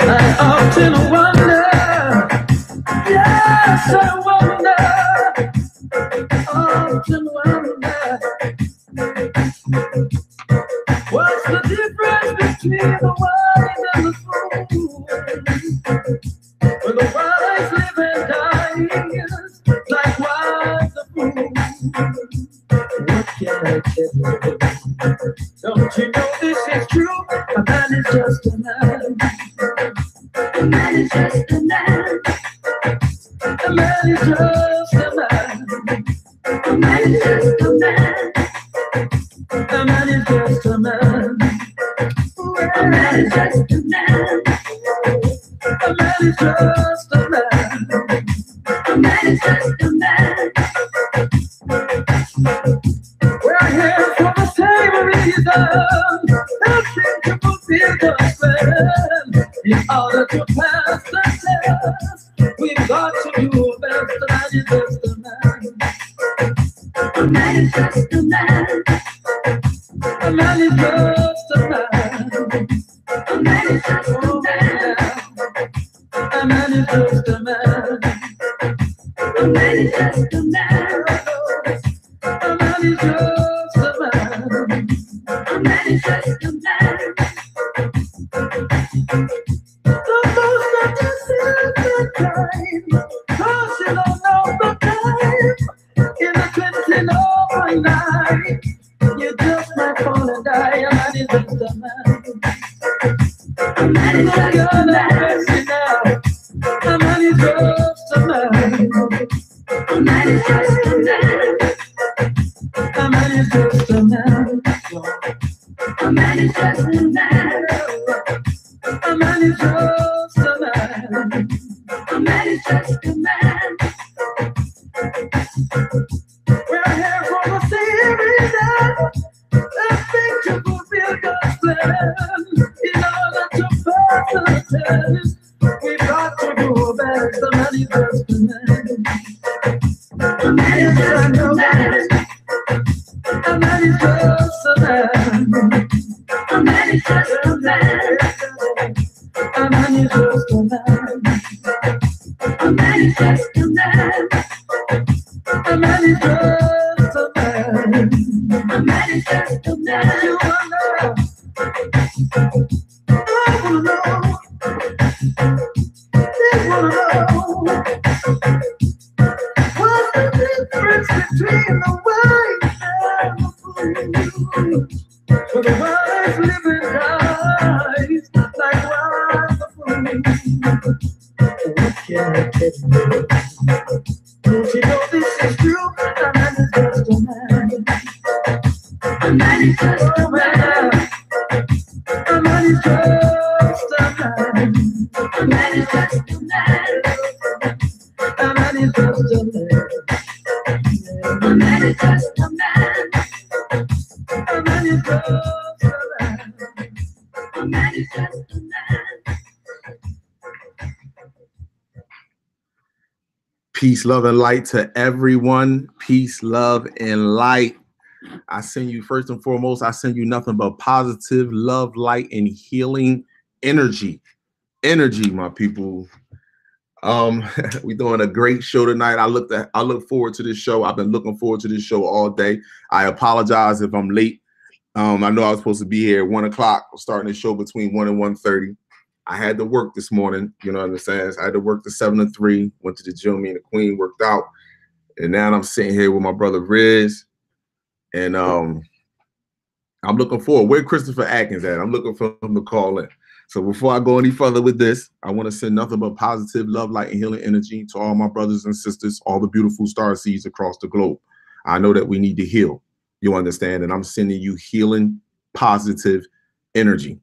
I often wonder, yes, I wonder, often wonder, what's the difference between the wise and the fool? When the wise live and die, likewise the fool. What can I tell you? Don't you know this is true? A man is just a man. A man is just a man. A man is just a man. A man is just a man. A man is just a man. A man is just a man. A man is just a man. A man is just a man. We're here for the same reason. Nothing to fulfill God's plan. In order to pass the test, we've got to do our best. A man is just a man. A man is just a man. A man is just a man. A man is just a man. A man is just a man. A man is just a man. A man is just a man. The most that you see the time, cause you don't know the time. In the twinkling of an eye, you just might fall and die. A man is just a man. A man is just a man. A man is just a man. A man is just a man. A man is just a man. A man is just a man. A man is just a man. A man is just a man. We're here for the same reason. Nothing to fulfill God's plan. In order to pass the test, we've got to do our best. A man is just a man. A man is just a man. A man is just a man. A man is just a man. A man is just a man. A man is just a man. A man is just a man. A man is just a man. You wanna know? I wanna know. They wanna know. What's the difference between the wise and the fool? For the wise live and die, likewise the fool. What can I tell you? Don't you know this is true? A man is just a man. A man is just a man. A man is just a man. A man is just a man. A man is just a man. A man is just a man. A man is just a man. A man is just a man. Peace, love, and light to everyone. Peace, love, and light. I send you, first and foremost, I send you nothing but positive love, light, and healing energy. Energy, my people. We're doing a great show tonight. I look forward to this show. I've been looking forward to this show all day. I apologize if I'm late. I know I was supposed to be here at 1 o'clock, starting the show between 1 and 1:30. I had to work this morning, you know what I'm saying? So I had to work to 7 to 3, went to the gym, me and the queen worked out. And now I'm sitting here with my brother Riz. And I'm looking forward. Where Christopher Atkins at? I'm looking for him to call in. So before I go any further with this, I want to send nothing but positive love, light, and healing energy to all my brothers and sisters, all the beautiful star seeds across the globe. I know that we need to heal. You understand? And I'm sending you healing, positive energy.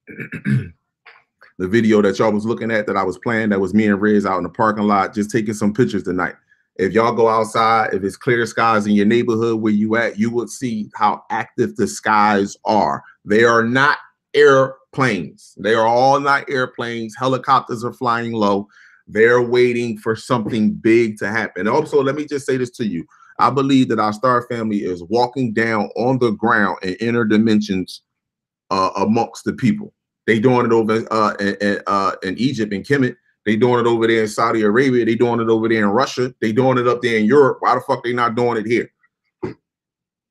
The video that y'all was looking at that I was playing, that was me and Riz out in the parking lot, just taking some pictures tonight. If y'all go outside, if it's clear skies in your neighborhood where you at, you will see how active the skies are. They are not airplanes. They are all not airplanes. Helicopters are flying low. They're waiting for something big to happen. Also, let me just say this to you. I believe that our star family is walking down on the ground in inner dimensions amongst the people. They doing it over in Egypt and Kemet. They doing it over there in Saudi Arabia. They doing it over there in Russia. They doing it up there in Europe. Why the fuck they not doing it here?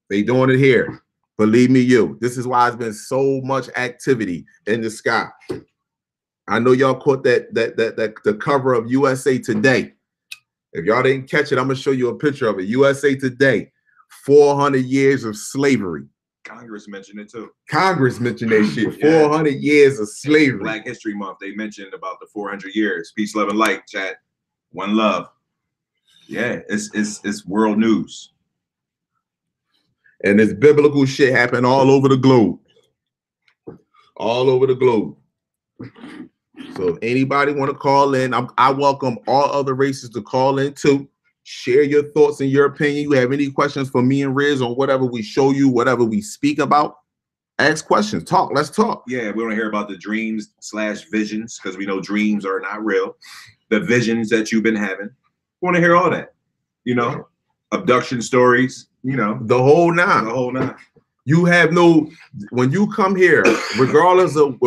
They doing it here. Believe me, you. This is why there's been so much activity in the sky. I know y'all caught that the cover of USA Today. If y'all didn't catch it, I'm gonna show you a picture of it. USA Today, 400 years of slavery. Congress mentioned it too. Congress mentioned that shit. 400 years of slavery. Black History Month, they mentioned about the 400 years. Peace, love, and light, chat. One love. Yeah, it's world news. And this biblical shit happened all over the globe. All over the globe. So if anybody want to call in, I welcome all other races to call in too. Share your thoughts and your opinion. You have any questions for me and Riz on whatever we show you, whatever we speak about? Ask questions. Talk. Let's talk. Yeah, we want to hear about the dreams / visions, because we know dreams are not real. The visions that you've been having. We want to hear all that. You know, abduction stories, you know. The whole nine. The whole nine. You have no, when you come here, regardless of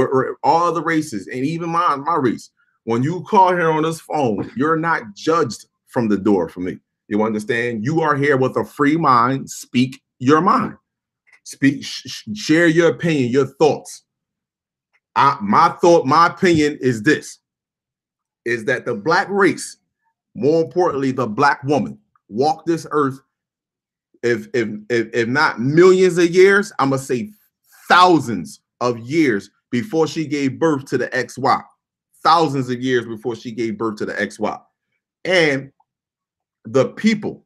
all the races, and even my race, when you call here on this phone, you're not judged from the door for me. You understand? You are here with a free mind. Speak your mind. Speak, share your opinion, your thoughts. My opinion is this, is that the black race, more importantly, the black woman, walked this earth, if not millions of years, I'm gonna say thousands of years before she gave birth to the XY. Thousands of years before she gave birth to the XY. And the people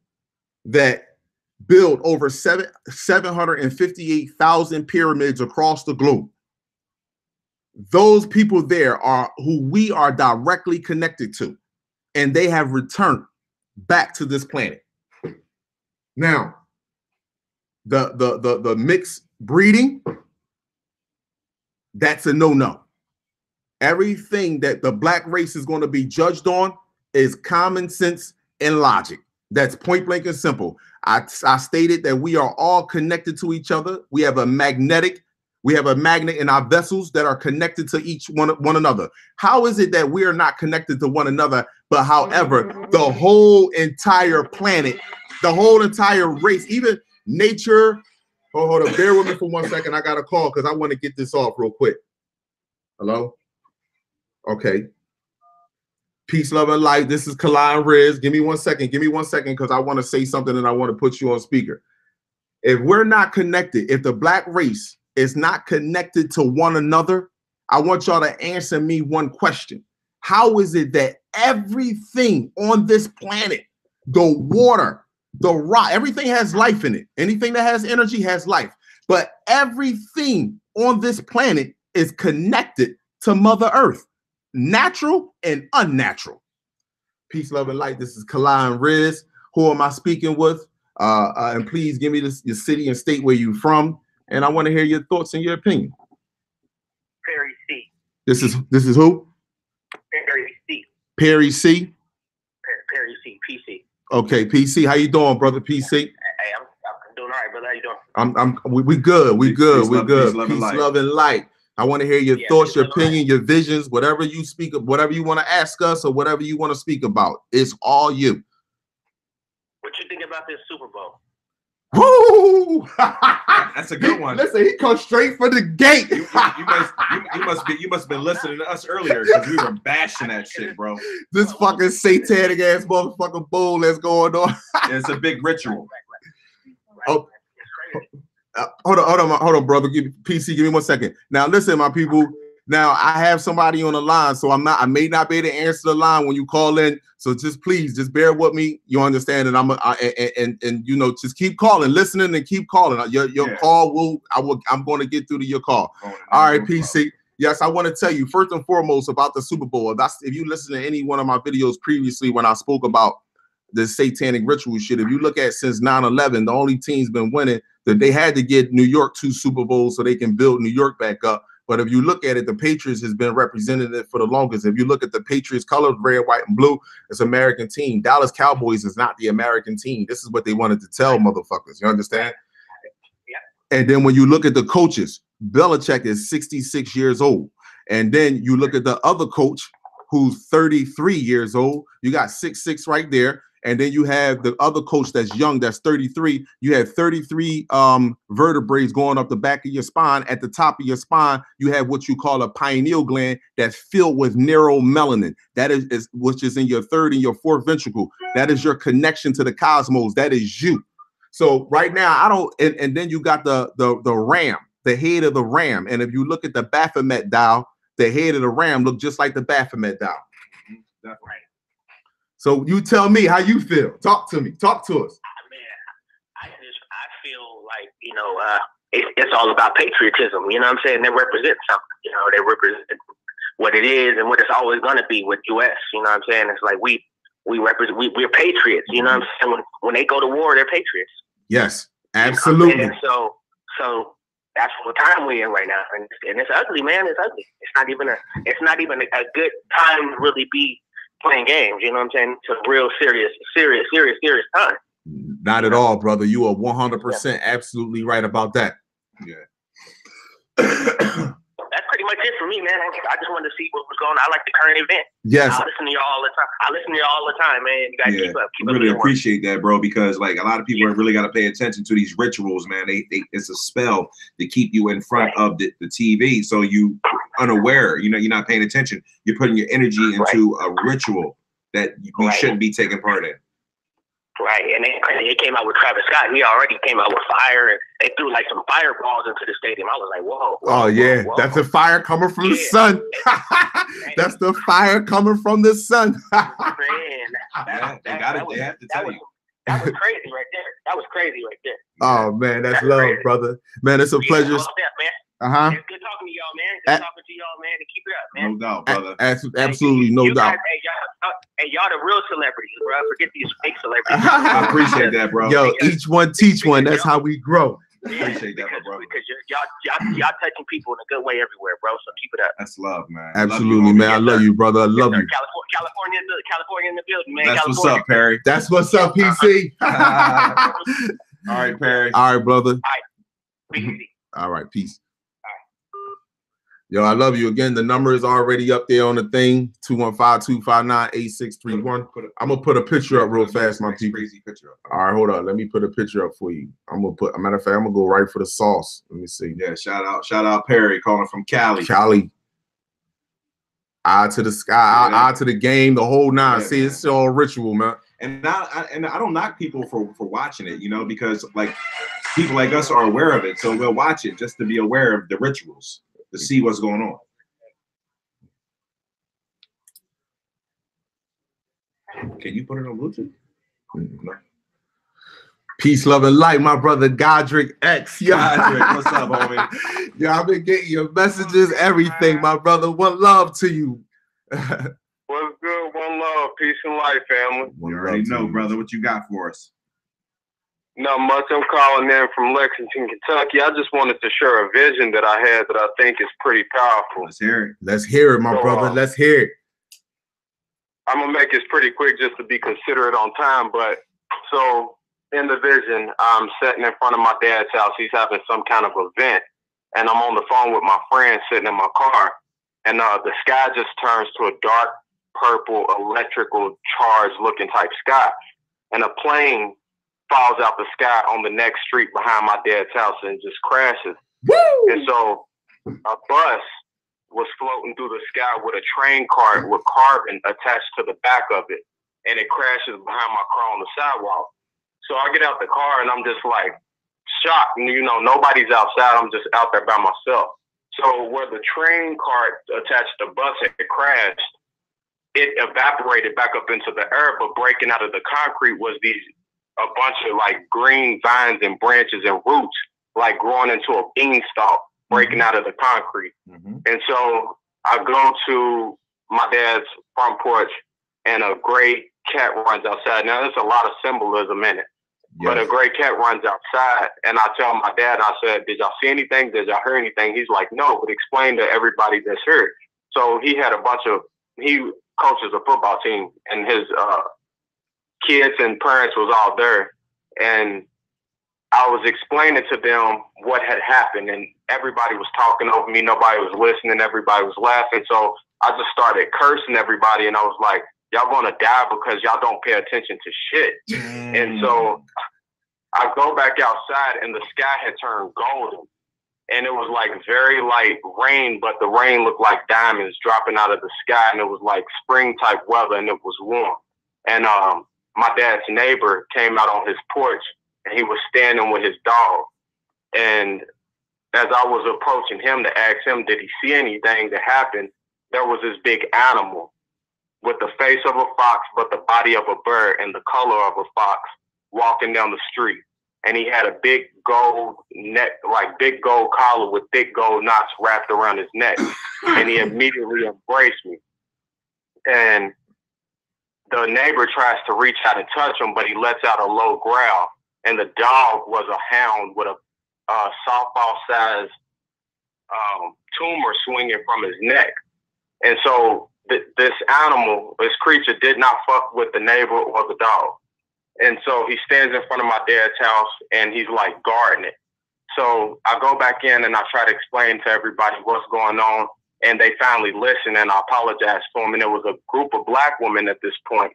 that build over 758,000 pyramids across the globe, those people there are who we are directly connected to, and they have returned back to this planet. Now, the mixed breeding, that's a no-no. Everything that the black race is going to be judged on is common sense and logic. That's point blank and simple. I stated that we are all connected to each other. We have a magnet in our vessels that are connected to each one another. How is it that we are not connected to one another, but however, the whole entire planet, the whole entire race, even nature. Oh, hold on, bear with me for 1 second. I got a call because I want to get this off real quick. Hello? Okay. Peace, love, and light. This is Kali Riz. Give me 1 second. Give me 1 second because I want to say something and I want to put you on speaker. If we're not connected, if the black race is not connected to one another, I want y'all to answer me one question. How is it that everything on this planet, the water, the rock, everything has life in it. Anything that has energy has life. But everything on this planet is connected to Mother Earth, natural and unnatural. Peace, love, and light. This is Kali Riz. Who am I speaking with? And please give me your city and state where you're from. And I want to hear your thoughts and your opinion. Perry C. This is who? Perry C. Perry C. Perry C. PC. Okay, PC. How you doing, brother? PC. Hey, I'm doing all right, brother. How you doing? We good. We good. We good. Peace, love, and light. I want to hear your thoughts, your opinion, your visions, whatever you speak of, whatever you want to ask us or whatever you want to speak about. It's all you. What you think about this Super Bowl? Woo! That's a good one. Listen, he comes straight for the gate. You must have been listening to us earlier because we were bashing that shit, bro. This fucking satanic ass motherfucking bowl that's going on. It's a big ritual. Oh, hold on, brother. PC, give me 1 second. Now, listen, my people. Now, I have somebody on the line, so I may not be able to answer the line when you call in. So please bear with me. You understand, and and you know, just keep calling, listening, and keep calling. Your call I'm going to get through to your call. All right, PC. Yes, I want to tell you first and foremost about the Super Bowl. If you listen to any one of my videos previously when I spoke about the satanic ritual shit, if you look at since 9/11, the only team's been winning that they had to get New York 2 Super Bowls so they can build New York back up. But if you look at it, the Patriots has been representing it for the longest. If you look at the Patriots colors, red, white, and blue, it's American team. Dallas Cowboys is not the American team. This is what they wanted to tell motherfuckers. You understand? And then when you look at the coaches, Belichick is 66 years old. And then you look at the other coach who's 33 years old. You got 6'6" right there. And then you have the other coach that's young, that's 33. You have 33 vertebrae going up the back of your spine. At the top of your spine, you have what you call a pineal gland that's filled with neuromelanin. That is which is in your third and your fourth ventricle. That is your connection to the cosmos. That is you. So right now, I don't, and then you got the ram, the head of the ram. And if you look at the Baphomet dial, the head of the ram look just like the Baphomet dial. That's right. So you tell me how you feel. Talk to me. Talk to us. Man, I feel like, you know, it's all about patriotism. You know what I'm saying? They represent something. You know, they represent what it is and what it's always going to be with U.S. You know what I'm saying? It's like we're patriots. You know what I'm saying? When they go to war, they're patriots. Yes, absolutely. You know so that's what time we're in right now, and it's ugly, man. It's ugly. It's not even a good time to really be playing games. You know what I'm saying? It's a real serious time. Not at all, brother. You are 100% absolutely right about that. Yeah. That's pretty much it for me, man. I just wanted to see what was going on. I like the current event. Yes. I listen to y'all all the time. Man. You gotta keep up. I really appreciate that, bro, because like a lot of people really got to pay attention to these rituals, man. It's a spell to keep you in front of the TV. So you unaware, you know, you're not paying attention. You're putting your energy into a ritual that you shouldn't be taking part in. Right, and they came out with Travis Scott. He already came out with fire, and they threw like some fireballs into the stadium. I was like, whoa. Oh yeah, that's the fire coming from the sun. That's the fire coming from the sun. Man, that was crazy right there. That was crazy right there. Oh man, that's love, crazy. Brother. Man, it's a pleasure. It's good talking to y'all, man. Good talking to y'all, man. And keep it up, man. No doubt, brother. Absolutely, no doubt. Y'all the real celebrities, bro. Forget these fake celebrities. I appreciate that, bro. Yo, each one teach one. That's how we grow. Appreciate that, bro. Because y'all touching people in a good way everywhere, bro. So keep it up. That's love, man. Absolutely, man. I love you, brother. I love you. California in the building, man. That's what's up, Perry. That's what's up, PC. All right, Perry. All right, brother. All right. Peace. All right, peace. Yo, I love you again. The number is already up there on the thing. 215-259-8631. I'm gonna put a picture up real fast, my people. Crazy picture up. All right, hold on. Let me put a picture up for you. I'm gonna put. A matter of fact, I'm gonna go right for the sauce. Let me see. Yeah, shout out Perry calling from Cali. Cali. Eye to the sky, eye to the game, the whole nine. See, it's all ritual, man. And I don't knock people for watching it, you know, because like people like us are aware of it, so we'll watch it just to be aware of the rituals, to see what's going on. Can you put it on Bluetooth? No. Peace, love, and light, my brother Godric X. Godric, what's up, homie? Yo, I've been getting your messages, everything, my brother. One love to you. What's good? One love, peace and light, family. You already know, brother. What you got for us? Not much. I'm calling in from Lexington, Kentucky. I just wanted to share a vision that I had that I think is pretty powerful. Let's hear it. Let's hear it, my brother. Let's hear it. I'm going to make this pretty quick just to be considerate on time. But so in the vision, I'm sitting in front of my dad's house. He's having some kind of event. And I'm on the phone with my friend sitting in my car. And the sky just turns to a dark purple, electrical charged looking type sky. And a plane falls out the sky on the next street behind my dad's house and just crashes. Woo! And so a bus was floating through the sky with a train cart with carbon attached to the back of it. And it crashes behind my car on the sidewalk. So I get out the car and I'm just like shocked. You know, nobody's outside. I'm just out there by myself. So where the train cart attached to the bus had crashed, it evaporated back up into the air, but breaking out of the concrete was a bunch of like green vines and branches and roots, like growing into a beanstalk, breaking out of the concrete. And so I go to my dad's front porch and a gray cat runs outside. Now there's a lot of symbolism in it. But a gray cat runs outside, and I tell my dad, I said, did y'all see anything? Did y'all hear anything? He's like, no, but explain to everybody that's here. So he had he coaches a football team, and his kids and parents was all there. And I was explaining to them what had happened, and everybody was talking over me. Nobody was listening. Everybody was laughing. So I just started cursing everybody, and I was like, y'all gonna die because y'all don't pay attention to shit. And so I go back outside, and the sky had turned golden, and it was like very light rain, but the rain looked like diamonds dropping out of the sky, and it was like spring type weather, and it was warm. And my dad's neighbor came out on his porch, and he was standing with his dog. And as I was approaching him to ask him, did he see anything that happened, there was this big animal with the face of a fox, but the body of a bird and the color of a fox walking down the street. And he had a big gold neck, like big gold collar with thick gold knots wrapped around his neck. And he immediately embraced me. And the neighbor tries to reach out and touch him, but he lets out a low growl. And the dog was a hound with a softball-sized tumor swinging from his neck. And so this animal, this creature, did not fuck with the neighbor or the dog. And so he stands in front of my dad's house, and he's like guarding it. So I go back in, and I try to explain to everybody what's going on, and they finally listen, and I apologize to them. And there was a group of black women at this point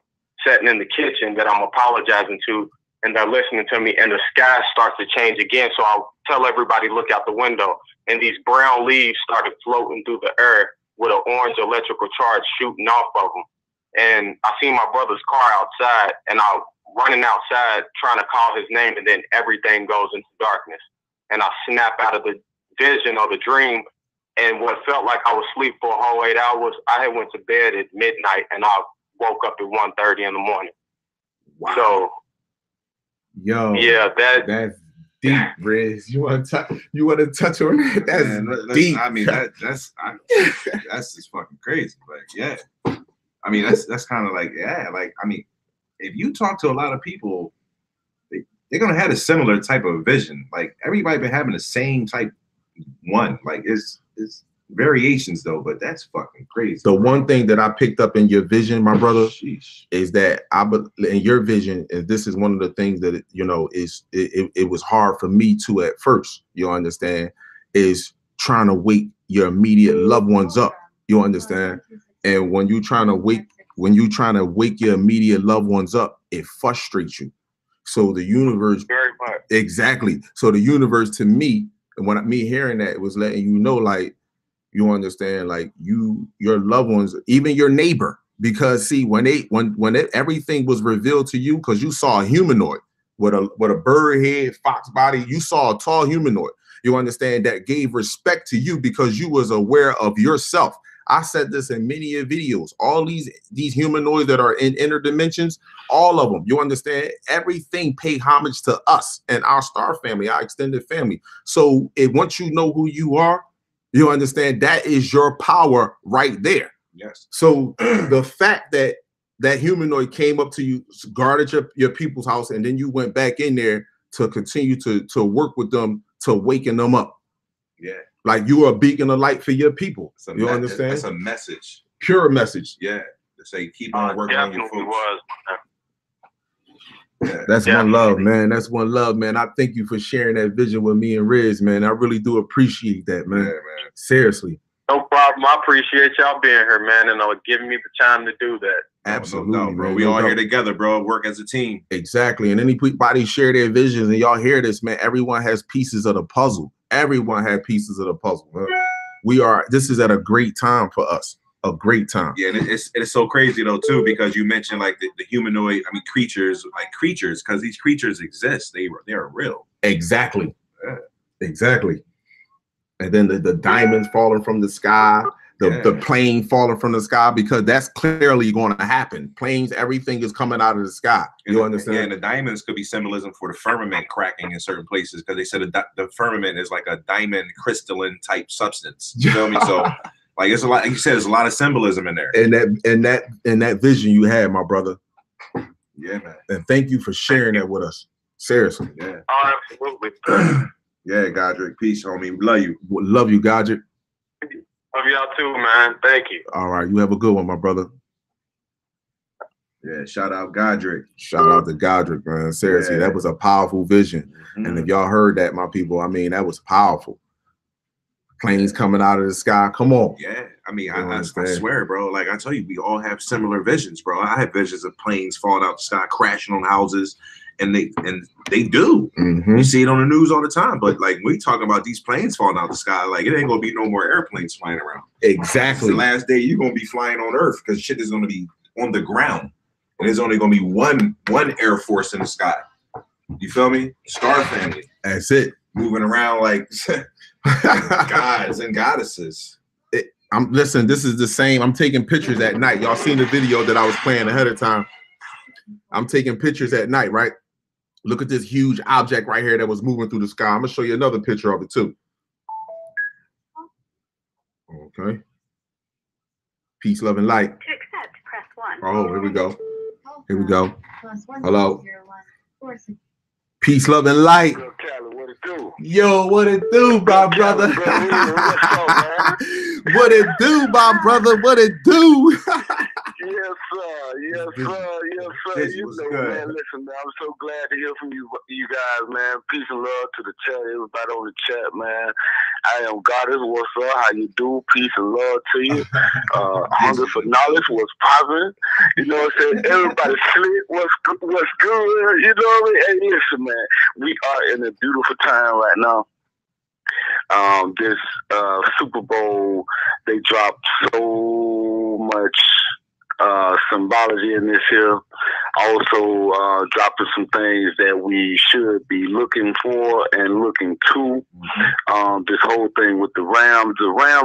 sitting in the kitchen that I'm apologizing to, and they're listening to me, and the sky starts to change again. So I'll tell everybody, look out the window, and these brown leaves started floating through the air with an orange electrical charge shooting off of them. And I see my brother's car outside, and I'm running outside trying to call his name, and then everything goes into darkness. And I snap out of the vision or the dream, and what felt like I was asleep for a whole 8 hours, I had went to bed at midnight, and I woke up at 1:30 in the morning. Wow. So, yeah, that's deep, Riz. You want to touch on that? That's deep. I mean, that's just fucking crazy. Like, yeah. I mean, that's kind of like, yeah. Like, I mean, if you talk to a lot of people, they're gonna have a similar type of vision. Like, everybody been having the same type one. Like, it's variations though, but that's fucking crazy. The one thing that I picked up in your vision, my brother, is that in your vision, and this is one of the things that it was hard for me to at first. You understand? Is trying to wake your immediate loved ones up. You understand? And when you're trying to wake your immediate loved ones up, it frustrates you. So the universe, very much. Exactly. So the universe, to me, and when me hearing that, it was letting you know, like, you understand, like, your loved ones, even your neighbor, because see, when everything was revealed to you, because you saw a humanoid with a bird head, fox body, you saw a tall humanoid. You understand, that gave respect to you because you was aware of yourself. I said this in many videos. All these humanoids that are in inner dimensions, all of them, you understand, everything pay homage to us and our star family, our extended family. So once you know who you are, you understand, that is your power right there. Yes. So the fact that that humanoid came up to you, guarded your people's house, and then you went back in there to continue to work with them, to waken them up. Yeah. Like, you are a beacon of light for your people. You understand? That's a message. Pure message. Yeah. To say, keep on working on your folks. Yeah. That's one love, man. That's one love, man. I thank you for sharing that vision with me and Riz, man. I really do appreciate that, man. Yeah, man. Seriously. No problem. I appreciate y'all being here, man, and giving me the time to do that. Absolutely, no, bro. man. We all here together, bro. Work as a team. Exactly. And anybody share their visions, and y'all hear this, man. Everyone has pieces of the puzzle. Everyone had pieces of the puzzle. Man. This is at a great time for us. A great time. Yeah, and it's so crazy though too, because you mentioned like the humanoid, I mean creatures, because these creatures exist. They are real. Exactly. Yeah. Exactly. And then the diamonds falling from the sky, the plane falling from the sky, because that's clearly going to happen. Planes, everything is coming out of the sky. You understand? Yeah, and the diamonds could be symbolism for the firmament cracking in certain places, because they said the firmament is like a diamond crystalline type substance. You know what I mean? So like, it's a lot, like you said, there's a lot of symbolism in there. And that vision you had, my brother. Yeah, man. And thank you for sharing that with us. Seriously. Yeah. Oh, absolutely. Yeah, Godric. Peace, homie. Love you. Love you, Godric. Love y'all too, man. Thank you. All right, you have a good one, my brother. Yeah, shout out Godric. Shout out to Godric, man. Seriously, Yeah. that was a powerful vision. And if y'all heard that, my people, I mean, that was powerful. Planes coming out of the sky. Come on. Yeah, I mean, You I understand? swear, bro. Like I tell you, we all have similar visions, bro. I have visions of planes falling out the sky, crashing on houses, and they do. Mhm. You see it on the news all the time. But like we talking about these planes falling out the sky, like it ain't gonna be no more airplanes flying around. Exactly. The last day you're gonna be flying on Earth because shit is gonna be on the ground, and there's only gonna be one Air Force in the sky. You feel me? Star family. That's it. Moving around like gods and goddesses. Listen, this is the same. I'm taking pictures at night. Y'all seen the video that I was playing ahead of time. I'm taking pictures at night, right? Look at this huge object right here that was moving through the sky. I'm gonna show you another picture of it too. Okay. Peace, love, and light. To accept, press 1. Oh, here we go. Here we go. Hello. Peace, love, and light. Yo, Kali, what it do? Yo, what it do, my brother? What's up, man? What it do, my brother? What it do? Yes, sir. Yes, sir. Yes, sir. This You was know, good. man, listen, man, I'm so glad to hear from you guys, man. Peace and love to the chat, everybody on the chat, man. I am Goddess. What's up? How you do? Peace and love to you. Hunger for knowledge was popping. You know what I'm saying? Everybody slick. What's good? You know what I mean? Hey, listen, man. We are in a beautiful time right now. This Super Bowl, they dropped so much symbology in this here. Also dropping some things that we should be looking for and looking to. This whole thing with the ram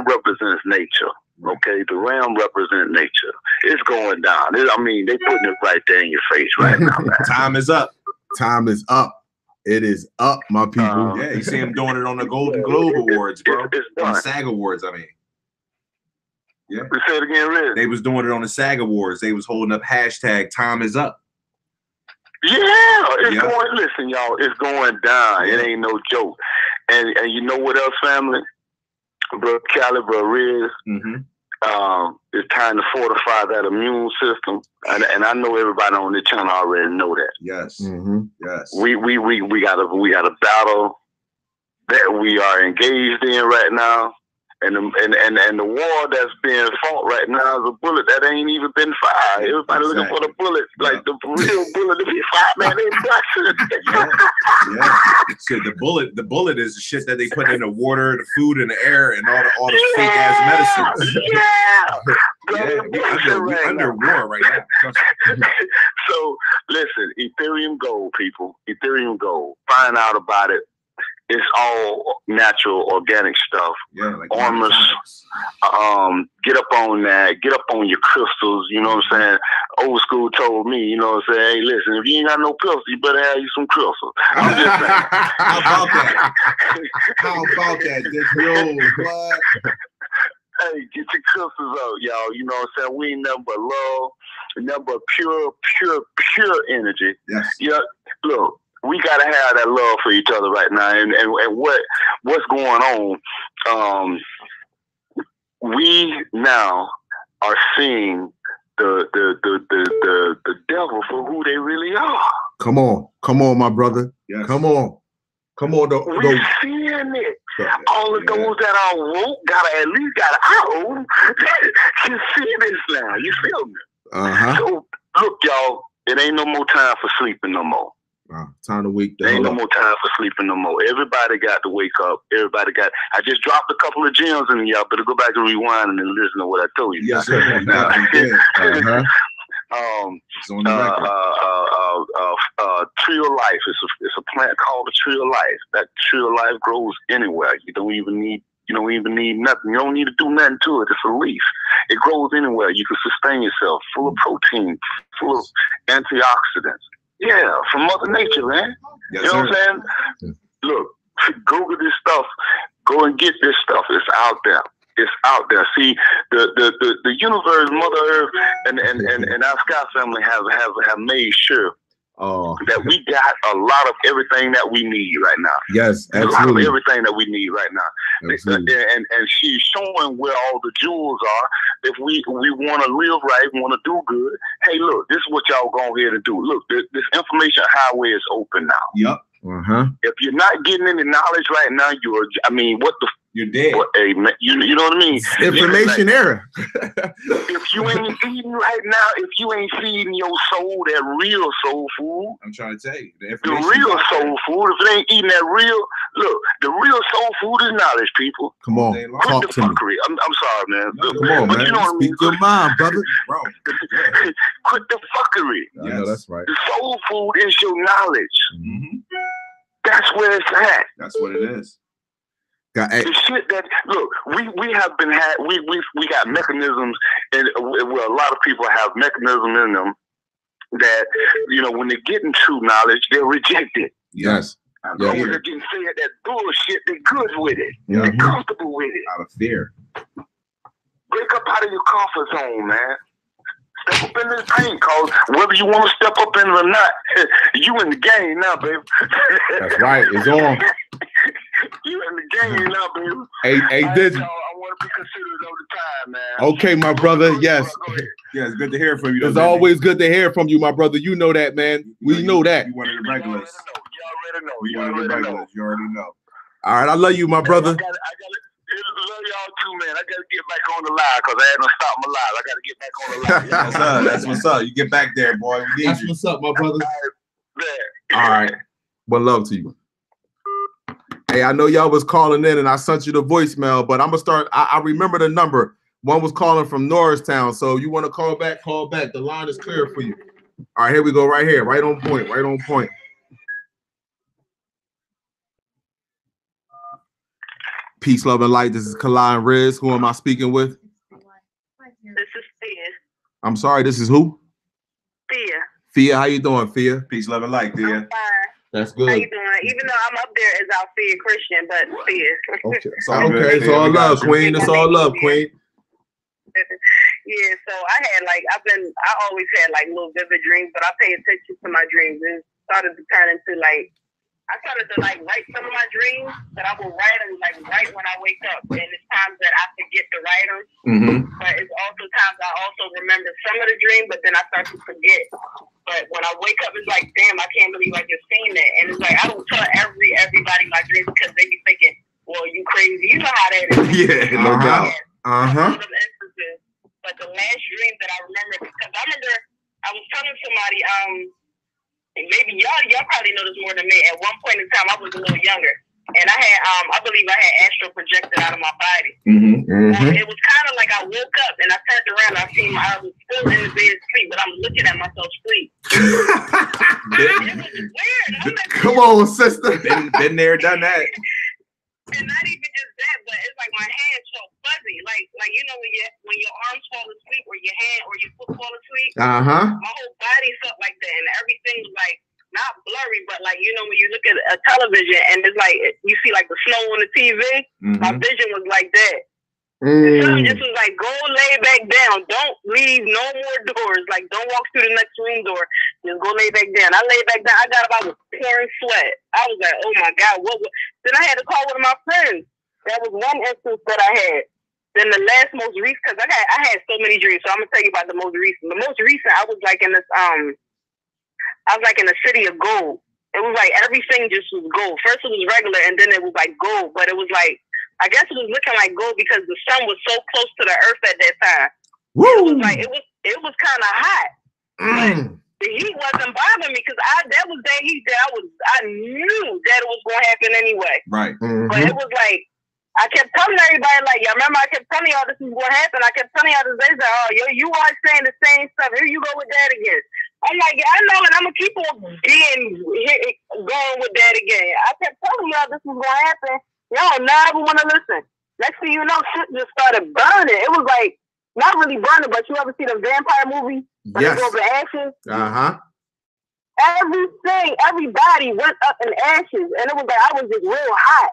represents nature. Okay, the ram represents nature. It's going down. I mean, they putting it right there in your face right now, man. Time is up. Time is up. It is up, my people. Yeah, you see him doing it on the Golden Globe Awards, bro. It's On the done. SAG Awards, I mean. Yeah. Say it again, Riz. They was doing it on the SAG Awards. They was holding up hashtag time is up. Yeah, it's Yeah. going. Listen, y'all, it's going down. It ain't no joke. And you know what else, family? Bro, Kali, bro, Riz. It's time to fortify that immune system, and I know everybody on this channel already know that. Yes. Yes. We got a battle that we are engaged in right now. And the war that's being fought right now is a bullet that ain't even been fired. Everybody looking for the bullet, like the real bullet to be fired, man. They busting. Yeah. So the bullet is the shit that they put in the water, the food, and the air, and all the fake ass medicines. Yeah. We under war right now. Trust me. So listen, Ethereum gold, people. Ethereum gold. Find out about it. It's all natural, organic stuff. Yeah, like Armors. Get up on that. Get up on your crystals. You know what I'm saying? Old school told me, you know what I'm saying? Hey, listen, if you ain't got no crystals, you better have you some crystals. I'm just saying. How about that? How about that? Yo, what? Hey, get your crystals out, y'all. You know what I'm saying? We ain't nothing but love, nothing but pure energy. Yes. Yeah. Look. We gotta have that love for each other right now, and what's going on? We now are seeing the devil for who they really are. Come on, my brother. Yes. Come on. We're seeing it. All of those that are woke at least got an eye can see this now. You feel me? So look, y'all, it ain't no more time for sleeping no more. Time to wake the There ain't hell no up. more time for sleeping no more. Everybody got to wake up. I just dropped a couple of gems in y'all. Better go back and rewind and listen to what I told you. Yes, sir. You definitely did. It's on the record. Tree of life. It's a plant called the tree of life. That tree of life grows anywhere. You don't even need nothing. You don't need to do nothing to it. It's a leaf. It grows anywhere. You can sustain yourself. Full of protein. Full of antioxidants. Yeah, from Mother Nature, man. Yes, you know what I'm saying? Look, Google this stuff. Go and get this stuff. It's out there. It's out there. See, the universe, Mother Earth, and our Sky family have made sure that we got a lot of everything that we need right now. Yes, absolutely. A lot of everything that we need right now. Absolutely. And she's showing where all the jewels are. If we want to live right, want to do good, hey, look, this is what y'all go ahead and do. Look, this information highway is open now. Yep. If you're not getting any knowledge right now, you're dead. Hey, man, you know what I mean? Information era. If you ain't eating right now, if you ain't feeding your soul that real soul food, I'm trying to tell you, the real soul food. If it ain't eating that real, look, the real soul food is knowledge, people. Come on, talk to me. I'm sorry, man. No, come on, man. You know Speak your mind, brother. Quit the fuckery. I know that's right. The soul food is your knowledge. That's where it's at. That's what it is. The shit that look, we have been had we got mechanisms, and well, a lot of people have mechanism in them that when they get into knowledge, they're rejected. Yes. They're getting fed that bullshit. They're good with it. They're comfortable with it. Out of fear. Break up out of your comfort zone, man. Step up in this paint, cause whether you want to step up in it or not, you in the game now, baby. That's right. It's on. You in the game now, baby. Hey, Digi. I want to be considerate of the time, man. Okay, my brother. Yes. Yeah, it's good to hear from you. It's always good to hear from you, my brother. You know that, man. We know that. You one of the regulars. You already know. You already know. All right, I love you, my brother. I love y'all too, man. I gotta get back on the line because I had to stop my live. I gotta get back on the line. That's what's up. You get back there, boy. That's what's up, my brother. All right. One love to you. Hey, I know y'all was calling in and I sent you the voicemail, but I'm gonna start. I remember the number. One was calling from Norristown, so you want to call back? Call back. The line is clear for you. All right, here we go. Right here, right on point. Right on point. Peace, love, and light. This is Kali Riz. Who am I speaking with? This is Thea. I'm sorry. This is who? Thea. Thea, how you doing, Thea? Peace, love, and light, Thea. I'm fine. That's good. How you doing? Even though I'm up there as Althea Christian, but Thea. Okay, it's all love, Queen. It's all love, Queen. Yeah, so I always had like little vivid dreams, but I pay attention to my dreams. It started to turn into like, I started to like write some of my dreams, but I will write them like right when I wake up. And it's times that I forget to write them. But it's also times I also remember some of the dream, but then I start to forget. But when I wake up, it's like, damn, I can't believe I just seen that. And it's like, I don't tell everybody my dreams because they be thinking, well, you crazy. You know how that is. Yeah, no doubt. But the last dream that I remember, because I remember I was telling somebody, and maybe y'all probably know this more than me. At one point in time, I was a little younger, and I had, I believe I had astral projected out of my body. It was kind of like I woke up and I turned around. I seen I was still in the bed sleep, but I'm looking at myself sleep. It was weird. Like, come on, sister. Been there, done that. And not even just that, but it's like my hands felt fuzzy, like you know when your arms fall asleep or your hand or your foot fall asleep. My whole body felt like that, and everything was like not blurry, but like when you look at a television and it's like you see like the snow on the TV. My vision was like that. And something just was like, go lay back down. Don't leave no more doors. Like, don't walk through the next room door. Just go lay back down. I laid back down. I got about pouring sweat. I was like, oh my God, what? Then I had to call one of my friends. That was one instance that I had. Then the most recent, because I had so many dreams, so I'm gonna tell you about the most recent. The most recent, I was like in this I was like in a city of gold. It was like everything just was gold. First it was regular, and then it was like gold, but it was like, I guess it was looking like gold because the sun was so close to the earth at that time. It was like it was kind of hot, but the heat wasn't bothering me because that was that heat that I knew that it was going to happen anyway. Right. But it was like I kept telling everybody, like, y'all remember I kept telling y'all this is going to happen. I kept telling y'all this. They said, oh, you are saying the same stuff. Here you go with that again. I'm like, yeah, I know, and I'm gonna keep on going with that again. I kept telling y'all this was gonna happen. Y'all never want to listen. Next thing you know, shit just started burning. It was like, not really burning, but you ever see the vampire movie? Yes. They go over ashes? Everything, everybody went up in ashes. And it was like, I was just real hot.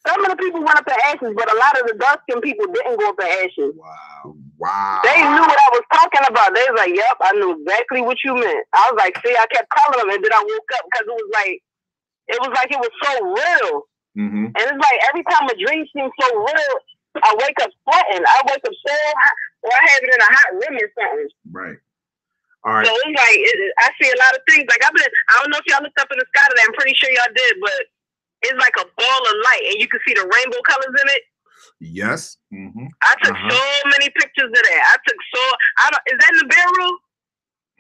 Some of the people went up in ashes, but a lot of the dark-skinned people didn't go up in ashes. Wow. They knew what I was talking about. They was like, yep, I knew exactly what you meant. I was like, see, I kept calling them, and then I woke up because it was like it was so real. Mm-hmm. And it's like every time a dream seems so real, I wake up sweating. I wake up so hot, or I have it in a hot room or something. Right. All right. So it's like I see a lot of things. Like I don't know if y'all looked up in the sky today. I'm pretty sure y'all did, but it's like a ball of light, and you can see the rainbow colors in it. Yes. Mm-hmm. I took so many pictures of that. Is that Nibiru?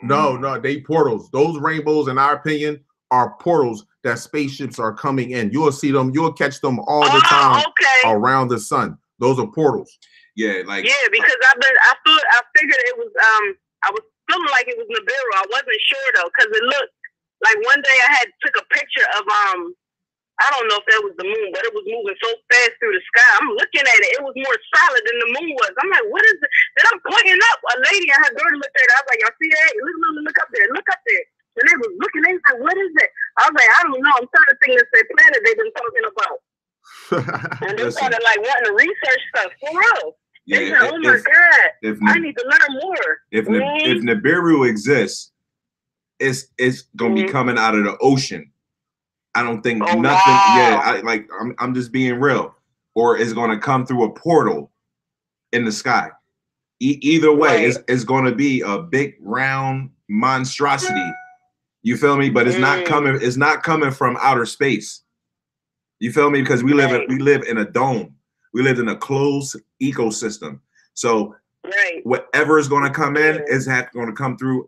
No, they portals. Those rainbows, in our opinion, are portals that spaceships are coming in. You'll see them. You'll catch them all the time around the sun. Those are portals. Yeah, because I figured it was I was feeling like it was Nibiru. I wasn't sure though, because it looked like one day I took a picture of I don't know if that was the moon, but it was moving so fast through the sky. I'm looking at it. It was more solid than the moon was. I'm like, what is it? Then I'm pointing up. A lady and her daughter looked at it. I was like, y'all see that? Look up there. Look up there. And they was looking. They was like, what is it? I was like, I don't know. I'm trying to think it's that planet they've been talking about. And they started like wanting to research stuff for real. They said, oh my God, I need to learn more. If Nibiru exists, it's going to be coming out of the ocean. I don't think nothing. Wow. Yeah, I'm just being real. Or it's going to come through a portal in the sky. Either way, it's going to be a big round monstrosity. You feel me? But it's not coming. It's not coming from outer space. You feel me? Because we live in a dome. We live in a closed ecosystem. So whatever is going to come in is going to come through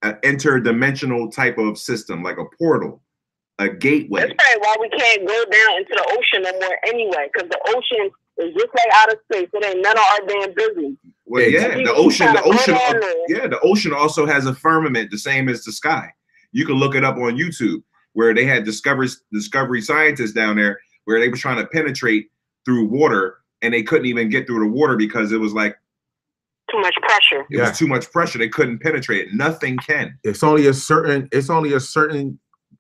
an interdimensional type of system, like a portal. A gateway. That's probably why we can't go down into the ocean no more anyway, because the ocean is just like outer space. It ain't none of our damn business. Well, the ocean also has a firmament the same as the sky. You can look it up on YouTube, where they had discovery scientists down there where they were trying to penetrate through water, and they couldn't even get through the water because it was like too much pressure. It was too much pressure. They couldn't penetrate it. Nothing can. It's only a certain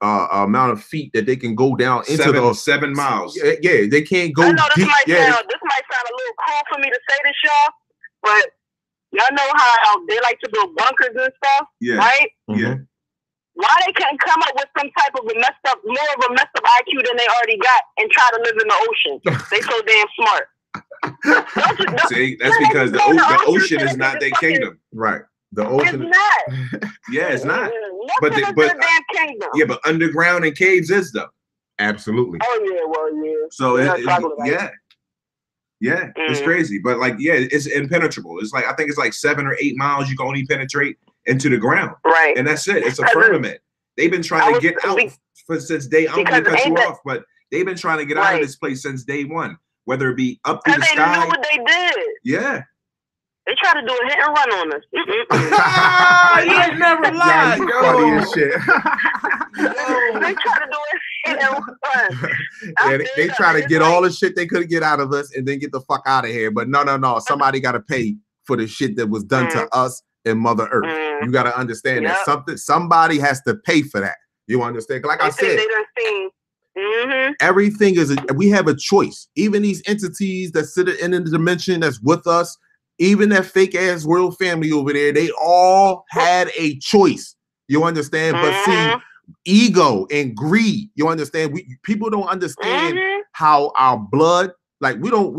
amount of feet that they can go down into those 7 miles. Yeah, they can't go. I know this might sound a little cruel for me to say this, y'all, but y'all know how they like to build bunkers and stuff, right? Yeah. Why they can't come up with some type of more of a messed up IQ than they already got and try to live in the ocean? They so damn smart. See, that's because the ocean is not their kingdom, right? The ocean. It's not. Yeah, it's not. But damn kingdom. Yeah, but underground and caves is though. Absolutely. Oh yeah, well yeah. So it's crazy, but it's impenetrable. It's like I think it's like 7 or 8 miles you can only penetrate into the ground, right? And that's it. It's a firmament. They've been trying to get out since day. I'm gonna cut you off, but they've been trying to get out of this place since day one. Whether it be up through the sky. They knew what they did. Yeah. They try to do a hit and run on us. You never lied. You funny as shit. They try to do a hit and run. They try to get all the shit they could get out of us and then get the fuck out of here. But no. Somebody got to pay for the shit that was done to us and Mother Earth. You got to understand that somebody has to pay for that. You understand? Like I said, everything is. We have a choice. Even these entities that sit in the dimension that's with us. Even that fake ass royal family over there, they all had a choice. You understand? But see, ego and greed. You understand? People don't understand how our blood. Like we don't.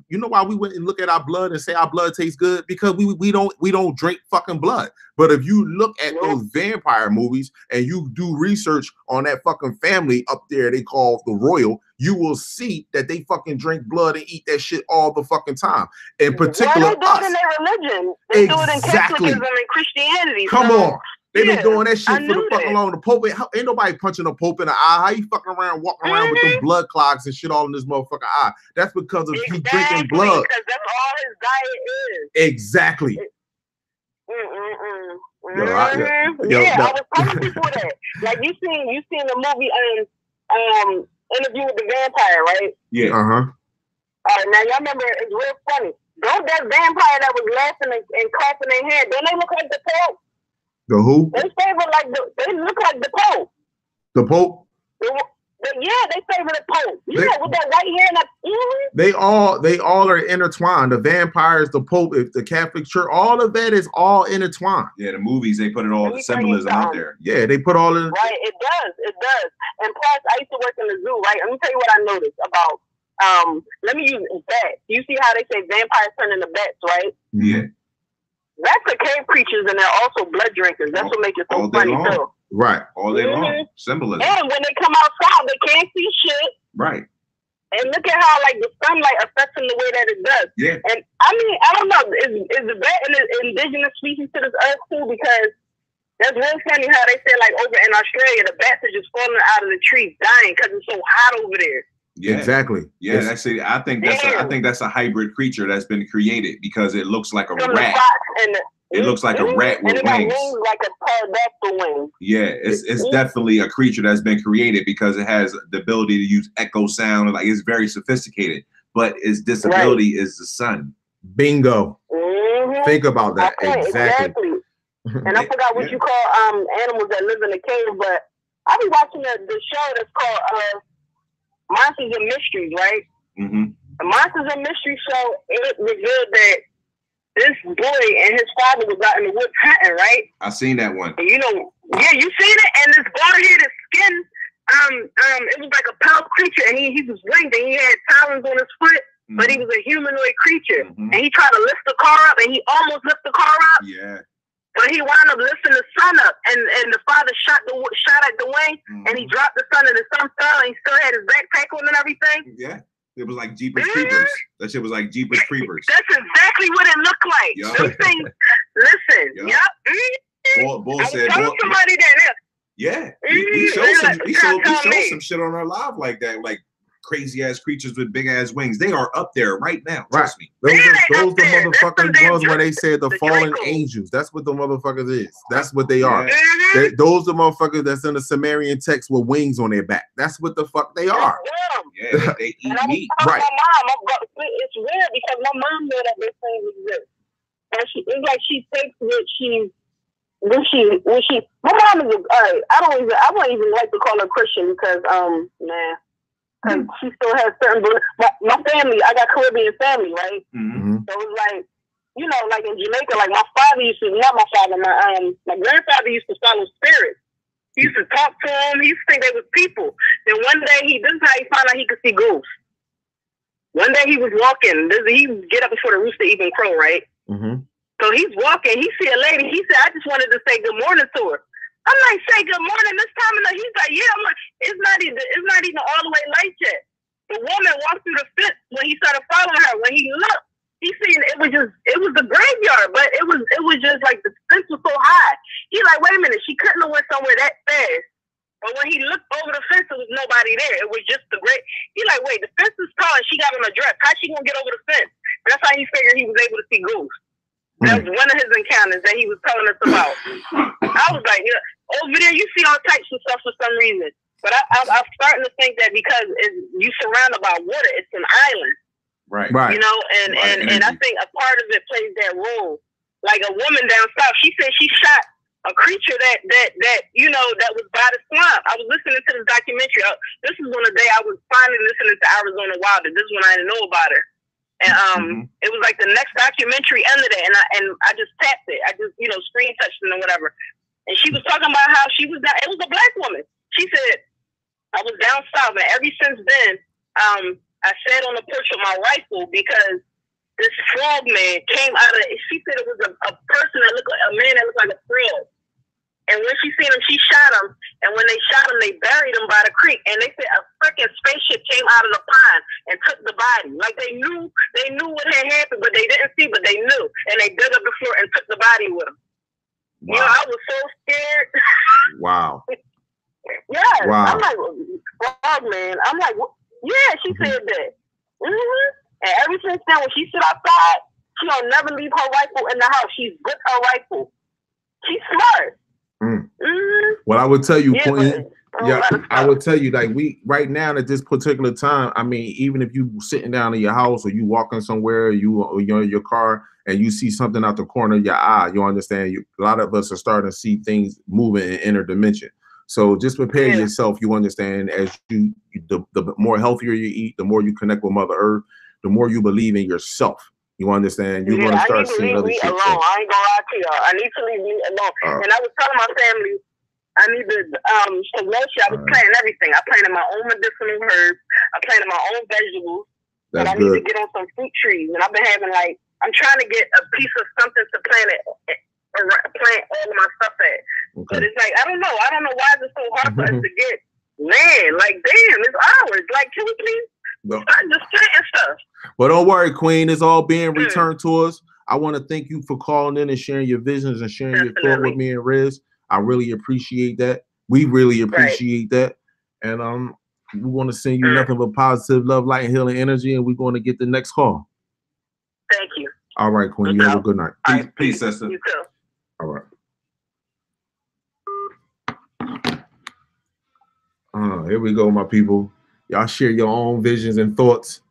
You know why we went and look at our blood and say our blood tastes good? Because we don't drink fucking blood. But if you look at those vampire movies and you do research on that fucking family up there, they call the royal. You will see that they fucking drink blood and eat that shit all the fucking time. In particular, they do it in their religion. They do it in Catholicism and Christianity. Come on. They've been doing that shit for the fucking long. The Pope ain't nobody punching a Pope in the eye. How you fucking walking around with them blood clots and shit all in this motherfucking eye? That's because of you drinking blood. Because that's all his diet is. Exactly. I was telling people that. Like you seen the movie Interview with the Vampire, right? Yeah. All right, now y'all remember it's real funny. Don't that vampire that was laughing and clapping their hand, don't they look like the Pope? The who? They look like the Pope. The Pope? But yeah, they favor the Pope. You know, with that white hair and that. They all are intertwined. The vampires, the Pope, the Catholic Church, all of that is all intertwined. Yeah, the movies, they put it all, the symbolism out there. Yeah, they put all in. Right, it does. And plus, I used to work in the zoo, right? Let me tell you what I noticed about, let me use bats. You see how they say vampires turn into bats, right? Yeah. Bats are cave creatures and they're also blood drinkers. That's what makes it so funny, too. Right. All day long. Symbolism. And when they come outside, they can't see shit. Right. And look at how like the sunlight affects them the way that it does. Yeah. And I mean, I don't know, is the bat an indigenous species to this earth too? Because that's real funny how they say like over in Australia, the bats are just falling out of the trees dying because it's so hot over there. Yeah. Exactly. Yeah, that's it. I think that's a hybrid creature that's been created because it looks like a rat. It looks like a rat with wings. Like a pterodactyl wing. Yeah, it's definitely a creature that's been created because it has the ability to use echo sound. Like it's very sophisticated, but its disability is the sun. Bingo. Think about that. Exactly. And I forgot what you call animals that live in a cave, but I be watching the show that's called Monsters and Mysteries, right? The Monsters and Mysteries show, it revealed that this boy and his father was out in the woods hunting, right? I seen that one. And you know, yeah, you seen it? And this bald-headed skin, it was like a pale creature, and he was winged, and he had talons on his foot, but he was a humanoid creature. And he tried to lift the car up, and he almost lifted the car up. Yeah. But he wound up lifting the sun up, and the father shot at the wing, and he dropped the sun, and the sun fell, and he still had his backpack on and everything. Yeah. It was like Jeepers Creepers. That shit was like Jeepers Creepers. That's exactly what it looked like. Yep. Those things, listen, Bull said, somebody that. Yeah, he showed some shit on our live like that, like crazy ass creatures with big ass wings. They are up there right now. Trust me. Those the motherfuckers was when they said the fallen angels. That's what the motherfuckers is. That's what they are. Those the motherfuckers that's in the Sumerian text with wings on their back. That's what the fuck they are. Yeah, they eat meat. Right. My mom, it's weird because my mom knew that this thing exists, and it's like she takes what when she. My mom is I won't even like to call her Christian because because she still has certain. My family, I got Caribbean family, right? So it's like, you know, like in Jamaica, like my father used to, not my father, my grandfather used to follow spirits. He used to talk to them. He used to think they was people. Then one day, this is how he found out he could see ghosts. One day he was walking. He would get up before the rooster even crow, right? So he's walking. He see a lady. He said, I just wanted to say good morning to her. I'm like, say good morning this time. And he's like, yeah. I'm like, it's not even all the way light yet. The woman walked through the fence when he started following her. When he looked, he seen it was the graveyard, but it was just like the fence was so high. He like, wait a minute, she couldn't have went somewhere that fast. But when he looked over the fence, there was nobody there. It was just the great. He like, wait, the fence is tall and she got on a dress. How's she gonna get over the fence? That's how he figured he was able to see ghosts. That was one of his encounters that he was telling us about. I was like, yeah, over there you see all types of stuff for some reason. But I'm starting to think that because you surrounded by water, it's an island. Right. You know, and I think a part of it plays that role. Like a woman down south, she said she shot a creature that you know that was by the swamp. I was listening to this documentary. This was on the day I was finally listening to Arizona Wilder. This is when I didn't know about her. And it was like the next documentary under that, and I just tapped it. I just, you know, screen touched it or whatever. And she was talking about how she was down. It was a black woman. She said, I was down south, and ever since then, I sat on the porch with my rifle because this frog man came out of. She said it was a person that looked like a man that looked like a frog. And when she seen him, she shot him. And when they shot him, they buried him by the creek. And they said a freaking spaceship came out of the pond and took the body. Like they knew what had happened, but they didn't see, but they knew. And they dug up the floor and took the body with them. Wow. You know, I was so scared. Wow. Yes. Wow. I'm like, frog man. I'm like, yeah, she said that. And ever since then, when she sit outside, she don't never leave her rifle in the house. She's with her rifle. She's smart. Well, I would tell you, Queen. I would tell you, like right now at this particular time. I mean, even if you sitting down in your house or you walking somewhere, you're in your car and you see something out the corner of your eye, you understand. A lot of us are starting to see things moving in interdimension. So just prepare yourself. You understand, as the more healthier you eat, the more you connect with Mother Earth, the more you believe in yourself. You understand? You're going to start seeing other shit. Alone. I ain't gonna lie to y'all. I need to leave me alone. And I was telling my family, I need to, so last year I was planting everything. I planted my own medicinal herbs. I planted my own vegetables. That's and I need to get on some fruit trees. And I've been having I'm trying to get a piece of something to plant all of my stuff at. Okay. But it's I don't know. I don't know why it's so hard for us to get land. Damn, it's ours. Can we please? Start just planting stuff. Well, don't worry, Queen. It's all being returned to us. I want to thank you for calling in and sharing your visions and sharing your thought with me and Riz. I really appreciate that. We really appreciate that. And we want to send you nothing but positive love, light, and healing energy. And we're going to get the next call. Thank you. All right, Queen. You have a good night. Peace, sister. You too. All right. Here we go, my people. Y'all share your own visions and thoughts.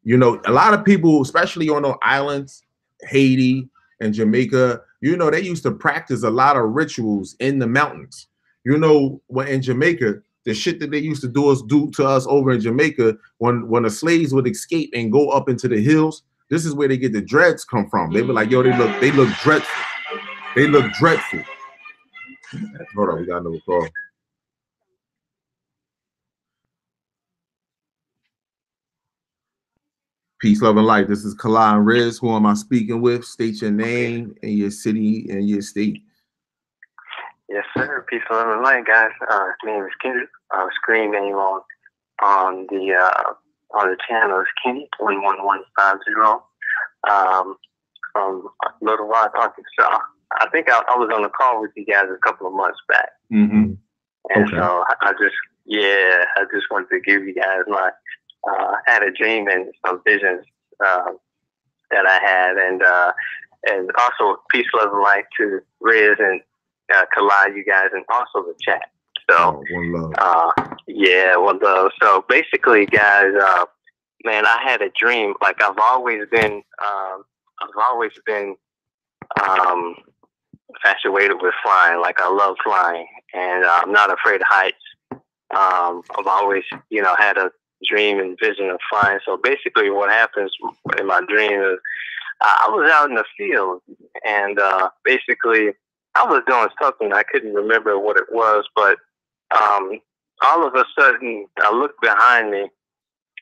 You know, a lot of people, especially on the islands, Haiti and Jamaica, you know, they used to practice a lot of rituals in the mountains. You know, when in Jamaica, the shit that they used to do to us over in Jamaica, when the slaves would escape and go up into the hills, this is where they get the dreads come from. They were like, yo, they look dreadful. They look dreadful. Hold on, we got another call. Peace, love, and light. This is Kali Riz. Who am I speaking with? State your name and your city and your state. Yes, sir. Peace, love, and light, guys. My name is Kendrick. Screen name on the channel is Kenny 11150. From Little Rock, Arkansas. I think I was on the call with you guys a couple of months back. Mm-hmm. And so I just wanted to give you guys my had a dream and some visions that I had, and also peace, love, and light to Riz and Kali, you guys, and also the chat. So one love. One love. So basically, guys, man, I had a dream. Like I've always been infatuated with flying. Like I love flying, and I'm not afraid of heights. I've always, had a dream and vision of flying. So basically what happens in my dream is I was out in the field, and basically I was doing something. I couldn't remember what it was, but all of a sudden I looked behind me,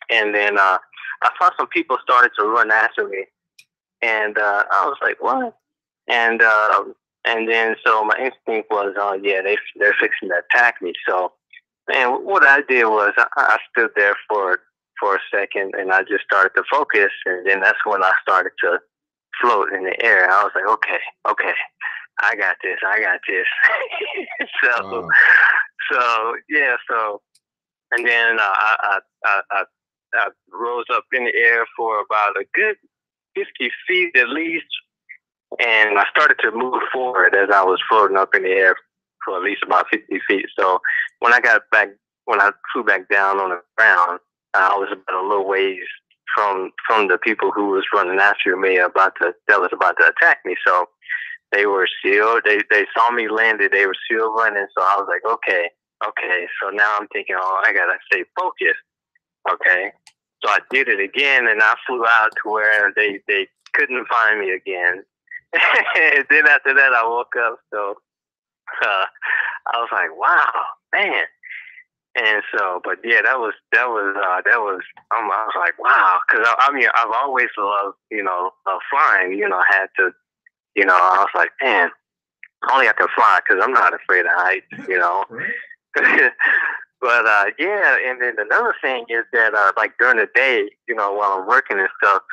and then I saw some people started to run after me, and I was like, what? And then so my instinct was, they're fixing to attack me. So man, what I did was I stood there for a second, and I just started to focus, and then that's when I started to float in the air. I was like, okay, I got this. So, and then I rose up in the air for about a good 50 feet at least, and I started to move forward as I was floating up in the air for at least about 50 feet. So when I flew back down on the ground, I was about a little ways from the people who was running after me that was about to attack me. So they were still, they saw me landed, they were still running. So I was like, okay. So now I'm thinking, I gotta stay focused. Okay. So I did it again, and I flew out to where they couldn't find me again. And then after that, I woke up. So I was like, wow, man. And so, but yeah, that was I was like, wow. Cause I mean, I've always loved, flying, had to, I was like, man, only I can fly, cause I'm not afraid of heights, But, and then another thing is that, like during the day, while I'm working and stuff,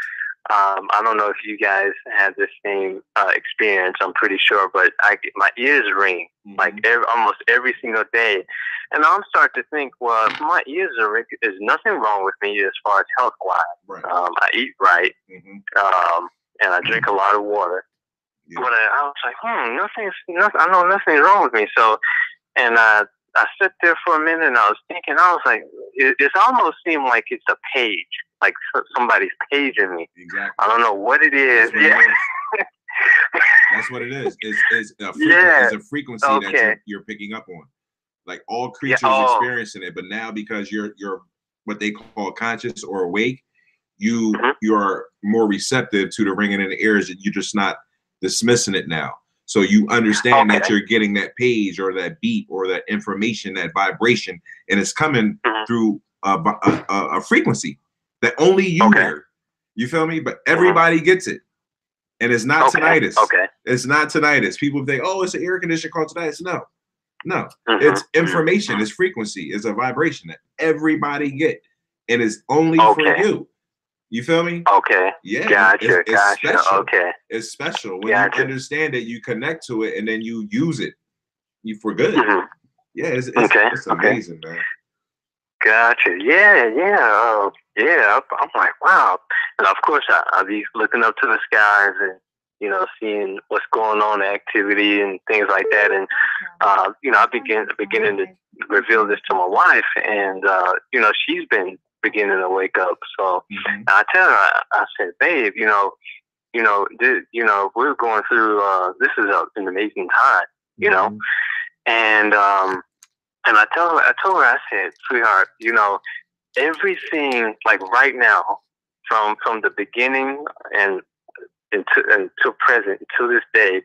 I don't know if you guys had the same experience. I'm pretty sure, but my ears ring like almost every single day, and I'm starting to think, well, if my ears are ringing, there's nothing wrong with me as far as health wise. Right. I eat right, and I drink a lot of water. Yeah. But I was like, nothing. I know nothing's wrong with me. So, and I sat there for a minute, and I was thinking, I was like, it almost seemed like it's a page. Like somebody's paging me. Exactly. I don't know what it is. That's what it is. It's a frequency that you're picking up on. Like all creatures experiencing it, but now because you're what they call conscious or awake, you are more receptive to the ringing in the ears, and you're just not dismissing it now. So you understand that you're getting that page or that beep or that information, that vibration, and it's coming through a frequency that only you hear. You feel me? But everybody gets it. And it's not tinnitus. It's not tinnitus. People think, oh, it's an air conditioner called tinnitus. No. It's information. It's frequency. It's a vibration that everybody get. And it's only for you. You feel me? Yeah. Gotcha. It's special. It's special when you understand it, you connect to it, and then you use it for good. Yeah, it's amazing, man. Gotcha. Yeah. I'm like, wow. And of course, I'll be looking up to the skies and, you know, seeing what's going on, activity and things like that. And, you know, I beginning to reveal this to my wife, and, you know, she's been beginning to wake up. So I tell her, I said, babe, we're going through, this is an amazing time, you know? And I told her, I said, sweetheart, you know, everything, like right now, from the beginning and until present, to this day,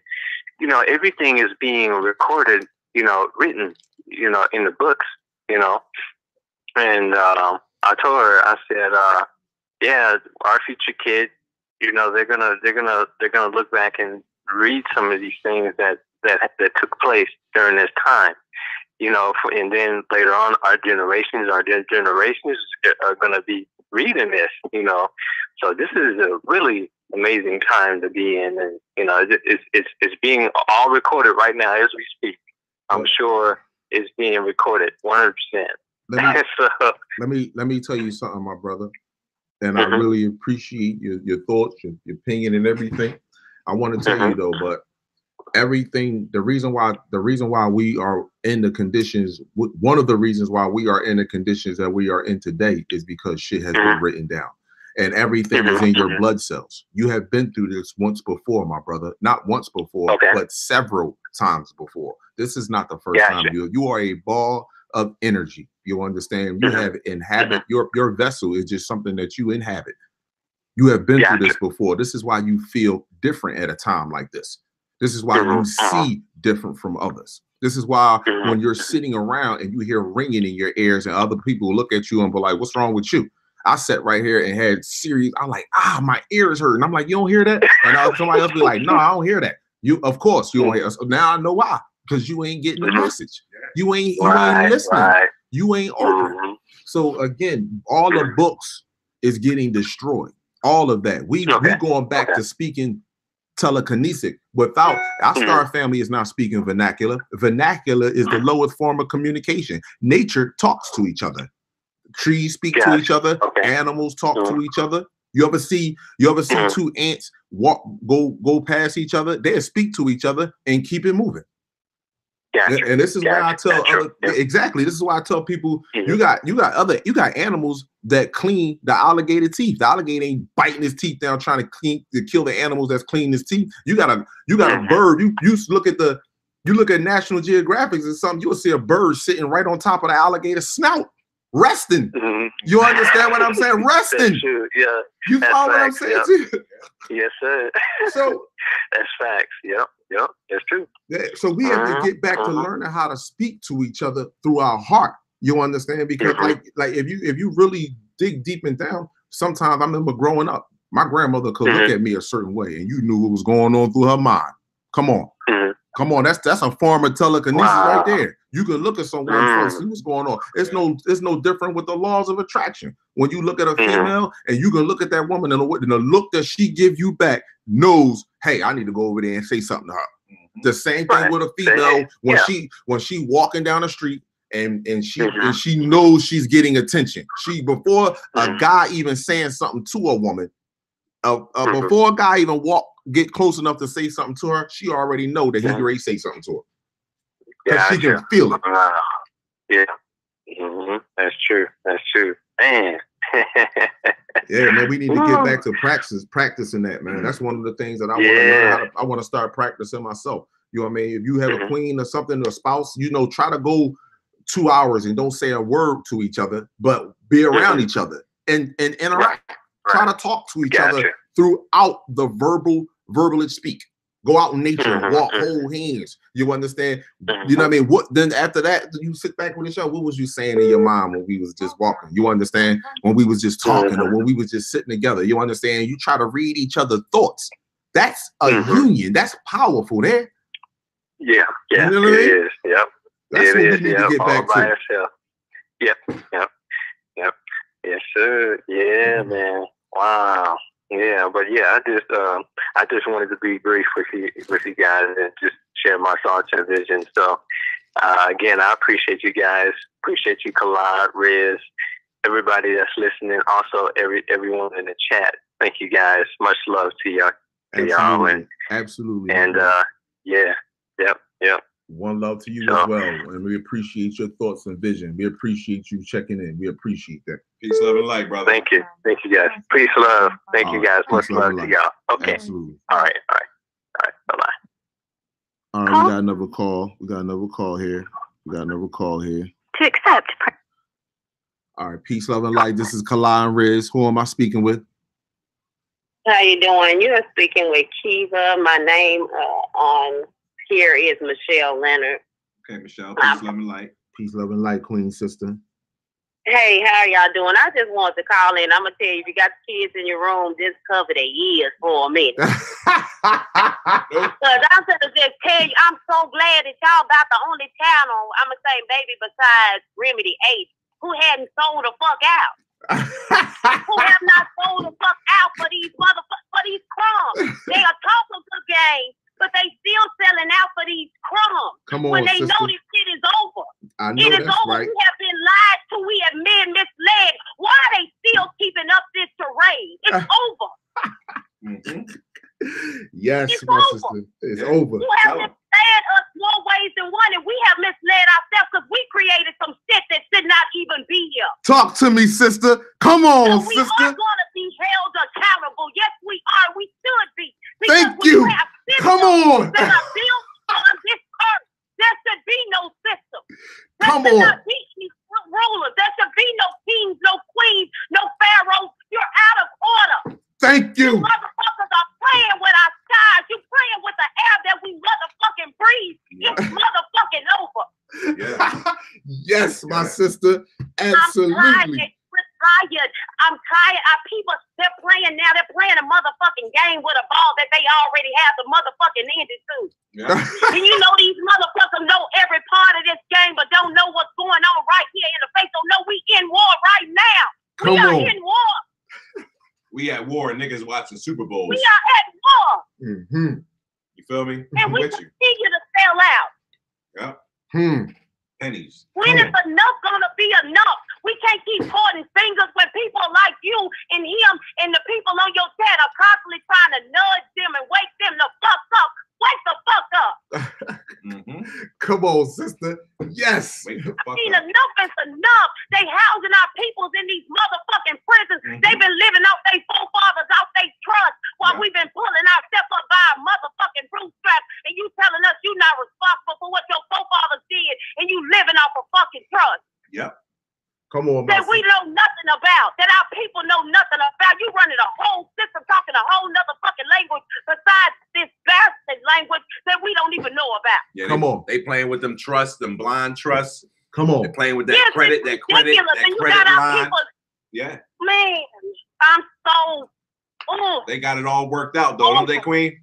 you know, everything is being recorded, you know, written, you know, in the books, you know. And I told her, I said, yeah, our future kids, you know, they're gonna look back and read some of these things that took place during this time. You know, and then later on, our generations are going to be reading this, you know. So this is a really amazing time to be in, and you know, it's being all recorded right now as we speak. I'm sure it's being recorded 100%. Let me tell you something, my brother, and I really appreciate your thoughts, your opinion, and everything. I want to tell you though, but everything, the reason why we are in the conditions, one of the reasons why we are in the conditions that we are in today is because shit has been written down, and everything is in your blood cells. You have been through this once before, my brother. Not once before, but several times before. This is not the first time. You are a ball of energy. You understand? You have inhabit your vessel is just something that you inhabit. You have been through this before. This is why you feel different at a time like this. This is why you see different from others. This is why when you're sitting around and you hear ringing in your ears and other people look at you and be like, what's wrong with you? I sat right here and had serious, I'm like, my ears hurt. And I'm like, you don't hear that? And somebody else be like, no, I don't hear that. Of course you don't hear. So now I know why. Because you ain't getting the message. You ain't listening. You ain't open. So again, all the books is getting destroyed. All of that. We going back to speaking telekinetic. Without our star family is not speaking vernacular. Vernacular is the lowest form of communication. Nature talks to each other. Trees speak to each other. Animals talk to each other. You ever see two ants go past each other? They'll speak to each other and keep it moving. And this is why I tell exactly. This is why I tell people you got animals that clean the alligator teeth. The alligator ain't biting his teeth down trying to kill the animals that's cleaning his teeth. You got a bird. You look at National Geographic or something. You'll see a bird sitting right on top of the alligator snout, resting. You understand what I'm saying? Resting. Yeah. You follow what I'm saying? Yes, sir. So that's facts. Yep, that's true. Yeah, so we have to get back to learning how to speak to each other through our heart. You understand? Because like if you really dig deep and down, sometimes I remember growing up, my grandmother could look at me a certain way, and you knew what was going on through her mind. Come on. Come on, that's a form of telekinesis right there. You can look at someone and see what's going on. It's no different with the laws of attraction. When you look at a female and you can look at that woman and the look that she give you back knows, hey, I need to go over there and say something to her. The same thing with a female when she walking down the street and she knows she's getting attention. Before a guy even saying something to a woman, before a guy even get close enough to say something to her, she already know that he can already say something to her. Because she can feel it. That's true. Man. Yeah, man, we need to get back to practicing that, man. That's one of the things that I want to learn how to, I want to start practicing myself. You know what I mean? If you have a queen or something, or a spouse, try to go 2 hours and don't say a word to each other, but be around each other and interact. Try to talk to each other throughout the verbalage speak. Go out in nature, walk, hold hands. You understand? You know what I mean? What then after that, you sit back with each other. What was you saying in your mind when we was just walking? You understand? When we was just talking or when we was just sitting together. You understand? You try to read each other's thoughts. That's a union. That's powerful there. Yeah, you know what it I mean? is. Yep. That's it what is. we need to get back to. Yep. Yes, sir. Yeah, man. Wow. Yeah, but yeah, I just wanted to be brief with you guys and just share my thoughts and visions. So, again, I appreciate you guys. Appreciate you, Kali Riz, everybody that's listening. Also, everyone in the chat. Thank you guys. Much love to y'all. Absolutely. And yep. One love to you as well, and we appreciate your thoughts and vision. We appreciate you checking in. We appreciate that. Peace, love, and light, brother. Thank you, guys. Peace, love. Thank you, guys. Much love to y'all. Okay. Absolutely. All right. Bye-bye. All right, we got another call. We got another call here. To accept. All right, peace, love, and light. This is Kali Riz. Who am I speaking with? How you doing? You are speaking with Kiva. My name on here is Michelle Leonard. Okay, Michelle. Peace, love, and light. Peace, love, and light, Queen sister. Hey, how y'all doing? I just wanted to call in. I'm gonna tell you, if you got the kids in your room, just cover their ears for a minute. Because I'm gonna just tell you, I'm so glad that y'all about the only channel, I'm gonna say, baby, besides Remedy 8, who hadn't sold the fuck out. Who have not sold the fuck out for these for these crumbs. They are talking good game, but they still selling out for these crumbs. Come on, when they sister. know this shit is over. I know it is that's over. right. We have been lied to. We have been misled. Why are they still keeping up this charade? It's over. Yes, it's my over. sister. It's over. You have misled us more ways than one, and we have misled ourselves because we created some shit that should not even be here. Talk to me, sister. Come on, so we sister. are going to be held accountable. Yes, we are. We should be. Thank you. Come on. That are built on this earth. There should be no system. There Come should on. not be any rulers. There should be no kings, no queens, no pharaohs. You're out of order. Thank you. You motherfuckers are playing with our skies. You're playing with the air that we motherfucking breathe. It's motherfucking over. Yes, my sister. Absolutely. I'm tired. Our people, they're playing now. They're playing a motherfucking game with a ball that they already have the motherfucking ending to. And you know these motherfuckers know every part of this game, but don't know what's going on right here in the face. Don't know we in war right now. We are in war. We at war and niggas watching Super Bowls. We are at war. You feel me? And we continue to sell out. Pennies. When is enough gonna be enough? We can't keep pointing fingers when people like you and him and the people on your chat are constantly trying to nudge them and wake them the fuck up. Wake the fuck up. Come on, sister. Yes. Enough is enough. They housing our peoples in these motherfucking prisons. They've been living off their forefathers, off their trust, while we've been pulling ourselves up by our motherfucking bootstraps, and you telling us you're not responsible for what your forefathers did, and you living off of fucking trust. Come on, that we know nothing about, that our people know nothing about. You running a whole system, talking a whole nother fucking language besides this bastard language that we don't even know about. Come on. They playing with them trusts, them blind trusts. Come on. They're playing with that credit line. Man, I'm so. They got it all worked out, though, don't they, Queen?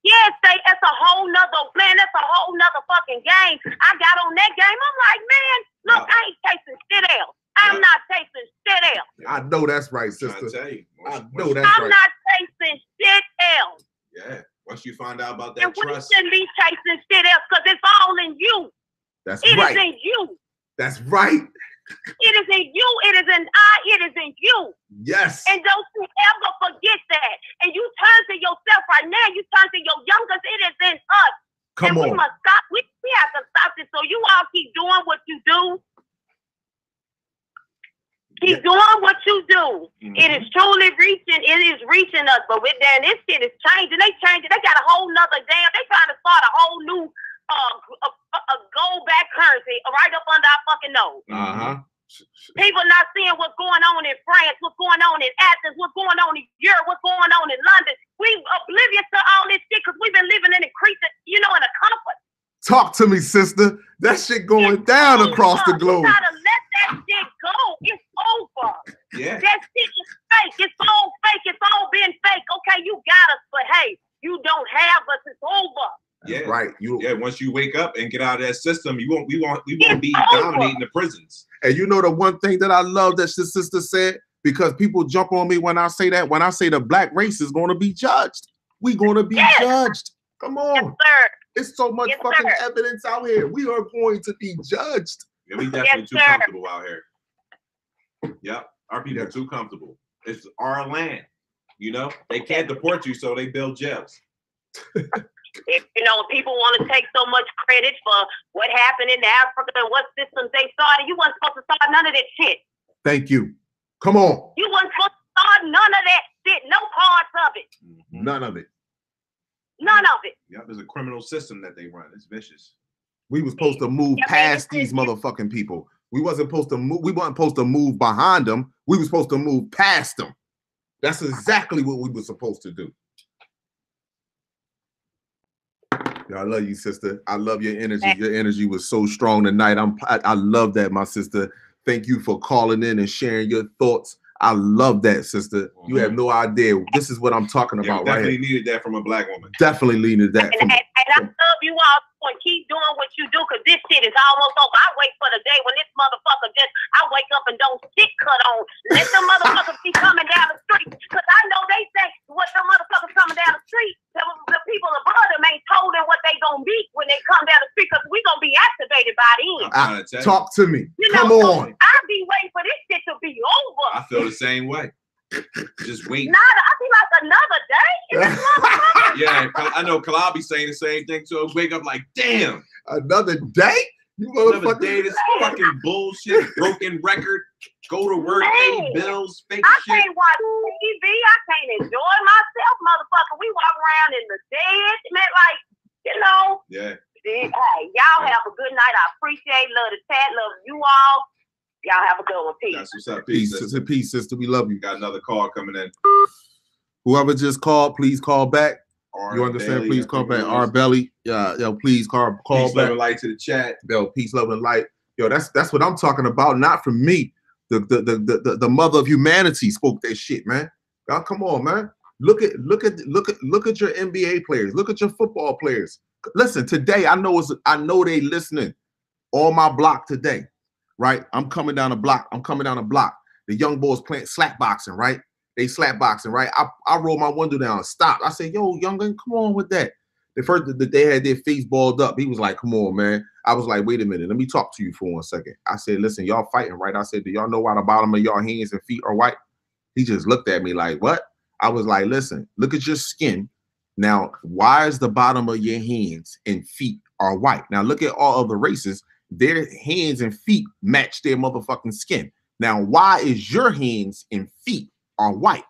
Yes, it's a whole nother, man, that's a whole nother fucking game. I got on that game. I'm like, man, look, I ain't chasing shit else. I'm not chasing shit else. I know that's right, sister. I'm not chasing shit else. Yeah. Once you find out about that and trust. we shouldn't be chasing shit else because it's all in you. That's right. It is in you. That's right. It is in you. It is in I. It is in you. Yes. And don't you ever forget that. And you turn to yourself right now. You turn to your youngest. It is in us. Come on. We must stop. We have to stop this. So you all keep doing what you do. Keep doing what you do. It is truly reaching. It is reaching us. But with that, this shit is changing. They changing. They got a whole nother damn. They trying to start a whole new a gold back currency. democracy right up under our fucking nose. People not seeing what's going on in France, what's going on in Athens, what's going on in Europe, what's going on in London. We oblivious to all this shit because we've been living in increasing, in a comfort. Talk to me, sister. That shit going down across the globe. You gotta let that shit go. It's over. Yeah. That shit is fake. It's all fake. It's all been fake. Okay, you got us, but hey, you don't have us. It's over. Yeah, right. Once you wake up and get out of that system, we won't be dominating the prisons. And you know the one thing that I love that the sister said, because people jump on me when I say that. When I say the black race is going to be judged, we're going to be judged. Come on, yes, sir. It's so much fucking evidence out here. We are going to be judged. Yeah, we definitely too comfortable out here. Yep, our people are too comfortable. It's our land. They can't deport you, so they build jails. If people want to take so much credit for what happened in Africa and what systems they started, you wasn't supposed to start none of that shit. Thank you. Come on. You wasn't supposed to start none of that shit. No parts of it. None of it. None of it. Yep, there's a criminal system that they run. It's vicious. We were supposed to move past these motherfucking people. We wasn't supposed to move. We weren't supposed to move behind them. We were supposed to move past them. That's exactly what we were supposed to do. I love you, sister. I love your energy. Your energy was so strong tonight. I love that, my sister. Thank you for calling in and sharing your thoughts. I love that, sister. You have no idea. This is what I'm talking about, right? Definitely needed that from a black woman. Definitely needed that. And I love you all for keep doing what you do because this shit is almost over. I wait for the day when this motherfucker I wake up and don't shit cut on. Let the motherfuckers be coming down the street because I know they say what the motherfuckers coming down the street, the people above them ain't told them what they gonna be when they come down the street because we gonna be activated by then. Talk to me. Come on. I'll be waiting for this shit to be over. I feel the same way. Just wait. I feel like another day. Yeah, I know Kali be saying the same thing too. Wake up like, damn. Another day? You another day, this fucking bullshit, broken record, go to work, pay bills, fake shit. I can't watch TV. I can't enjoy myself, motherfucker. We walk around in the dead, man, Yeah. Hey, y'all have a good night. I appreciate, love the chat, love you all. Y'all have a good one. Peace. That's what's up. Peace, sister. Peace, sister. We love you. Got another call coming in. Whoever just called, please call back. You understand? Please call back. Our belly. Yo, please call peace, back. Peace, love, and light to the chat. Yo, peace, love, and light. Yo, that's what I'm talking about. Not from me. The mother of humanity spoke that shit, man. Y'all, come on, man. Look at your NBA players. Look at your football players. Listen, today I know they listening on my block today. Right, I'm coming down a block. The young boys playing slap boxing, right? They slap boxing, right? I roll my window down, stop. I said, yo, youngin, come on with that. The first that they had their face balled up. He was like, come on, man. I was like, wait a minute, let me talk to you for 1 second. I said, listen, y'all fighting, right? I said, do y'all know why the bottom of y'all hands and feet are white? He just looked at me like, what? I was like, listen, look at your skin. Now, why is the bottom of your hands and feet are white? Now look at all other races. Their hands and feet match their motherfucking skin. Now, why is your hands and feet are white?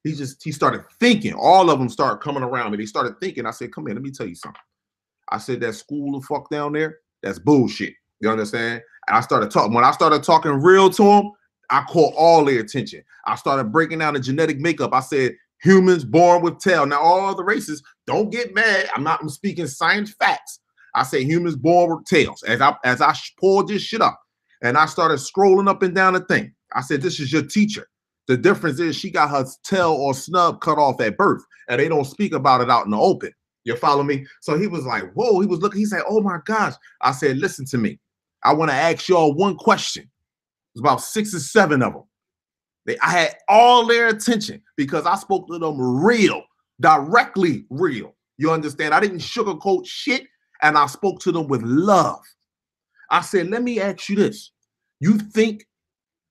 He started thinking. All of them started coming around me. They started thinking. I said, come here, let me tell you something. I said, that school of fuck down there, that's bullshit. You understand? And I started talking. When I started talking real to them, I caught all their attention. I started breaking down the genetic makeup. I said, humans born with tail. Now, all the races, don't get mad. I'm speaking science facts. I say humans born with tails. As I pulled this shit up and I started scrolling up and down the thing, I said, this is your teacher. The difference is she got her tail or snub cut off at birth and they don't speak about it out in the open. You follow me? So he was like, whoa, he was looking, he said, oh my gosh. I said, listen to me. I want to ask y'all one question. There's about 6 or 7 of them. I had all their attention because I spoke to them real, directly real. You understand? I didn't sugarcoat shit. And I spoke to them with love. I said, let me ask you this. You think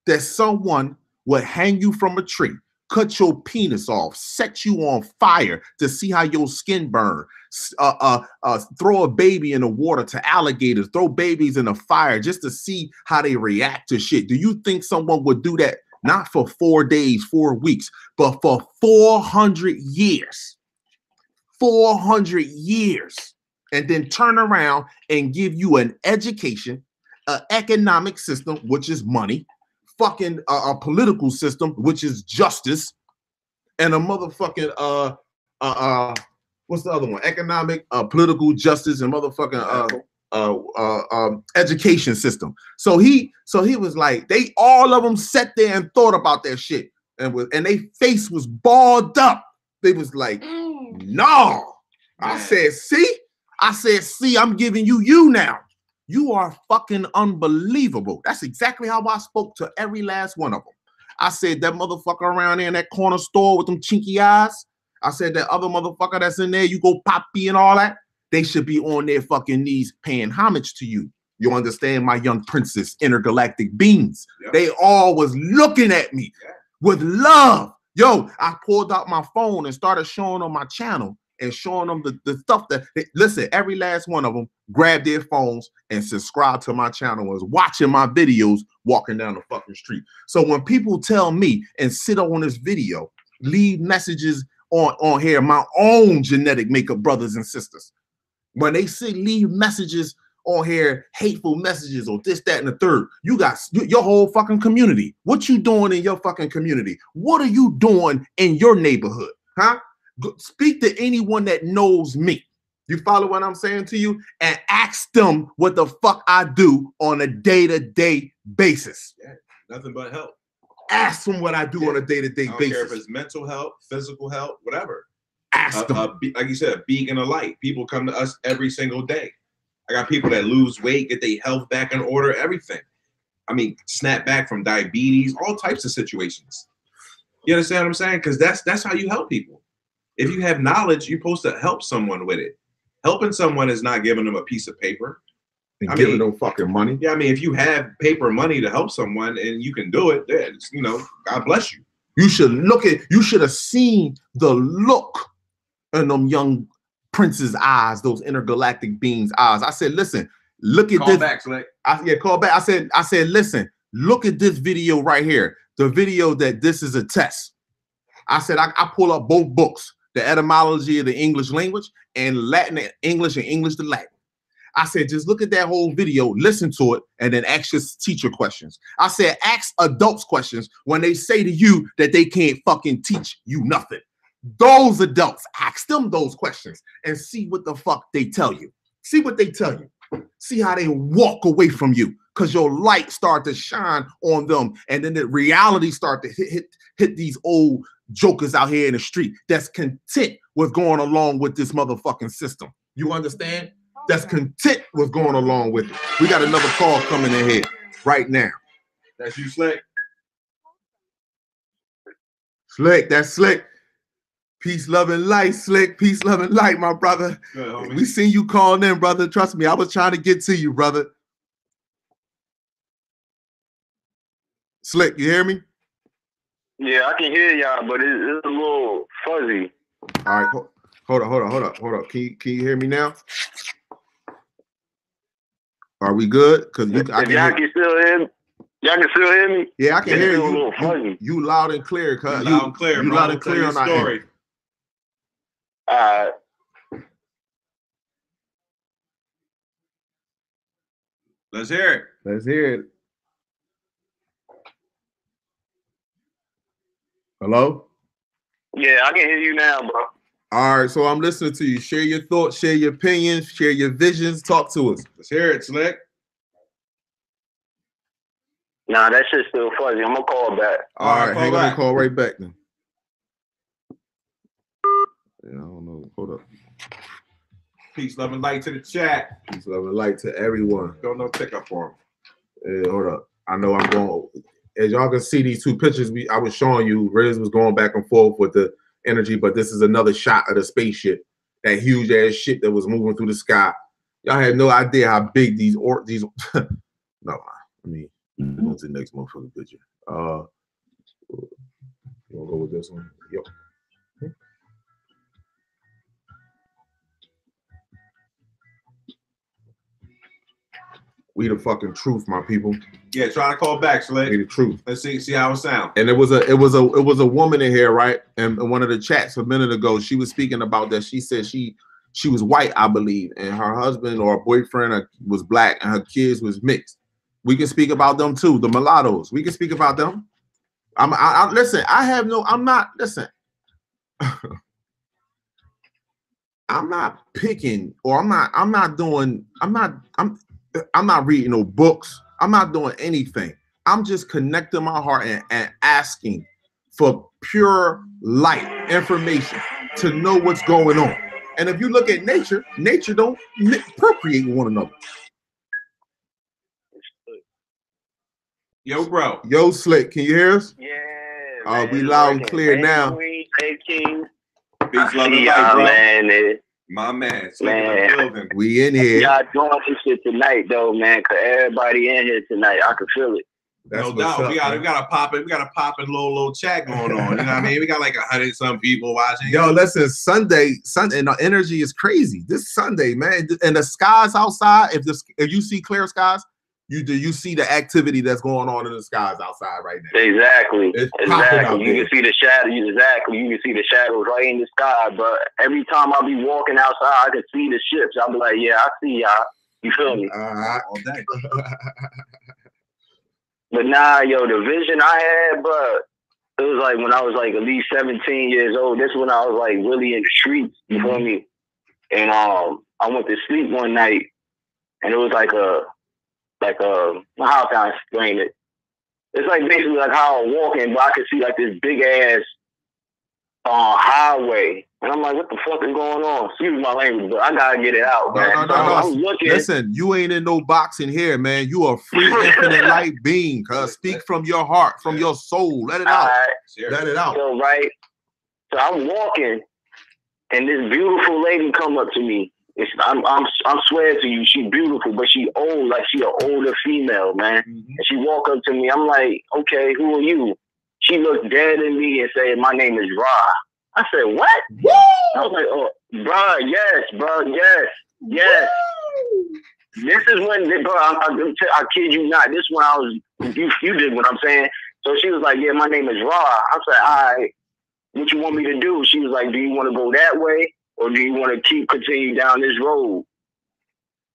that someone would hang you from a tree, cut your penis off, set you on fire to see how your skin burn, throw a baby in the water to alligators, throw babies in the fire just to see how they react to shit? Do you think someone would do that? Not for 4 days, 4 weeks, but for 400 years. 400 years. And then turn around and give you an education, an economic system, which is money, fucking a political system, which is justice, and a motherfucking what's the other one? Economic, political, justice, and motherfucking education system. So he was like, they all of them sat there and thought about that shit, and they face was balled up. They was like, no. I said, see, I'm giving you now. You are fucking unbelievable. That's exactly how I spoke to every last one of them. I said, that motherfucker around there in that corner store with them chinky eyes. I said, that other motherfucker that's in there, you go poppy and all that. They should be on their fucking knees paying homage to you. You understand, my young princess, intergalactic beings. Yep. They all was looking at me with love. Yo, I pulled out my phone and started showing on my channel and showing them the stuff that, listen, every last one of them grabbed their phones and subscribed to my channel and was watching my videos walking down the fucking street. So when people tell me and sit on this video, leave messages on here, my own genetic makeup brothers and sisters, when they say leave messages on here, hateful messages or this, that, and the third, you got your whole fucking community. What you doing in your fucking community? What are you doing in your neighborhood? Huh? Speak to anyone that knows me. You follow what I'm saying to you? And ask them what the fuck I do on a day-to-day basis. Yeah, nothing but help. Ask them what I do on a day-to-day basis. I don't care if it's mental health, physical health, whatever. Ask them. Like you said, a beacon of light. People come to us every single day. I got people that lose weight, get their health back in order, everything. I mean, snap back from diabetes, all types of situations. You understand what I'm saying? Because that's how you help people. If you have knowledge, you're supposed to help someone with it. Helping someone is not giving them a piece of paper. And giving them fucking money. Yeah, I mean, if you have paper money to help someone and you can do it, then, you know, God bless you. You should have seen the look in them young prince's eyes, those intergalactic beings' eyes. I said, listen, look at call this. Back, Slick. Call back. I said, listen, look at this video right here. The video that this is a test. I said, I pull up both books, the etymology of the English language and Latin to English and English to Latin. I said, just look at that whole video, listen to it, and then ask your teacher questions. I said, ask adults questions when they say to you that they can't fucking teach you nothing. Those adults, ask them those questions and see what the fuck they tell you. See what they tell you. See how they walk away from you because your light start to shine on them. And then the reality start to hit these old jokers out here in the street that's content with going along with this motherfucking system. You understand? That's content with going along with it. We got another call coming in here right now. That's you, Slick? Slick, that's Slick. Peace, love, and light, Slick. Peace, love, and light, my brother. Good, we seen you calling in, brother. Trust me, I was trying to get to you, brother. Slick, you hear me? Yeah, I can hear y'all, but it's a little fuzzy. All right, hold up. Can you hear me now? Are we good? Because y'all can still hear me. Y'all can still hear me? Yeah, I can hear you. You loud and clear, cuz. Loud and clear, you loud and clear on our story. Let's hear it. Let's hear it. Hello? Yeah, I can hear you now, bro. All right, so I'm listening to you. Share your thoughts, share your opinions, share your visions. Talk to us. Let's hear it, Slick. Nah, that shit's still fuzzy. I'm gonna call back. All right, hang on and call right back then. Yeah, I don't know. Hold up. Peace, love, and light to the chat. Peace, love, and light to everyone. Don't no pickup for him. Yeah, hold up. I know I'm going. As y'all can see, these two pictures I was showing you, Riz was going back and forth with the energy, but this is another shot of the spaceship, that huge ass shit that was moving through the sky. Y'all had no idea how big these no, I mean, go to the next motherfucking picture. You wanna go with this one? Yep. We the fucking truth, my people. Yeah, try to call back, Slick. We the truth. Let's see how it sounds. And it was a woman in here, right? And one of the chats a minute ago, she was speaking about that. She said she was white, I believe, and her husband or boyfriend was black, and her kids was mixed. We can speak about them too. The mulattoes. We can speak about them. Listen. I'm not picking, or I'm not reading no books. I'm not doing anything. I'm just connecting my heart and asking for pure light information to know what's going on. And if you look at nature don't procreate with one another. Yo, bro. Yo, Slick, can you hear us? Yeah. We loud and clear now. Peace, love, and light, bro. My man. We in here. Y'all doing this shit tonight, though, man, because everybody in here tonight. I can feel it. That's no doubt. We got a poppin' little chat going on. You know what I mean? We got like 100-some people watching. Yo, listen, Sunday, and the energy is crazy. This Sunday, man, and the skies outside. If you see clear skies, you see the activity that's going on in the skies outside right now. Exactly. Exactly. You can see the shadows. Exactly. You can see the shadows right in the sky. But every time I be walking outside, I can see the ships. I'll be like, yeah, I see y'all. You feel me? All day. But nah, yo, the vision I had, bro, it was like when I was like at least 17 years old. This is when I was like really in the streets. You feel me? And I went to sleep one night, and it was how can I explain it? It's like basically like how I'm walking, but I could see like this big ass highway, and I'm like, what the fuck is going on? Excuse my language, but I gotta get it out, man. I'm looking. Listen, you ain't in no boxing here, man. You are free, infinite light being. Speak from your heart, from your soul. Let it out. Right. Let it out. So right. So I'm walking, and this beautiful lady come up to me. I'm swearing to you, she beautiful, but she old, like she an older female, man. And she walk up to me. I'm like, okay, who are you? She looked dead at me and said, my name is Ra. I said, what? Woo! I was like, oh, bro, yes. This is when, bro, I kid you not. This when I was, you did what I'm saying. So she was like, yeah, my name is Ra. I said, all right, what you want me to do? She was like, do you want to go that way, or do you want to continue down this road?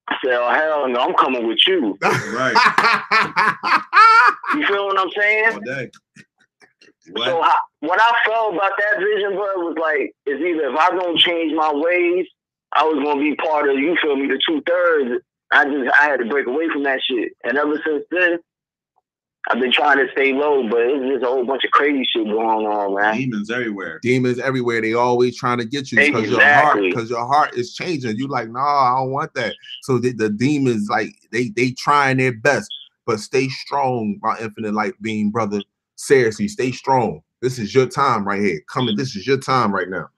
I said, oh, hell no, I'm coming with you. Right. You feel what I'm saying? All day. What? So what I felt about that vision, bro, was like, is either if I don't change my ways, I was gonna be part of, you feel me, the 2/3. I had to break away from that shit. And ever since then, I've been trying to stay low, but it's just a whole bunch of crazy shit going on, man. Demons everywhere. Demons everywhere. They always trying to get you because your heart is changing. You like, nah, I don't want that. So the demons, like, they trying their best, but stay strong, my infinite light being, brother. Seriously, stay strong. This is your time right here. This is your time right now.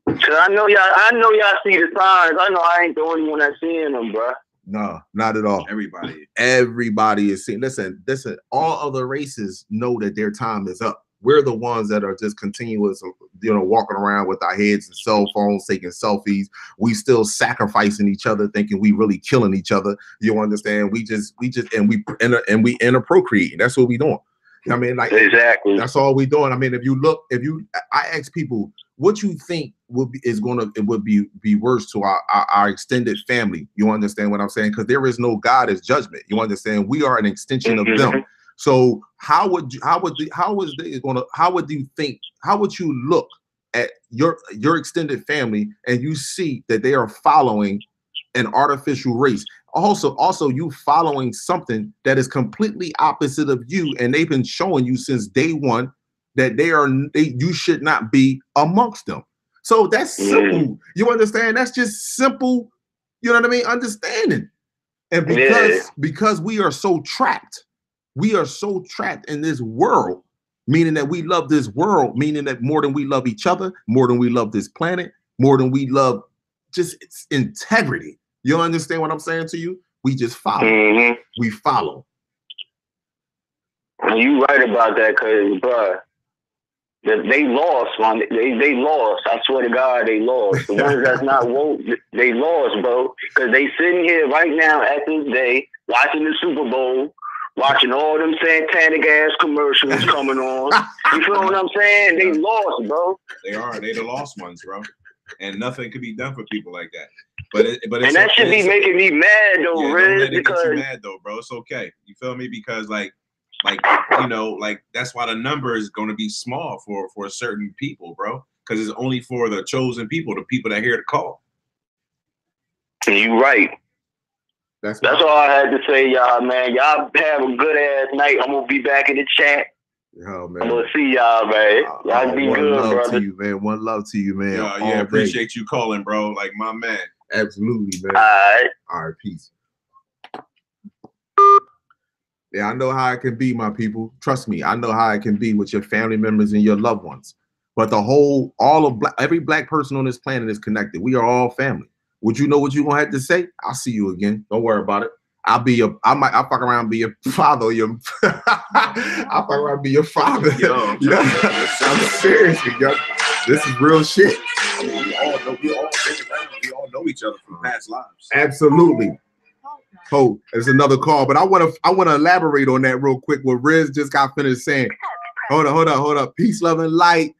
Cause I know y'all see the signs. I know I ain't the only one that's seeing them, bro. No, not at all. Everybody is seeing. Listen. All other races know that their time is up. We're the ones that are just continuous, walking around with our heads and cell phones, taking selfies. We still sacrificing each other, thinking we really killing each other. You understand? We enter procreating. That's what we doing. I mean, like, exactly. That's all we doing. I mean, I ask people, what you think would be worse to our extended family. You understand what I'm saying? Because there is no God as judgment. You understand? We are an extension of them. So how would you look at your extended family and you see that they are following an artificial race? Also you following something that is completely opposite of you, and they've been showing you since day one that you should not be amongst them. So that's simple. You understand? That's just simple. You know what I mean? Understanding. And because we are so trapped in this world, meaning that we love this world, meaning that more than we love each other, more than we love this planet, more than we love just its integrity. You understand what I'm saying to you? We just follow. We follow. You right about that, cause bro, they lost, man. They lost. I swear to God, they lost. The ones that's not woke, they lost, bro. Cause they sitting here right now at this day watching the Super Bowl, watching all them satanic ass commercials coming on. You feel what I'm saying? They lost, bro. They are. They the lost ones, bro. and nothing could be done for people like that. But and that should be making me mad though, yeah, Riz. Don't let it because get you mad though, bro. It's okay. You feel me? Because like you know, like that's why the number is going to be small for certain people, bro. Because it's only for the chosen people, the people that hear the call. You right. That's all I had to say, y'all, man. Y'all have a good ass night. I'm gonna be back in the chat. Oh, man. I'm gonna see y'all, man. Y'all be good, love brother. to you, man. One love to you, man. Yeah, appreciate you calling, bro. Like my man. Absolutely, man. All right, peace. Yeah, I know how it can be, my people. Trust me, I know how it can be with your family members and your loved ones. But every black person on this planet is connected. We are all family. Would you know what you're gonna have to say? I'll see you again. Don't worry about it. I'll fuck around and be your father. I'll fuck around and be your father. Yo, I'm serious, yo. This is real shit. I mean, we all know each other from past lives. Absolutely. Oh, there's another call, but I want to elaborate on that real quick. What Riz just got finished saying. Hold up. Peace, love, and light.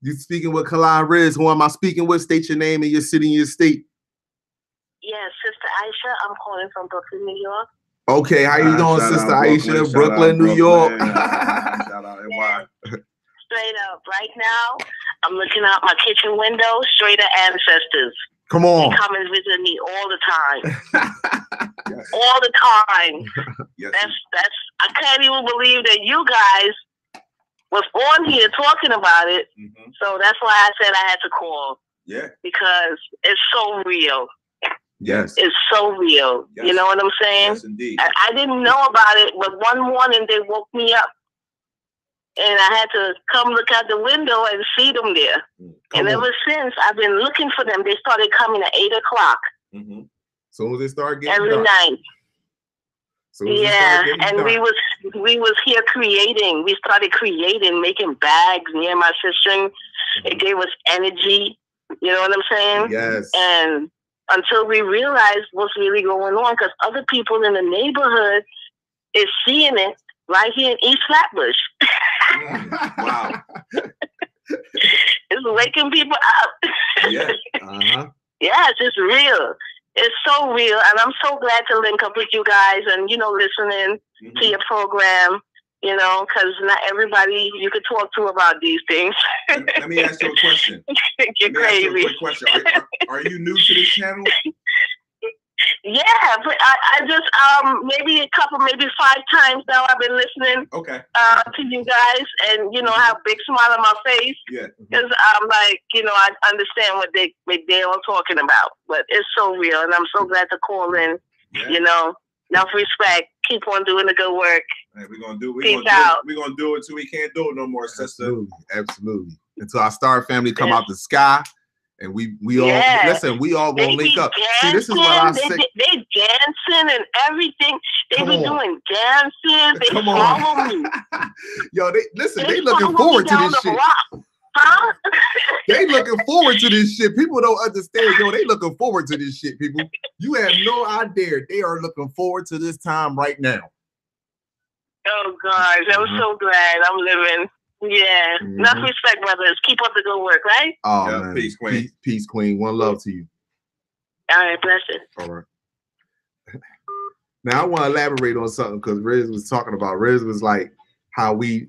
You speaking with Kali Riz. Who am I speaking with? State your name and your city and your state. Yes, Sister Aisha. I'm calling from Brooklyn, New York. Okay, how you doing, Sister Aisha? Brooklyn, New York. Shout out NY. Straight up, right now, I'm looking out my kitchen window. Straight up ancestors. Come on. They come and visit me all the time. Yes. All the time. Yes. That's. I can't even believe that you guys was on here talking about it. Mm-hmm. So that's why I said I had to call. Yeah. Because it's so real. Yes. It's so real. Yes. You know what I'm saying? Yes, indeed. I didn't know about it, but one morning they woke me up. And I had to come look out the window and see them there. And ever since, I've been looking for them. They started coming at 8 o'clock. Mm-hmm. Soon as they start getting every dark. night. Yeah, and dark. we was here creating. We started creating, making bags near my cistern. Mm-hmm. It gave us energy. You know what I'm saying? Yes. And until we realized what's really going on, because other people in the neighborhood is seeing it right here in East Flatbush. Wow. It's waking people up. Yeah. Yes, it's real. It's so real. And I'm so glad to link up with you guys and, listening to your program, because not everybody you could talk to about these things. Let me ask you a question. You're crazy. Ask you a quick question. Are you new to this channel? Yeah, but I just maybe 5 times now I've been listening. Okay. To you guys, and I have a big smile on my face. Yeah. Because I'm like, I understand what they're all talking about, but it's so real, and I'm so glad to call in. Yeah. Enough respect. Keep on doing the good work. Hey, we're gonna do it until we can't do it no more, sister. Absolutely. Until our star family come out the sky. And we all listen. We all gonna link up. See, this is what I say. They dancing and everything. They be doing dances. They follow me. Yo, they looking forward to this shit. Huh? They looking forward to this shit. People don't understand. Yo, they looking forward to this shit. People, you have no idea. They are looking forward to this time right now. Oh gosh, I'm so glad I'm living. Yeah, enough respect, brothers. Keep up the good work, right? Oh, yeah, man. Peace, Queen. Peace, Queen. One love to you. All right, blessings. All right. Now I want to elaborate on something because Riz was talking about. Riz was like how we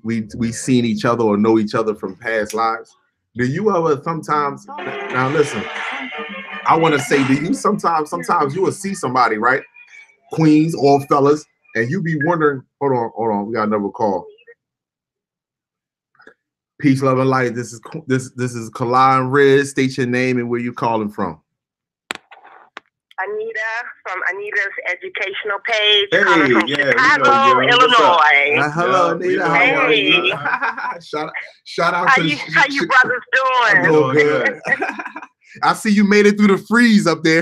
seen each other or know each other from past lives. Do you ever sometimes? Now listen, I want to say, do you sometimes you will see somebody, right, queens or fellas, and you be wondering. Hold on. We got another call. Peace, love, and light. This is Kali Riz. State your name and where you calling from. Anita from Anita's educational page. Hey, calling from Chicago, Illinois. Hello, Anita. Hey. How are you? shout out to you. How you brothers doing? I'm doing good. I see you made it through the freeze up there.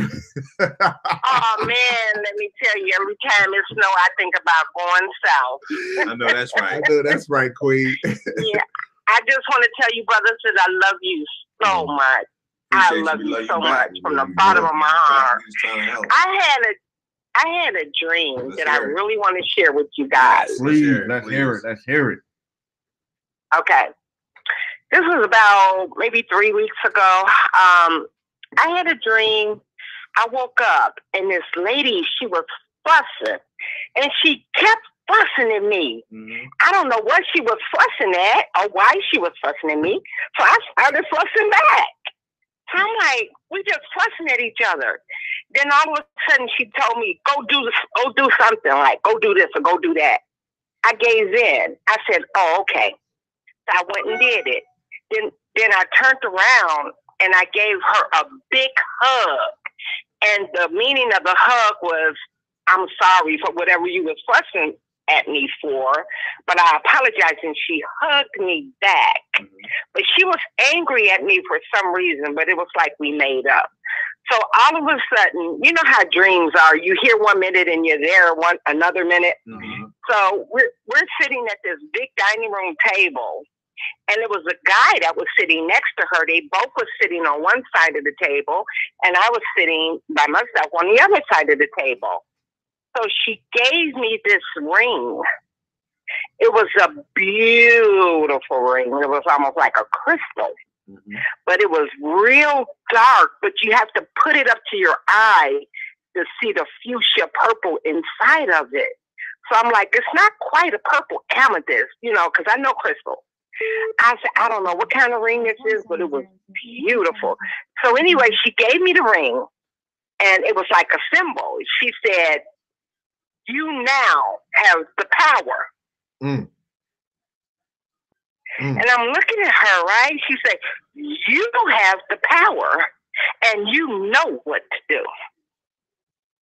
Oh man, let me tell you, every time it snows, I think about going south. I know that's right. I know that's right, Queen. Yeah. I just want to tell you, brothers, that I love you so much. I love you so much from the bottom of my heart. I had a dream that I really want to share with you guys. Please, let's hear it. Okay. This was about maybe 3 weeks ago. I had a dream. I woke up and this lady, she was fussing, and she kept fussing at me. I don't know what she was fussing at or why she was fussing at me. So I started fussing back. So I'm like, we just fussing at each other. Then all of a sudden she told me, go do something, like go do this or go do that. I gave in. I said, oh, okay. So I went and did it. Then I turned around and I gave her a big hug. And the meaning of the hug was, I'm sorry for whatever you was fussing at me for, but I apologize. And she hugged me back. But she was angry at me for some reason, but it was like we made up. So all of a sudden, you know how dreams are. You hear 1 minute and you're there another minute. So we're sitting at this big dining room table, and it was a guy that was sitting next to her. They both were sitting on one side of the table, and I was sitting by myself on the other side of the table. So she gave me this ring. It was a beautiful ring. It was almost like a crystal. But it was real dark, but you have to put it up to your eye to see the fuchsia purple inside of it. So I'm like, it's not quite a purple amethyst, you know, because I know crystal. I said, I don't know what kind of ring this is, but it was beautiful. So anyway, she gave me the ring, and it was like a symbol. She said, you now have the power. And I'm looking at her, right? She said, you have the power, and you know what to do.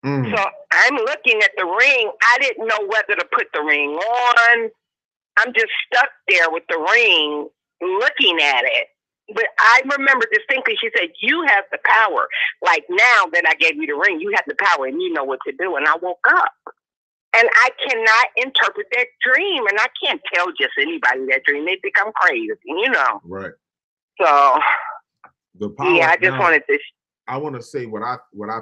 So I'm looking at the ring. I didn't know whether to put the ring on. I'm just stuck there with the ring, looking at it. But I remember distinctly, she said, you have the power. Like, now that I gave you the ring, you have the power, and you know what to do. And I woke up. And I cannot interpret that dream, and I can't tell just anybody that dream. They think I'm crazy, you know. Right. So, the power, yeah, I just wanted to. I want to say what I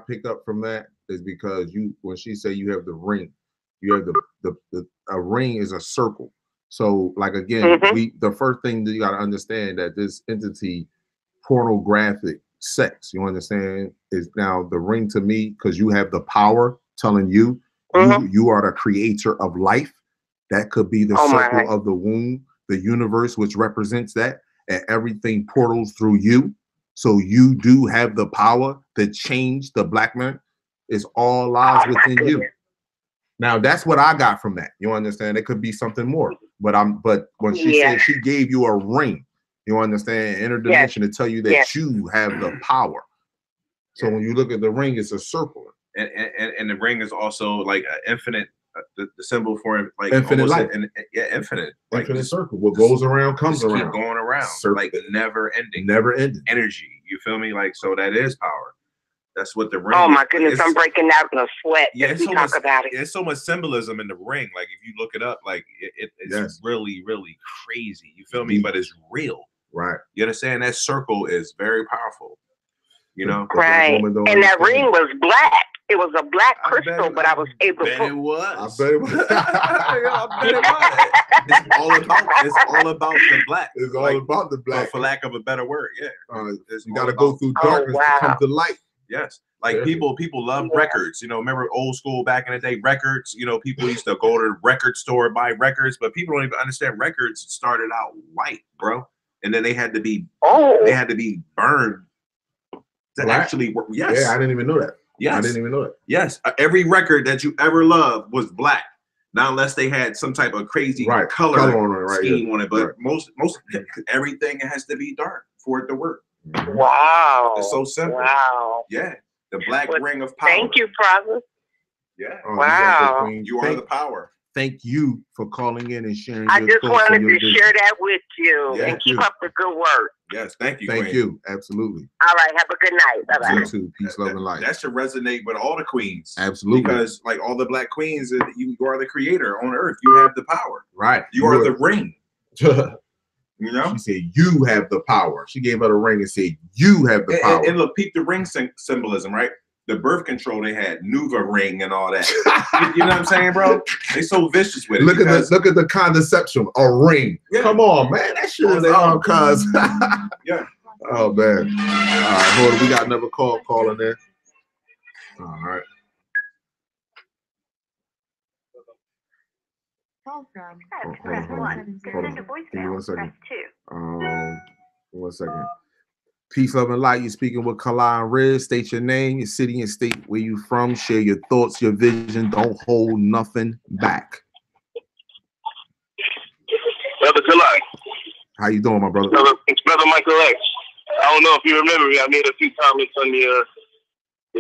picked up from that is because when she said you have the ring, you have a ring is a circle. So, like again, the first thing that you got to understand that this entity, pornographic sex, you understand, is now the ring to me, because you have the power telling you. You are the creator of life. That could be the circle of the womb, the universe, which represents that, and everything portals through you. So you do have the power to change the black man. It's all lies within you. Now that's what I got from that. You understand? It could be something more. But when she said she gave you a ring, you understand, interdimension to tell you that you have the power. So when you look at the ring, it's a circle. And the ring is also like an infinite, the symbol for like infinite life. Infinite. Like infinite circle. What goes around comes around. Keep going around. Like never ending. Never ending. Energy. You feel me? Like, so that is power. That's what the ring is. Oh my goodness, I'm breaking out in a sweat. Yeah, we talk about it. There's so much symbolism in the ring. Like if you look it up, like it's really, really crazy. You feel me? But it's real. Right. You understand? That circle is very powerful. You know? Right. And that ring was black. It was a black crystal, but I was able to. It was. I bet it was. I bet it was. It's all about the black. It's all about the black. For lack of a better word, you got to go through darkness to come to light. Yes. Like people love records. You know, remember old school back in the day, records. You know, people used to go to the record store and buy records, but people don't even understand records started out white, bro, and then they had to be burned to actually work. Yes. Yeah, I didn't even know that. Yes. I didn't even know that. Yes. Every record that you ever loved was black. Not unless they had some type of crazy color on it, scheme on it. But most everything has to be dark for it to work. Wow. It's so simple. Wow. Yeah. The black ring of power. Thank you, brother. Yeah. Wow. You are the power. Thank you for calling in and sharing. I just wanted to share that with you and keep up the good work. Yes, thank you. Thank you. Absolutely. All right, have a good night. Bye-bye. You too. Peace, love, and light. That should resonate with all the queens. Absolutely. Because like all the black queens, you are the creator on earth. You have the power. Right. You are the ring. You know? She said, you have the power. She gave her the ring and said, you have the power. And look, peep the ring symbolism, right? The birth control they had, Nuva ring and all that. You know what I'm saying, bro? They so vicious with it. Look at the condescension, a ring. Yeah. Come on, man. That shit is cause. Yeah. Oh man. All right, hold on. We got another call in there. All right. Call from. Hold on. Give me 1 second. 1 second. Peace, love, and light. You're speaking with Kali Riz. State your name, your city, and state where you from. Share your thoughts, your vision. Don't hold nothing back. Brother Kali. How you doing, my brother? It's Brother Michael X. I don't know if you remember me. I made a few comments on the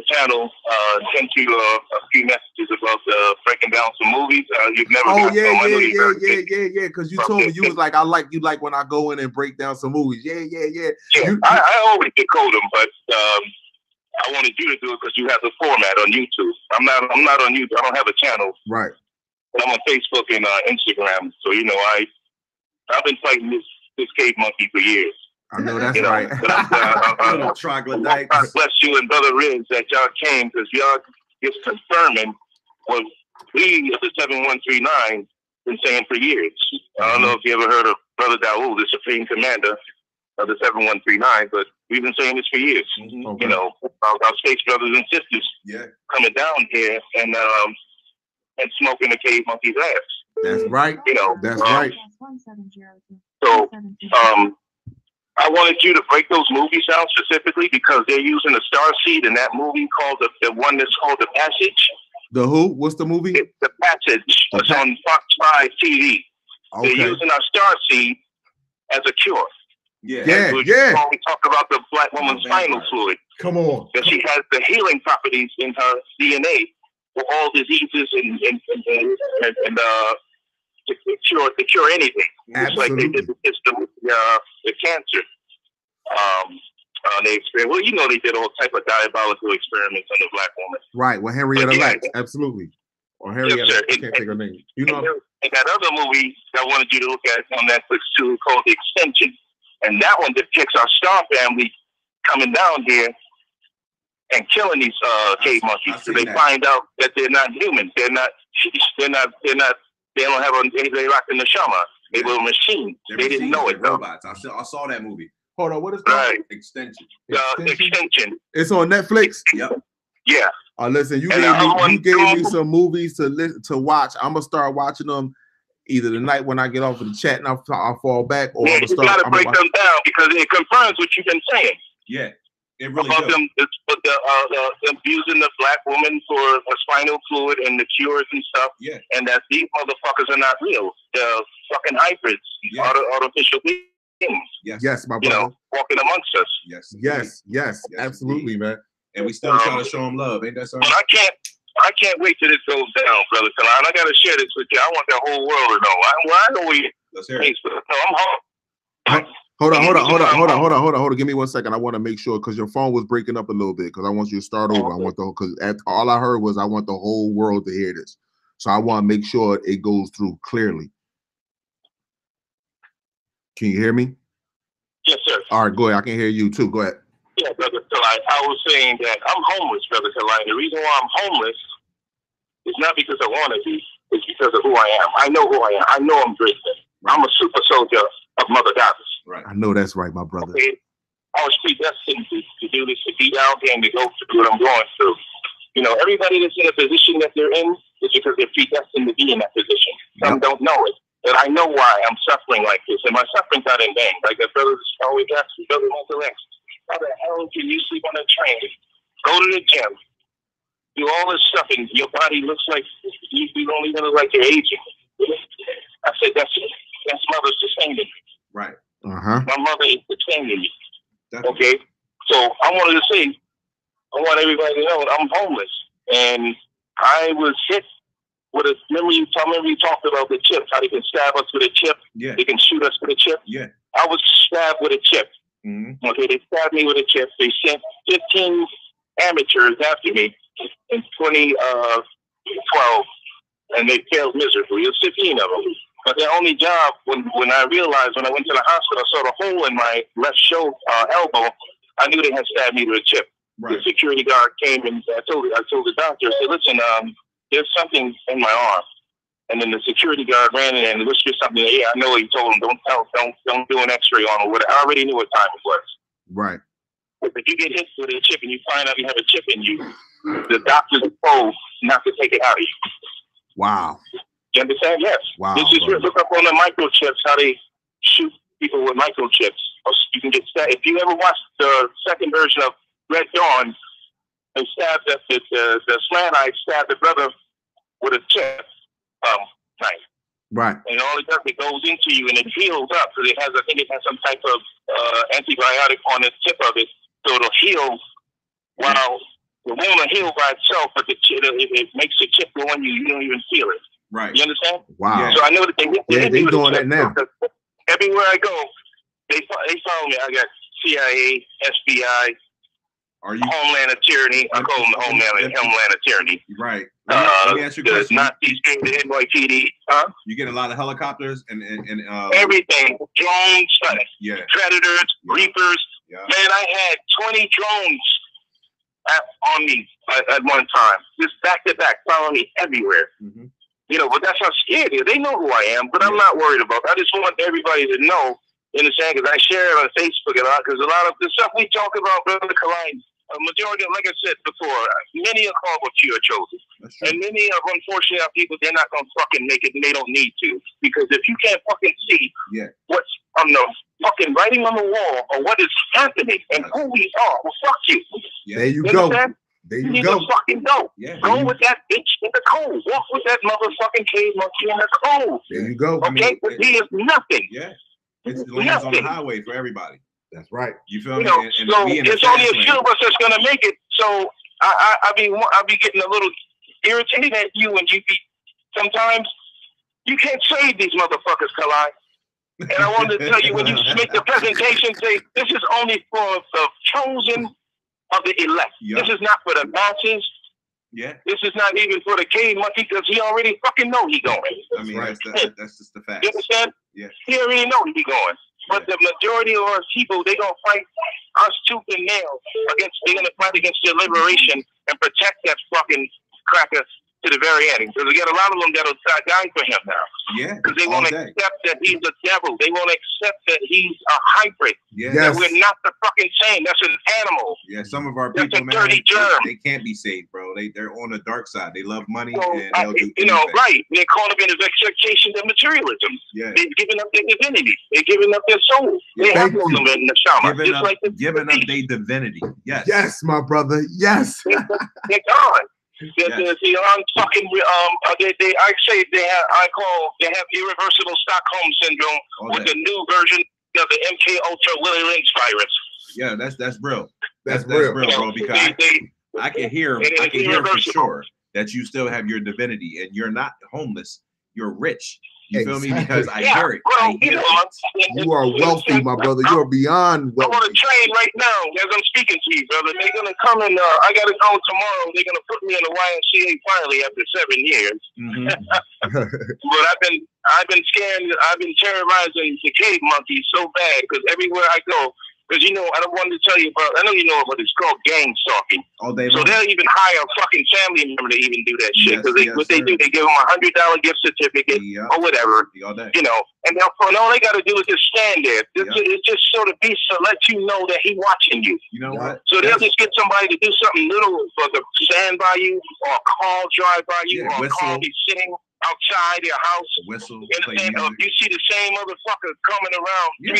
channel. Sent you a few messages about breaking down some movies. You've never. Oh yeah. Because you told me you was like, I like when I go in and break down some movies. Yeah. I always decode them, but I wanted you to do it because you have the format on YouTube. I'm not on YouTube. I don't have a channel. Right. But I'm on Facebook and Instagram. So I've been fighting this cave monkey for years. I know that's right. Troglodyte. God bless you and Brother Riz that y'all came because y'all is confirming what we of the 7139 been saying for years. I don't know if you ever heard of Brother Daoud, the Supreme Commander of the 7139, but we've been saying this for years. Okay. Our space brothers and sisters coming down here and smoking the cave monkey's ass. That's right. That's right. So, I wanted you to break those movies down specifically because they're using a star seed in that movie called the one that's called The Passage. The who? What's the movie? The Passage. It's on Fox 5 TV. Okay. They're using our star seed as a cure. Yeah. We talk about the black woman's spinal fluid. Come on. That she has the healing properties in her DNA for all diseases and to cure anything. It's like they did the cancer. They experiment. Well, they did all type of diabolical experiments on the black woman. Right. Well, Henrietta Lacks, absolutely. Or Henrietta, yes, I can't think her name. And that other movie I wanted you to look at on Netflix too, called The Extension, and that one depicts our star family coming down here and killing these cave monkeys. So they find out that they're not human. They don't have they lack the neshama. They were machines. They didn't know it though. Robots. I saw that movie. Hold on, what is that? Right. Extension. Extension. It's on Netflix. Yep. Yeah. Listen, you gave me some movies to watch. I'm gonna start watching them either tonight when I get off of the chat and I'll fall back, or you gotta break them down because it confirms what you've been saying. Yeah. It really about does. them using the black woman for a spinal fluid and the cures and stuff. Yeah. And that these motherfuckers are not real. They're fucking hybrids, artificial beings. Yes, my brother. Walking amongst us. Yes, absolutely, man. And we still trying to show them love, ain't that something? But I can't wait till this goes down, brother. And I gotta share this with you. I want the whole world to know. I know we. Let's hear it. No, I'm home. Hold on. Give me 1 second. I want to make sure because your phone was breaking up a little bit because I want you to start over. I want because all I heard was I want the whole world to hear this. So I want to make sure it goes through clearly. Can you hear me? Yes, sir. All right, go ahead. I can hear you too. Go ahead. Yeah, Brother Kali. I was saying that I'm homeless, Brother Kali. The reason why I'm homeless is not because I want to be. It's because of who I am. I know who I am. I know I'm great. I'm a super soldier of Mother Goddess. Right. I know that's right, my brother. Okay. I was predestined to do this, to be down here and to go through what I'm going through. Everybody that's in a position that they're in is because they're predestined to be in that position. Some don't know it. But I know why I'm suffering like this. And my suffering's not in vain. Like that brother always asks me, Brother Michael X, how the hell can you sleep on a train? Go to the gym. Do all this stuff and your body looks like you don't even look like you're aging. I said, that's mother's sustaining me. Right. My mother is sustaining me. Okay? So I wanted to say, I want everybody to know I'm homeless. And I was hit with a, remember you talked about the chips, how they can stab us with a chip. Yeah. They can shoot us with a chip. Yeah. I was stabbed with a chip. Mm-hmm. Okay, they stabbed me with a chip. They sent 15 amateurs after me in 2012, and they failed miserably. It was 15 of them. But their only job, when I realized, when I went to the hospital, I saw the hole in my left shoulder, elbow, I knew they had stabbed me with a chip. Right. The security guard came and I told the doctor, I said, listen, there's something in my arm. And then the security guard ran in and whispered something. Yeah, I know. He told him, don't do an X-ray on it. I already knew what time it was. Right. If you get hit with a chip and you find out you have a chip in you, the doctors are told not to take it out of you. Wow. You understand? Yes. Wow. Just look up on the microchips how they shoot people with microchips. You can get stabbed. If you ever watched the second version of Red Dawn, they stabbed the slant eye stabbed the brother with a chip knife. Right. And all it does, it goes into you and it heals up because I think it has some type of antibiotic on the tip of it, so it'll heal while the wound will heal by itself, but it makes the chip go on you. You don't even feel it. Right. You understand? Wow. So I know that they're doing that now. Everywhere I go, they follow me. I got CIA, FBI, Homeland Tyranny. I call them the Homeland Tyranny. Right. Let me ask you a question. Nazis came to NYPD. Huh? You get a lot of helicopters and everything. Drones, Predators, Reapers. Yeah. Man, I had 20 drones on me at one time. Just back to back, following me everywhere. Mm-hmm. You know, but that's how scared they are. They know who I am, but I'm not worried about it. I just want everybody to know, in the sense, because I share it on Facebook a lot, because a lot of the stuff we talk about, Brother Kali, a majority of, like I said before, many are called but few are chosen. And many of, unfortunately, are people, they're not going to fucking make it, and they don't need to. Because if you can't fucking see what's on the fucking writing on the wall, or what is happening, and who we are, well, fuck you. There you go. There you go. To fucking go. Go with that bitch in the cold. Walk with that motherfucking cave monkey in the cold. There you go. Okay? But he is nothing. Yeah. It's the lanes on the highway for everybody. That's right. You feel me? So it's only a few of us that's gonna make it. So I be getting a little irritated at you, and you be sometimes you can't save these motherfuckers, Kali. And I wanted to tell you, when you make the presentation, say this is only for the chosen of the elect. This is not for the masses. Yeah. This is not even for the cave monkey, because he already fucking know he going. I mean, that's just the fact. You understand? Yeah. He already know he going. But the majority of our people, they gonna fight us tooth and nail they're gonna fight against their liberation and protect that fucking cracker to the very end. Because we got a lot of them that'll die for him now. Yeah. Because they won't accept that he's a devil. They won't accept that he's a hybrid. Yeah. That we're not the fucking same. That's an animal. Yeah, some of our people, man, they can't be saved, bro. They're on the dark side. They love money, and they'll do anything. Right. They're caught up in the expectations of materialism. Yeah. They're giving up their divinity. They're giving up their soul. They have no limit in the shaman. Giving up their divinity. Yes. Yes, my brother. Yes. They're gone. They have irreversible Stockholm syndrome with the new version of the MK Ultra Willie Lynch virus. Yeah, that's real. That's real, bro. Because I can hear for sure that you still have your divinity and you're not homeless. You're rich. You feel me? Because I hear it. Well, you are wealthy, my brother. You are beyond wealthy. I'm on a train right now as I'm speaking to you, brother. They're gonna come and I gotta go tomorrow. They're gonna put me in the YMCA finally after 7 years. Mm-hmm. But I've been scaring, I've been terrorizing the cave monkeys so bad because everywhere I go. Because I don't want to tell you about. I know you know what it's called, gang stalking. All day long. So they'll even hire a fucking family member to even do that shit. Because what they do, they give them $100 gift certificate or whatever. All day. And all they got to do is just stand there. It's just sort of be to let you know that he watching you. You know what? So they'll just get somebody to do something little, for the stand by you, or a car drive by you, or a car be sitting outside your house. Whistle. You see the same motherfucker coming around. You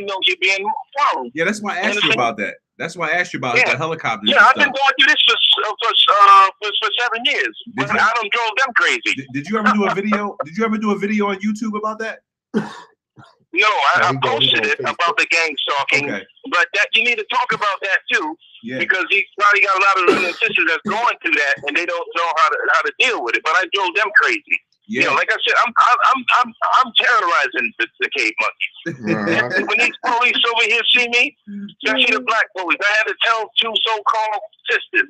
know you're being followed. Yeah, that's why I asked you about that. That's why I asked you about the helicopters. Yeah, I've been going through this for 7 years. I done drove them crazy. Did you ever do a video? Did you ever do a video on YouTube about that? No, I posted it about the gang stalking, but you need to talk about that too, because he probably got a lot of brothers and sisters that's going through that, and they don't know how to deal with it. But I drove them crazy. Yeah, like I said, I'm terrorizing the cave monkeys. When these police over here see me, especially the black police, I had to tell 2 so-called sisters.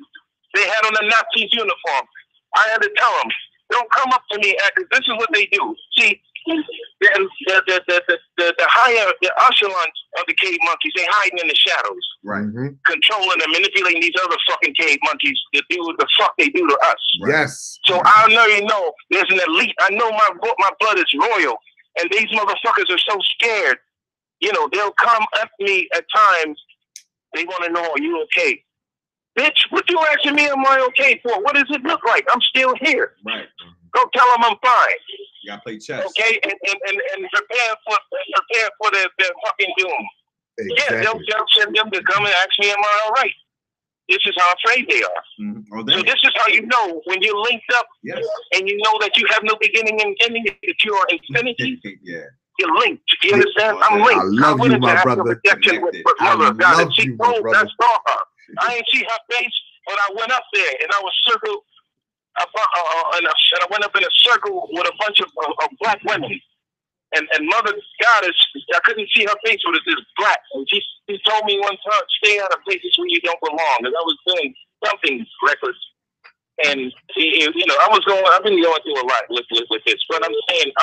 They had on a Nazi uniform. I had to tell them, don't come up to me, because this is what they do. See. The higher echelons of the cave monkeys, they hiding in the shadows, right? Controlling and manipulating these other fucking cave monkeys to do what the fuck they do to us. Yes. So I already know there's an elite. I know my blood is royal, and these motherfuckers are so scared. They'll come at me at times They want to know, are you okay? Bitch, what you asking me, am I okay for? What does it look like? I'm still here. Right. Go tell them I'm fine. You gotta play chess. Okay, and prepare for their fucking doom. Exactly. Yeah, they'll send them to come and ask me, am I all right? This is how afraid they are. Oh, so this is how you know when you're linked up, and you know that you have no beginning and ending, that you are infinity. You're linked. You understand? I'm linked. I love you, my brother. With mother. God, she told, I saw her. I ain't see her face, but I went up there and I was circled. And I went up in a circle with a bunch of black women. And Mother Goddess, I couldn't see her face, but it's black. And she told me one time, stay out of places where you don't belong. And I was doing something reckless. And, you know, I've been going through a lot with this. But I'm saying,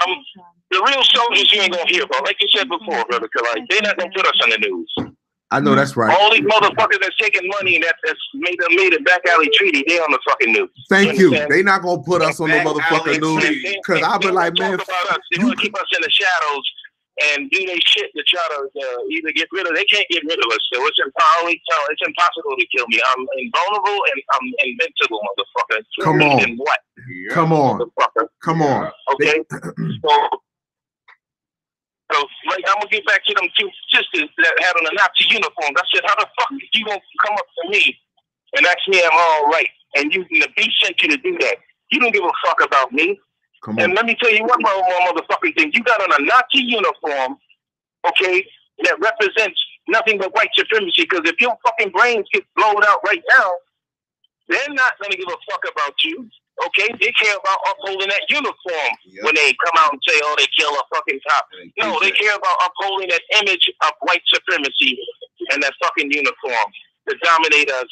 the real soldiers you ain't going to hear about. Like you said before, brother Kali, they're not going to put us on the news. I know that's right. All these motherfuckers that's taking money and that's made a back alley treaty, they on the fucking news. Thank you. They not gonna put us on the motherfucking news because I'll be like, man, they want to keep us in the shadows and do their shit to try to either get rid of. They can't get rid of us. So it's impossible to kill me. I'm invulnerable and I'm invincible, motherfucker. Come on. And what? Yeah. Come on. Come on. Okay. So, like, I'm gonna get back to them two sisters that had on the Nazi uniforms. I said, how the fuck did you gonna come up to me and ask me I'm all right? And the beast sent you to do that. You don't give a fuck about me. Come on. And let me tell you one more motherfucking thing. You got on a Nazi uniform, okay, that represents nothing but white supremacy. Because if your fucking brains get blown out right now, they're not gonna give a fuck about you. Okay, they care about upholding that uniform when they come out and say, oh, they kill a fucking cop. No, they care about upholding that image of white supremacy and that fucking uniform to dominate us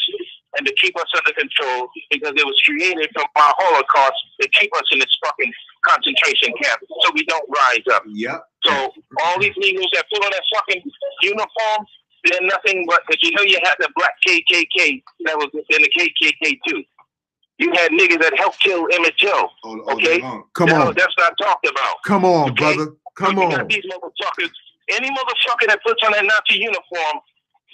and to keep us under control because it was created from our Holocaust to keep us in this fucking concentration camp so we don't rise up. Yep. So all these niggas that put on that fucking uniform, they're nothing but, because you know you had the black KKK that was in the KKK too. You had niggas that helped kill Emmett Till. Okay? Come on. That's not talked about. Come on, brother. Come on. You got these motherfuckers. Any motherfucker that puts on that Nazi uniform,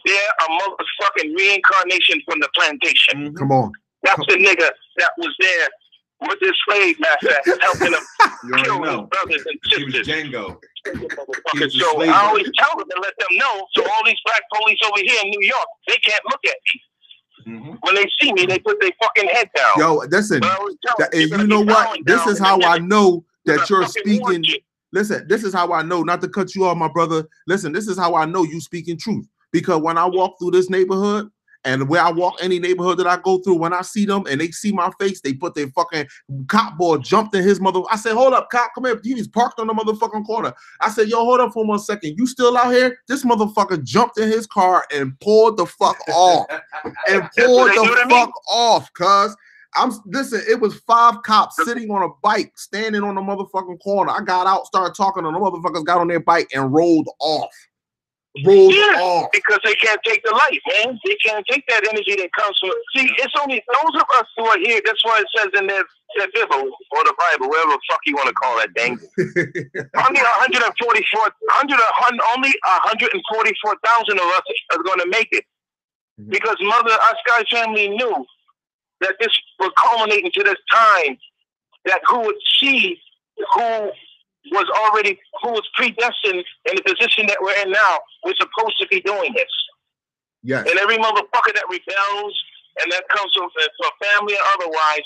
they're a motherfucking reincarnation from the plantation. Come on. That's the nigga that was there with this slave master helping him kill his brothers and sisters. He was Django. So I always tell them and let them know. So all these black police over here in New York, they can't look at me. When they see me, they put their fucking head down. Yo, listen, and you know what? This is how I know that you're speaking. Listen, this is how I know, not to cut you off, my brother. Listen, this is how I know you speaking truth. Because when I walk through this neighborhood, and where I walk any neighborhood that I go through, when I see them and they see my face, they put their fucking cop boy jumped in his mother. I said, hold up, cop, come here. He's parked on the motherfucking corner. I said, yo, hold up for 1 second. You still out here? This motherfucker jumped in his car and pulled the fuck off. And pulled the fuck off, cuz. Listen, it was 5 cops sitting on a bike, standing on the motherfucking corner. I got out, started talking to the motherfuckers, got on their bike and rolled off. Because they can't take the light, man. They can't take that energy that comes from. See, it's only those of us who are here. That's why it says in their Bible or the Bible, whatever the fuck you want to call that thing. Only 144,000 of us are going to make it, because Mother Sky family knew that this was culminating to this time. That who would see who was predestined in the position that we're in now. We're supposed to be doing this. Yes. And every motherfucker that rebels and that comes from family or otherwise,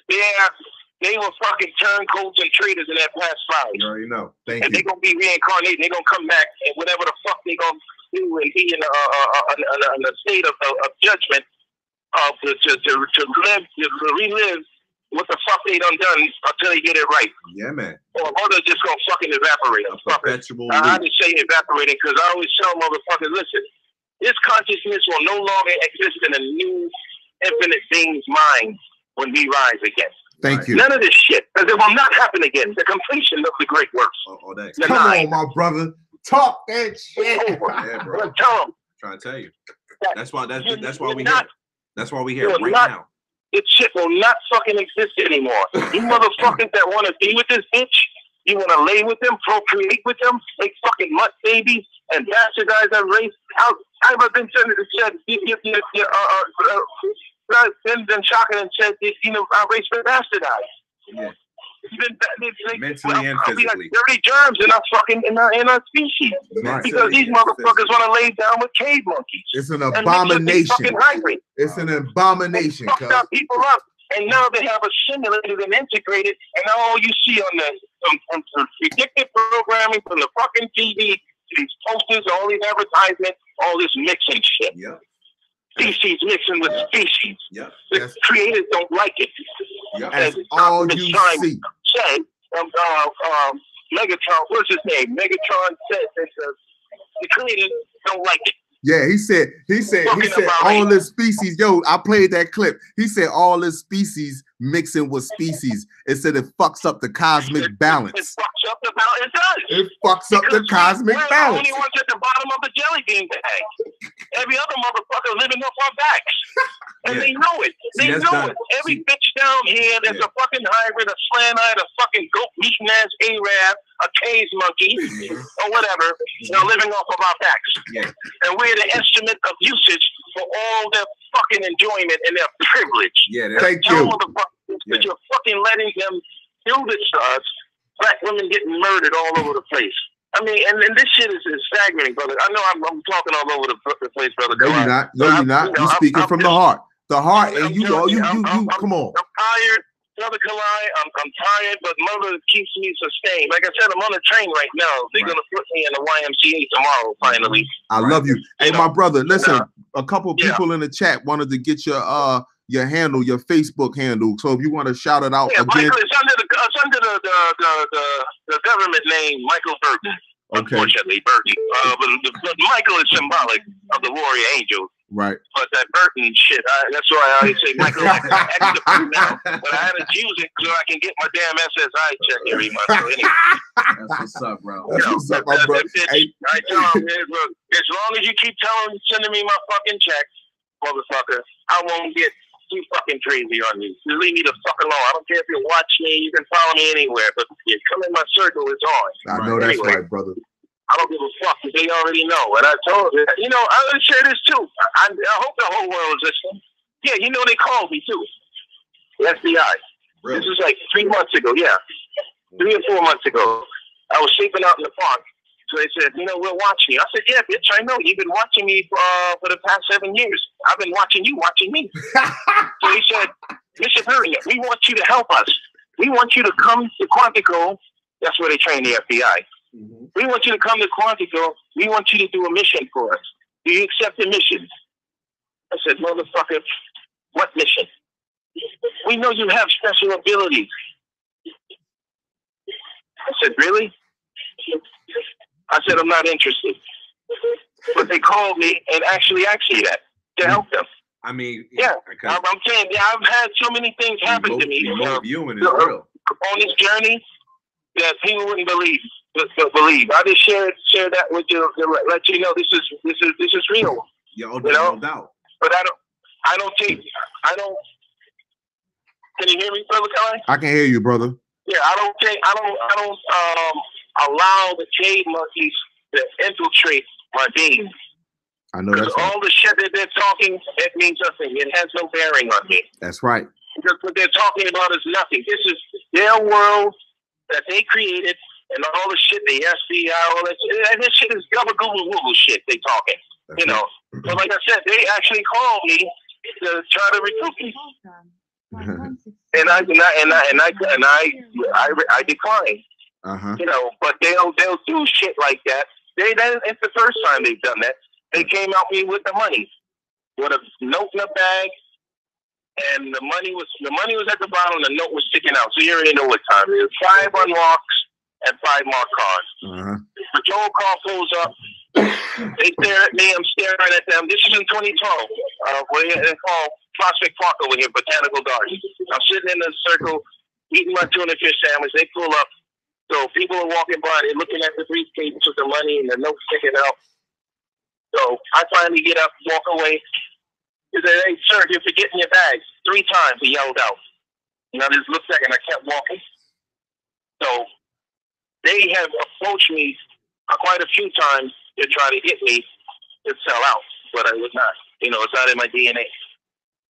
they were fucking turncoats and traitors in that past life. You already know. Thank you. And they're going to be reincarnated. They're going to come back and whatever the fuck they're going to do and be in a state of judgment to relive what the fuck they done until they get it right. Yeah, man. Or they're just gonna fucking evaporate. I just say evaporating because I always tell motherfuckers, listen, this consciousness will no longer exist in a new infinite being's mind when we rise again. Thank you. None of this shit, because it will not happen again. The completion of the great works. Come on, my brother. Talk that shit. Yeah, bro. Tell them. Trying to tell you. That's why we here. That's why we here right now. This shit will not fucking exist anymore. You motherfuckers that want to be with this bitch, you want to lay with them, procreate with them, make fucking mutt babies, and bastardized and raced out. I've been said been shocking and said, our race been bastardized. Yeah. Mentally and physically. Dirty germs in our fucking in our species. Right. Because these motherfuckers want to lay down with cave monkeys. It's an abomination. It's an abomination. Fucked our people up, and now they have assimilated and integrated, and all you see on the predictive programming from the fucking TV, these posters, all these advertisements, all this mixing shit. Yeah. Species mixing with species. Yeah. The creators don't like it. Yeah. That's all you see. Said, Megatron, what's his name? Megatron said that the creators don't like it. Yeah, he said all this species. Yo, I played that clip. He said all this species mixing with species. It said it fucks up the cosmic balance. It fucks up the balance. It does. It fucks up the cosmic balance. We're the only ones at the bottom of the jelly bean bag. Every other motherfucker living off our backs. And they know it. They know it. Every bitch down here that's a fucking hybrid, a slant-eyed, a fucking goat-meeting ass Arab, a cave monkey, or whatever, living off of our backs. Yeah. And we're the instrument of usage for all their fucking enjoyment and their privilege. Yeah, thank you. But you're fucking letting them do this to us. Black women getting murdered all over the place. I mean, and this shit is staggering, brother. I know I'm talking all over the place, brother. No, you're not. No, you're not. You're speaking from the heart. The heart, and you come on. I'm tired, brother Kali. I'm tired, but mother keeps me sustained. Like I said, I'm on the train right now. They're gonna put me in the YMCA tomorrow. Finally. I love you. Hey, my brother. Listen, a couple people in the chat wanted to get your handle, your Facebook handle. So if you want to shout it out again, Michael, it's under the government name, Michael Burton. Okay. Unfortunately, Burton. But Michael is symbolic of the warrior angel. Right. But that Burton shit, that's why I always say Michael. I had to put it now, but I had to use it so I can get my damn SSI check every month. So anyway. That's what's up, bro. That's what's up, my bro. I tell him, look, as long as you keep sending me my fucking check, motherfucker, I won't get too fucking crazy on you. Just leave me the fuck alone. I don't care if you watch me, you can follow me anywhere, but if you come in my circle, it's on. I know that's right, brother. I don't give a fuck because they already know. And I told you, I would share this too. I hope the whole world is listening. Yeah, they called me too. The FBI. Really? This was like 3 months ago. Yeah, 3 or 4 months ago. I was sleeping out in the park. So they said, we're watching you. I said, yeah, bitch, I know. You've been watching me for the past 7 years. I've been watching you, watching me. So he said, Mr. Perry, we want you to help us. We want you to come to Quantico. That's where they train the FBI. Mm-hmm. We want you to come to Quantico. We want you to do a mission for us. Do you accept the mission? I said, motherfucker, what mission? We know you have special abilities. I said, really? I said, I'm not interested. But they called me and actually asked me that to help them. I mean, yeah, I'm saying, I've had so many things happen to me on this journey that people wouldn't believe. I just share that with you to let you know this is real. No doubt. But I don't. Can you hear me, brother Kali? I can hear you, brother. Yeah, I don't allow the cave monkeys to infiltrate my being. I know that's all the shit that they're talking, it means nothing. It has no bearing on me. That's right. Because what they're talking about is nothing. This is their world that they created, and all the shit, the FBI, all that shit. And this shit is gubba-gubba-woogle shit they talking. That's right. So like I said, they actually called me to try to recruit me. And I declined. But they'll do shit like that. It's the first time they've done that. They came out me with the money, with a note in a bag, and the money was at the bottom. The note was sticking out. So you already know what time it is. 5 unlocks and 5 marked cards. Patrol car pulls up. They stare at me. I'm staring at them. This is in 2012. They call Prospect Park over here, Botanical Gardens. I'm sitting in a circle, eating my tuna fish sandwich. They pull up. So people are walking by. They're looking at the briefcase with the money and the note sticking out. So I finally get up, walk away. He said, "Hey, sir, you're forgetting your bags." 3 times he yelled out. I just looked back and I kept walking. So they have approached me quite a few times to try to get me to sell out, but I would not. You know, it's not in my DNA.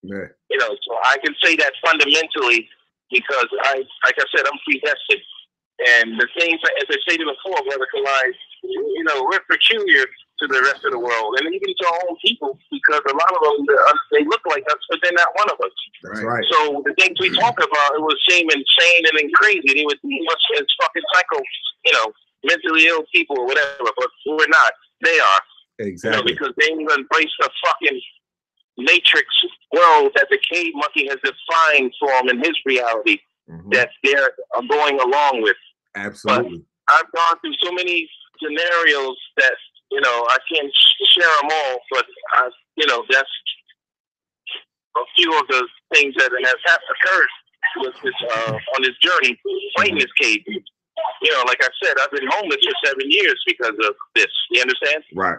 Yeah. You know, so I can say that fundamentally because like I said, I'm predestined. And the things, as I stated before, Brother Kali, you know, we're peculiar to the rest of the world, and even to our own people, because a lot of them, they look like us, but they're not one of us. That's right. So the things we talk about, it would seem insane and then crazy. They would deem us as fucking psycho, you know, mentally ill people or whatever, but we're not. They are. Exactly. You know, because they embrace the fucking matrix world that the cave monkey has defined for them in his reality that they're going along with. Absolutely. But I've gone through so many scenarios that, you know, I can't share them all, but, you know, that's a few of the things that have occurred with this, on this journey, fighting this cave. You know, like I said, I've been homeless for 7 years because of this. You understand? Right.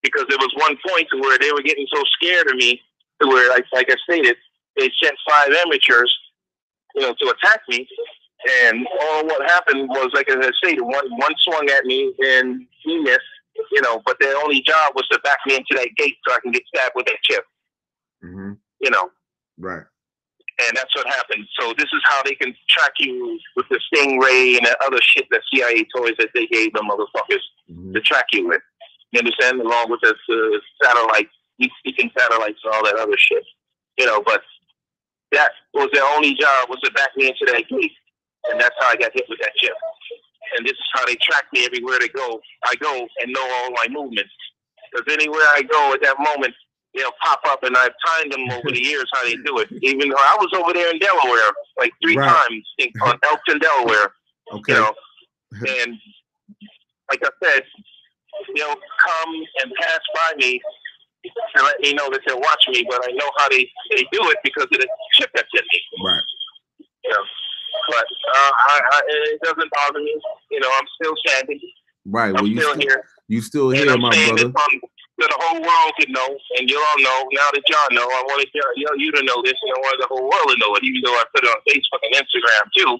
Because there was one point to where they were getting so scared of me to where, like I stated, they sent 5 amateurs, you know, to attack me. And all what happened was, like I stated, one swung at me and he missed, you know, but their only job was to back me into that gate so I can get stabbed with that chip. You know. Right. And that's what happened. So this is how they can track you with the Stingray and that other shit, the CIA toys that they gave them motherfuckers to track you with. You understand? Along with the satellite, speaking satellites and all that other shit. You know, but that was their only job, was to back me into that gate. And that's how I got hit with that chip. And this is how they track me everywhere I go and know all my movements. Because anywhere I go at that moment, they'll pop up, and I've timed them over the years how they do it. Even though I was over there in Delaware like 3 times on Elkton, Delaware. Okay. You know, and like I said, they'll come and pass by me and let me know that they're watching me, but I know how they do it because of the chip that's in me. Right. You know, but it doesn't bother me. You know, I'm still standing. Right. I'm still here. You still here, and I'm my saying brother. So the whole world can know, and you all know. Now that y'all know, I wanted you to know this, and I wanted the whole world to know it, even though I put it on Facebook and Instagram too.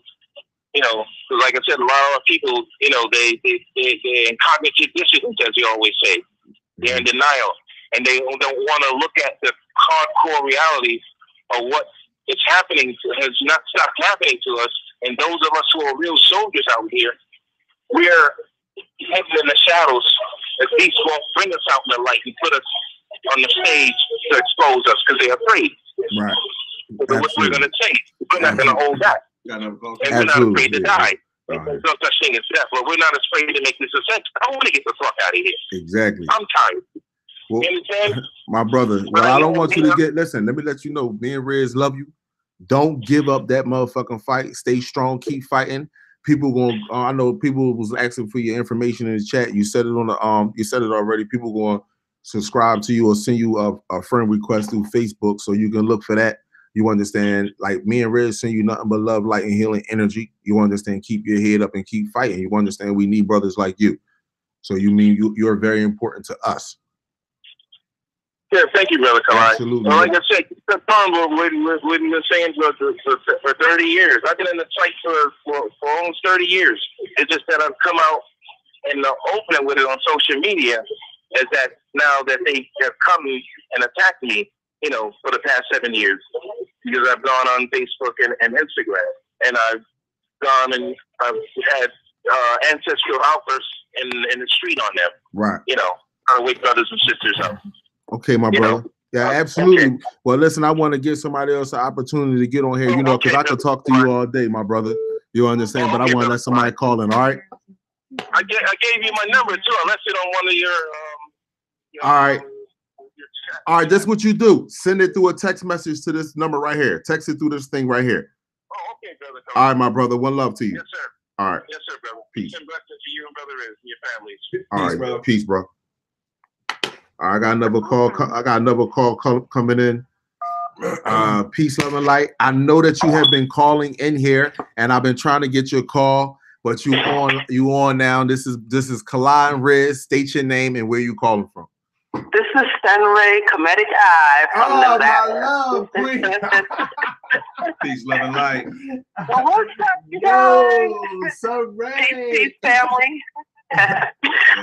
You know, like I said, a lot of people, you know, they're in cognitive dissonance, as you always say. They're in denial, and they don't want to look at the hardcore reality of what is happening, has not stopped happening to us. And those of us who are real soldiers out here, we're hidden in the shadows. At least won't bring us out in the light and put us on the stage to expose us because they're afraid. Right. So what we're going to say, we're not going to hold back. And we're not afraid to die. There's no such thing as death, but we're not afraid to make this ascension. I want to get the fuck out of here. Exactly. I'm tired. Well, you understand? My brother, well, I don't want you to get, listen, let me let you know, me and Riz love you. Don't give up that motherfucking fight. Stay strong, keep fighting. People going, I know people was asking for your information in the chat. You said it on the, you said it already. People going to subscribe to you or send you a friend request through Facebook, so you can look for that. You understand? Like me and Riz send you nothing but love, light, and healing energy. You understand? Keep your head up and keep fighting. You understand? We need brothers like you. So you mean you're very important to us. Yeah, thank you, Brother Kali. Absolutely. Well, like I said, we've been saying for 30 years. I've been in the fight for almost 30 years. It's just that I've come out and open with it on social media, is that now that they have come and attacked me, you know, for the past 7 years, because I've gone on Facebook and Instagram, and I've gone and I've had ancestral outbursts in the street on them. Right. You know, trying to wake brothers and sisters up. Okay, my brother. Yeah, absolutely. Okay. Well, listen, I want to give somebody else an opportunity to get on here, you know, because I could talk to you all day, my brother. You understand? But I want to let somebody call in, all right? I gave you my number, too. I left it on one of your all right. All right, that's what you do. Send it through a text message to this number right here. Text it through this thing right here. Oh, okay, brother. All right, my brother. One love to you. Yes, sir. All right. Yes, sir, brother. Peace. And blessings to you and Brother Riz and your families. All right, brother. Peace, bro. All right, I got another call. I got another call coming in. Peace, love, and light. I know that you have been calling in here, and I've been trying to get your call, but you on now. This is Kali Riz. State your name and where you calling from. This is Stanray Comedic Eye from Nevada. My love, queen. Peace, love, and light. Well, what's up, you guys? So great. Peace, family.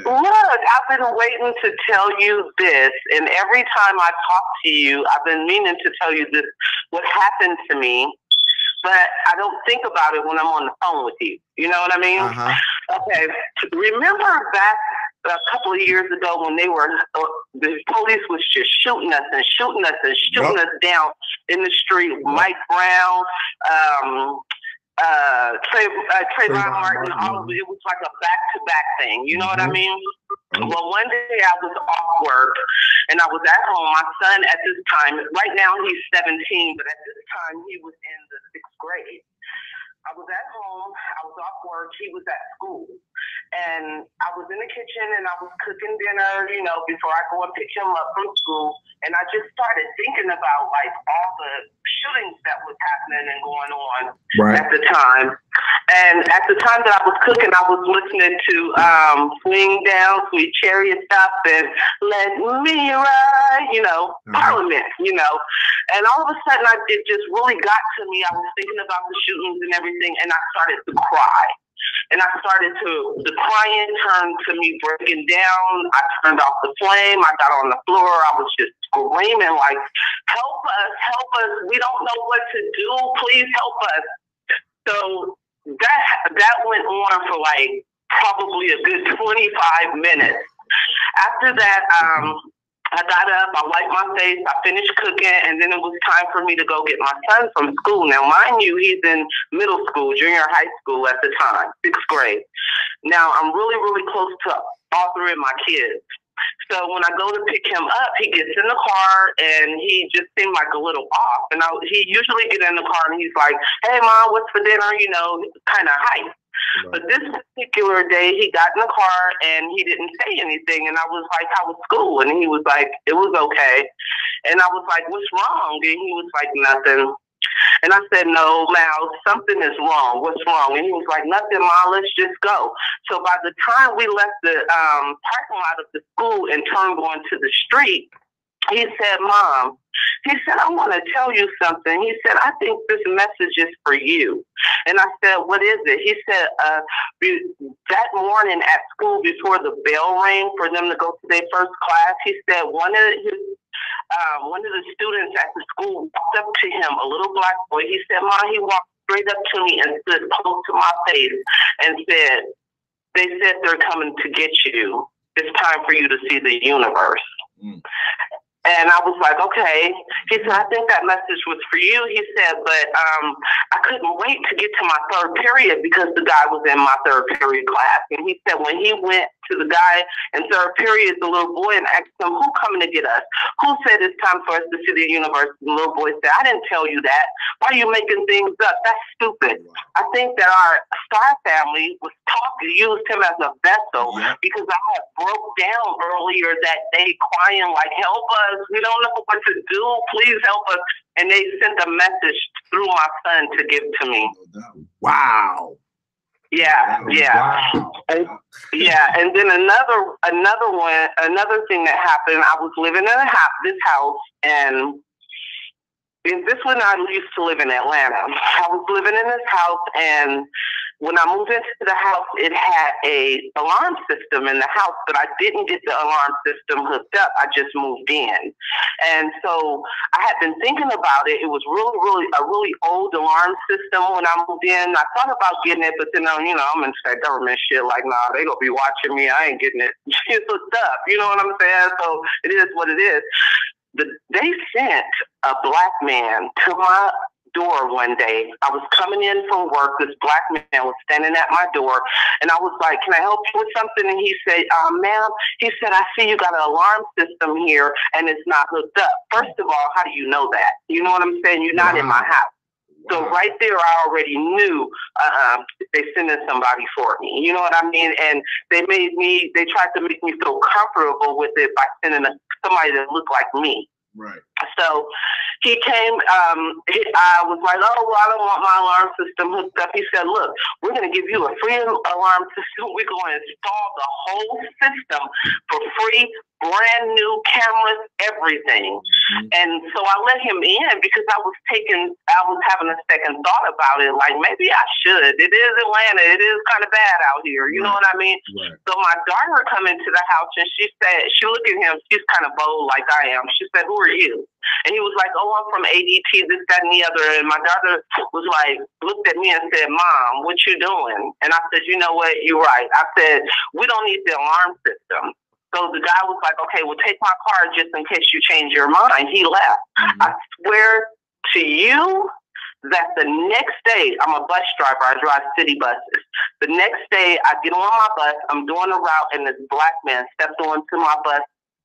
Look, I've been waiting to tell you this, and every time I talk to you, I've been meaning to tell you this, what happened to me, but I don't think about it when I'm on the phone with you. You know what I mean? Okay. Remember back a couple of years ago when they were, the police was just shooting us and shooting us and shooting us down in the street. Mike Brown, Trayvon Martin, all of it. It was like a back-to-back thing. You know what I mean? Well, one day I was off work and I was at home. My son at this time, right now he's 17, but at this time he was in the 6th grade. I was at home, I was off work, he was at school. And I was in the kitchen and I was cooking dinner, you know, before I go and pick him up from school. And I just started thinking about like all the shootings that was happening and going on at the time. And at the time that I was cooking, I was listening to Swing Down, Sweet Chariot Stop, and Let Me Ride, you know, Parliament, you know. And all of a sudden, it just really got to me. I was thinking about the shootings and everything, and I started to cry. And the crying turned to me breaking down. I turned off the flame. I got on the floor. I was just screaming like, help us. We don't know what to do. Please help us. So that went on for like probably a good 25 minutes. After that, I got up, I wiped my face, I finished cooking, and then it was time for me to go get my son from school. Now, mind you, he's in middle school, junior high school at the time, 6th grade. Now, I'm really, really close to all 3 of my kids. So when I go to pick him up, he gets in the car, and he just seemed like a little off. And he usually get in the car, and he's like, hey, Mom, what's for dinner? You know, kind of hype. But this particular day, he got in the car and he didn't say anything. And I was like, how was school? And he was like, it was okay. And I was like, what's wrong? And he was like, nothing. And I said, no, Mal, something is wrong. What's wrong? And he was like, nothing, Ma, let's just go. So by the time we left the parking lot of the school and turned going to the street, he said, Mom, he said, I want to tell you something. He said, I think this message is for you. And I said, what is it? He said, that morning at school before the bell rang for them to go to their first class, he said one of the students at the school walked up to him, a little black boy. He said, Mom, he walked straight up to me and stood close to my face and said, they said they're coming to get you. It's time for you to see the universe. And I was like, okay. He said, I think that message was for you. He said, but I couldn't wait to get to my 3rd period because the guy was in my 3rd period class. And he said when he went to the guy in 3rd period, the little boy, and asked him, who coming to get us? Who said it's time for us to see the universe? The little boy said, I didn't tell you that. Why are you making things up? That's stupid. I think that our Star family was used him as a vessel because I had broke down earlier that day crying like, help us. We don't know what to do. Please help us. And they sent a message through my son to give to me. Wow. Yeah. Wow. And then another thing that happened, I was living in this house, and this when I used to live in Atlanta. I was living in this house, and when I moved into the house, it had a alarm system in the house, but I didn't get the alarm system hooked up. I just moved in. And so I had been thinking about it. It was a really old alarm system when I moved in. I thought about getting it, but then, you know, I'm into that government shit. Like, nah, they gonna be watching me. I ain't getting it. It's hooked up. You know what I'm saying? So it is what it is. They sent a black man to my door one day. I was coming in from work. This black man was standing at my door, and I was like, can I help you with something? And he said, ma'am, he said, I see you got an alarm system here and it's not hooked up. First of all, how do you know that? You know what I'm saying? You're not in my house. So right there, I already knew they sending somebody for me. You know what I mean? And they tried to make me feel comfortable with it by sending somebody that looked like me. Right. So he came, I was like, oh, well, I don't want my alarm system hooked up. He said, look, we're going to give you a free alarm system. We're going to install the whole system for free, brand new cameras, everything. And so I let him in because I was having a second thought about it. Like, maybe I should. It is Atlanta. It is kind of bad out here. You know what I mean? Right. So my daughter come into the house and she looked at him. She's kind of bold like I am. She said, who are you? And he was like, oh, I'm from ADT, this, that, and the other. And my daughter was like, looked at me and said, Mom, what you doing? And I said, you know what? You're right. I said, we don't need the alarm system. So the guy was like, okay, well, take my card just in case you change your mind. He left. I swear to you that the next day, I'm a bus driver. I drive city buses. The next day, I get on my bus. I'm doing a route, and this black man stepped onto my bus.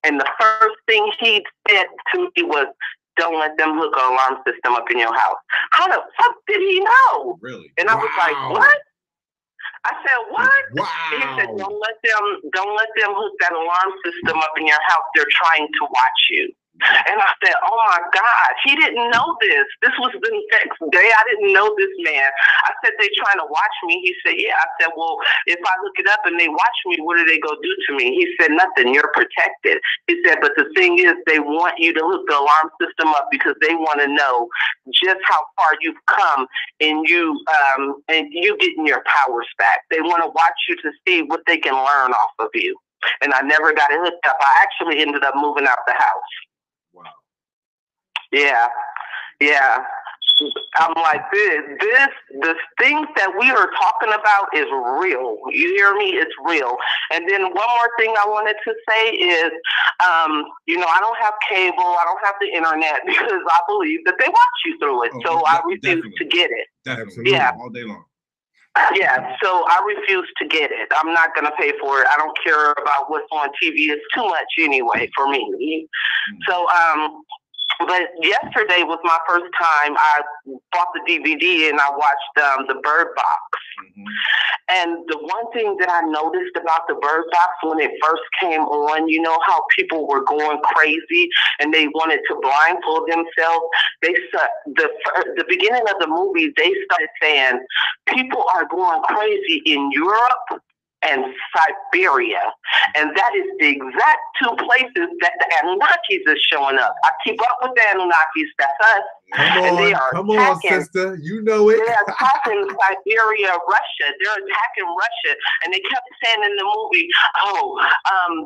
And the first thing he said to me was, don't let them hook an alarm system up in your house. How the fuck did he know? Really? And I was like, what? I said, what? Wow. He said, don't let them hook that alarm system up in your house. They're trying to watch you. And I said, oh my God, he didn't know this. This was the next day. I didn't know this man. I said, they trying to watch me. He said, yeah. I said, well, if I look it up and they watch me, what are they going to do to me? He said, nothing. You're protected. He said, but the thing is, they want you to hook the alarm system up because they want to know just how far you've come and you getting your powers back. They want to watch you to see what they can learn off of you. And I never got it hooked up. I actually ended up moving out the house. Wow. Yeah. I'm like, the things that we are talking about is real. You hear me? It's real. And then one more thing I wanted to say is, I don't have cable. I don't have the internet because I believe that they watch you through it. So I refuse to get it. Definitely. Yeah. All day long. Yeah, so I refuse to get it. I'm not going to pay for it. I don't care about what's on TV. It's too much anyway for me. So, but yesterday was my first time. I bought the DVD and I watched the Bird Box. And the one thing that I noticed about the Bird Box when it first came on, you know how people were going crazy and they wanted to blindfold themselves. The beginning of the movie, they started saying people are going crazy in Europe and Siberia. And that is the exact two places that the Anunnakis is showing up. I keep up with the Anunnakis, that's us. Come on, sister. You know it. They're attacking Siberia, Russia. They're attacking Russia. And they kept saying in the movie,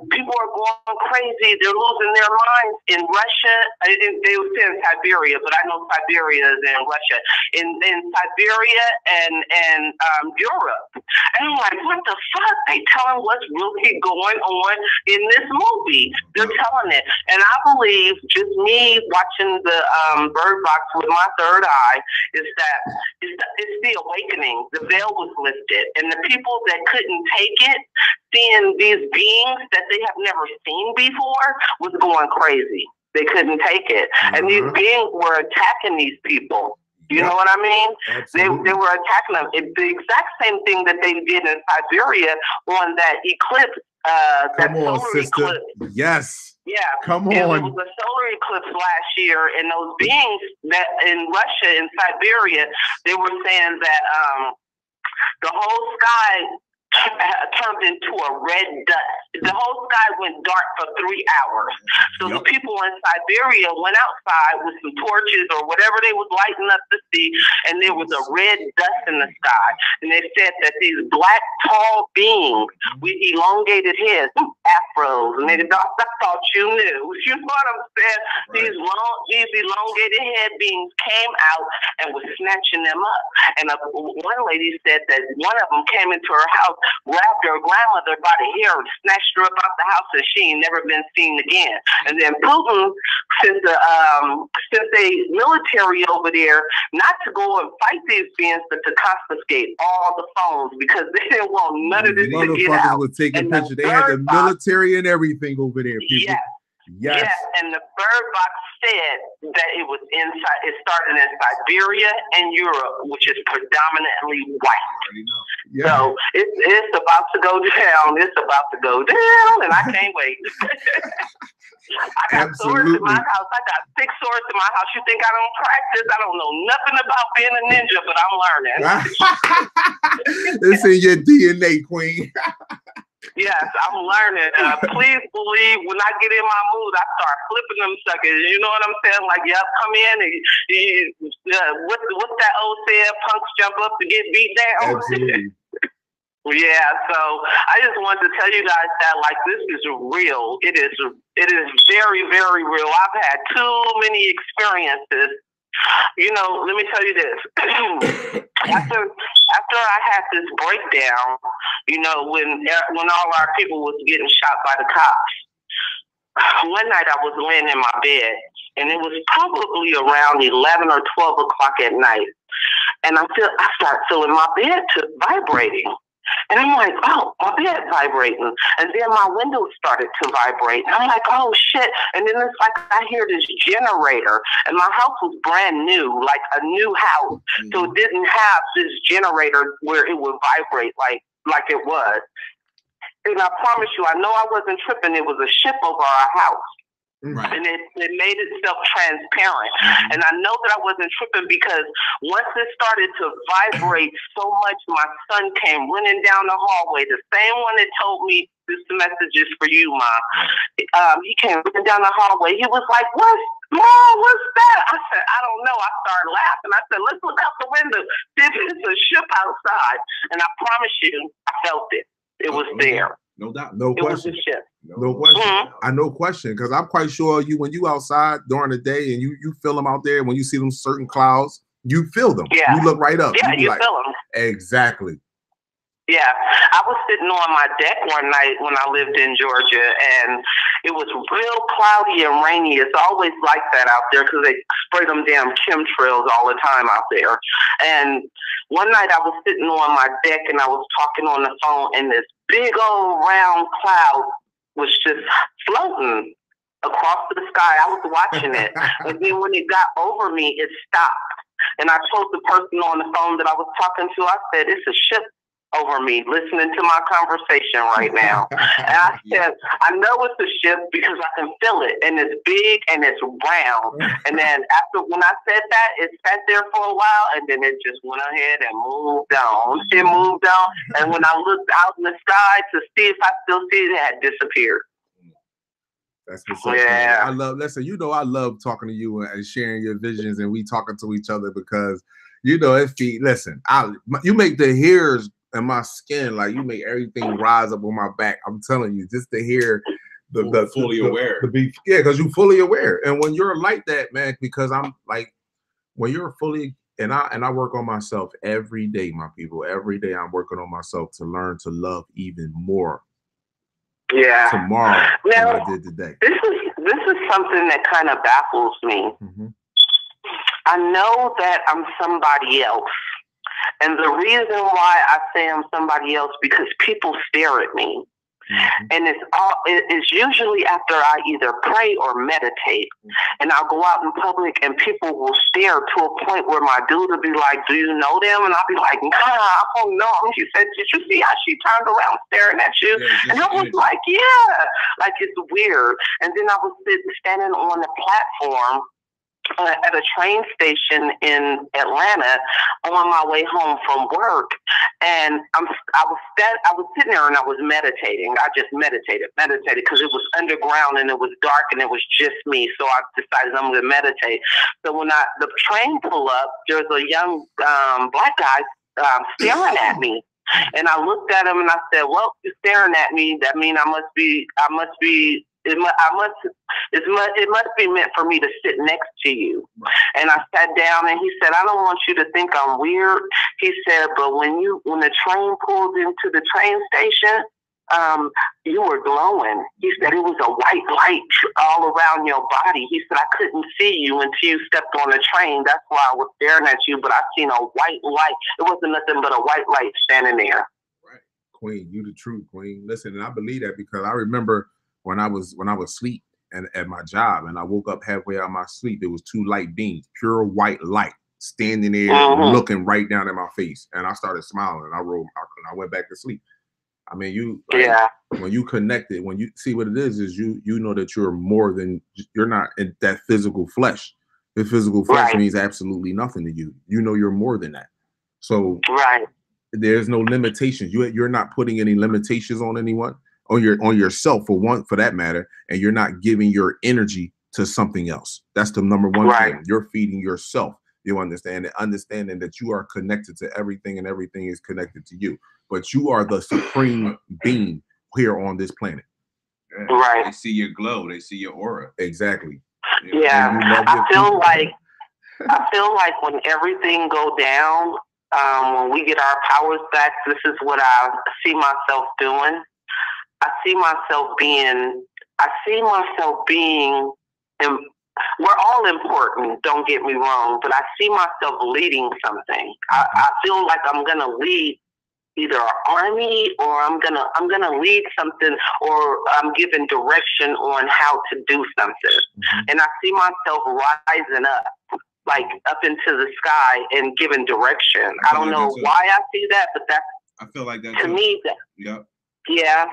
people are going crazy. They're losing their minds in Russia. They were saying Siberia, but I know Siberia is in Russia. In Siberia and Europe. And I'm like, what the fuck? They telling what's really going on in this movie. They're telling it. And I believe just me watching the Bird Box with my third eye is that it's the awakening. The veil was lifted. And the people that couldn't take it, seeing these beings that they have never seen before, was going crazy. They couldn't take it. And these beings were attacking these people. You know what I mean? They were attacking them. The exact same thing that they did in Siberia on that eclipse. Come on, sister. Eclipse. Yes. Yeah. Come on. It was a solar eclipse last year, and those beings that in Russia and Siberia, they were saying that the whole sky turned into a red dust. The whole sky went dark for 3 hours. So the people in Siberia went outside with some torches or whatever they was lighting up to see, and there was a red dust in the sky. And they said that these black, tall beings with elongated heads, afros, and I thought you knew. You know what I'm saying? Right. These elongated head beings came out and was snatching them up. And one lady said that one of them came into her house, grabbed her grandmother by the hair and snatched her up out the house, and she ain't never been seen again. And then Putin sent a military over there not to go and fight these beings, but to confiscate all the phones because they didn't want none of this to get out. Was taking pictures. They had the military and everything over there. People. Yes. And the Bird Box said that it was inside. It started in Siberia and Europe, which is predominantly white. So it's about to go down. It's about to go down, and I can't wait. I got swords in my house. I got 6 swords in my house. You think I don't practice? I don't know nothing about being a ninja, but I'm learning. It's in your DNA, Queen. Yes, I'm learning. Please believe when I get in my mood, I start flipping them suckers. You know what I'm saying? Like, yep, come in and what's that old saying? Punks jump up to get beat down. Absolutely. Yeah, so I just wanted to tell you guys that, like, this is real. It is very, very real. I've had too many experiences. You know, let me tell you this. After I had this breakdown, you know, when all our people was getting shot by the cops, one night I was laying in my bed, and it was probably around 11 or 12 o'clock at night, and I started feeling my bed vibrating. And I'm like, oh, my bed vibrating. And then my windows started to vibrate. And I'm like, oh, shit. And then it's like I hear this generator. And my house was brand new, like a new house. Mm-hmm. So it didn't have this generator where it would vibrate like it was. And I promise you, I know I wasn't tripping. It was a ship over our house. Right. And it made itself transparent. Mm-hmm. And I know that I wasn't tripping because once it started to vibrate so much, my son came running down the hallway, the same one that told me this message is for you, Ma. He came running down the hallway. He was like, Mom, what's that? I said, I don't know. I started laughing. I said, let's look out the window. It's a ship outside. And I promise you, I felt it. It was there. No doubt. No question. It was a ship. No question. Mm-hmm. I know question because I'm quite sure when you outside during the day and you feel them out there, when you see them certain clouds, you feel them. Yeah. You look right up. Yeah, you feel them. Exactly. Yeah. I was sitting on my deck one night when I lived in Georgia, and it was real cloudy and rainy. It's always like that out there because they spray them damn chemtrails all the time out there. And one night I was sitting on my deck and I was talking on the phone, and this big old round cloud was just floating across the sky. I was watching it. And then when it got over me, it stopped. And I told the person on the phone that I was talking to, I said, it's a ship over me listening to my conversation right now. And I said, I know it's a ship because I can feel it, and it's big and it's round. And then when I said that, it sat there for a while, and then it just went ahead and moved on. It moved on, and when I looked out in the sky to see if I still see it, it had disappeared. That's what's up. Yeah. I love talking to you and sharing your visions, and we talking to each other because you make the hairs in my skin, like you make everything rise up on my back. I'm telling you, just to hear the fully aware. Because you're fully aware. And when you're like that, man, because I'm like, when you're fully, and I work on myself every day, my people. Every day I'm working on myself to learn to love even more. Yeah. Tomorrow than I did today. This is something that kind of baffles me. Mm-hmm. I know that I'm somebody else. And the reason why I say I'm somebody else because people stare at me. Mm-hmm. And it's usually after I either pray or meditate. Mm-hmm. And I'll go out in public and people will stare to a point where my dude will be like, do you know them? And I'll be like, nah, I don't know. And she said, did you see how she turned around staring at you? Yeah, and I was like, yeah, like it's weird. And then I was standing on the platform at a train station in Atlanta on my way home from work, and I was sitting there and I was meditating. I just meditated because it was underground and it was dark and it was just me. So I decided I'm going to meditate. So when the train pulled up, there was a young black guy staring at me. And I looked at him and I said, well, you're staring at me. That means it must be meant for me to sit next to you. Right. And I sat down and he said, I don't want you to think I'm weird. He said, but when the train pulled into the train station, you were glowing. He said it was a white light all around your body. He said, I couldn't see you until you stepped on the train. That's why I was staring at you, but I seen a white light. It wasn't nothing but a white light standing there. Right. Queen, you the truth, Queen. Listen, and I believe that because I remember when I was asleep and at my job and I woke up halfway out of my sleep, it was two light beams, pure white light, standing there looking right down at my face. And I started smiling and I went back to sleep. I mean, you like, when you connect it, when you see what it is you know that you're more than, you're not in that physical flesh. The physical flesh means absolutely nothing to you. You know you're more than that. So there's no limitations. You're not putting any limitations on anyone, on yourself for that matter, and you're not giving your energy to something else. That's the number one thing. You're feeding yourself. You understand, and understanding that you are connected to everything and everything is connected to you. But you are the supreme being here on this planet. Yeah. They see your glow. They see your aura. Exactly. Yeah. I feel like when everything go down, when we get our powers back, this is what I see myself doing. I see myself being, we're all important, don't get me wrong, but I see myself leading something. I feel like I'm gonna lead either an army, or I'm gonna lead something, or I'm giving direction on how to do something. And I see myself rising up, like up into the sky and giving direction. I don't know why I see that, but I feel like that to me. Yep. Yeah.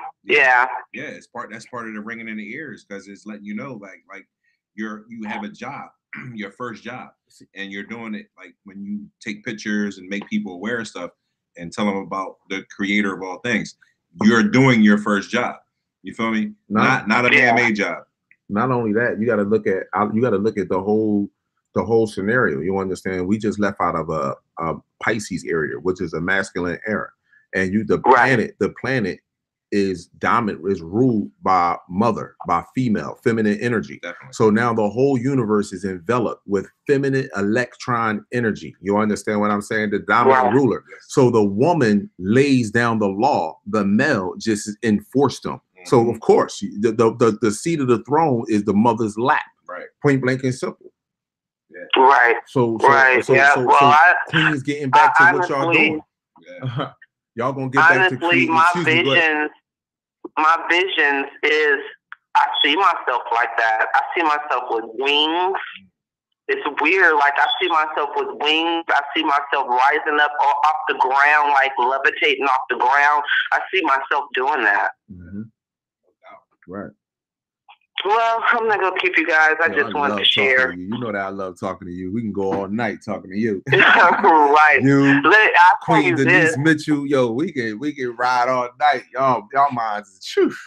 It's that's part of the ringing in the ears, because it's letting you know, like you have a job, your first job, and you're doing it. Like when you take pictures and make people aware of stuff and tell them about the creator of all things, you're doing your first job. You feel me? Not a man-made job. Not only that, you got to look at the whole scenario. You understand? We just left out of a Pisces area, which is a masculine era, and the planet is dominant, is ruled by feminine energy. Definitely. So now the whole universe is enveloped with feminine electron energy. You understand what I'm saying? The dominant ruler. So the woman lays down the law, the male just enforced them. So of course, the seat of the throne is the mother's lap. Right. Point blank and simple. Yeah. Right. So Queen's getting back to what y'all doing. Yeah. Y'all gonna get back to creating. My visions is, I see myself like that. I see myself with wings. It's weird. Like I see myself with wings. I see myself rising up off the ground, like levitating off the ground. I see myself doing that. Right. Well, I'm not gonna keep you guys. I just wanted to share. You know that I love talking to you. We can go all night talking to you. Right. You, Queen Denise Mitchell. Yo, we can ride all night. Y'all minds is truth.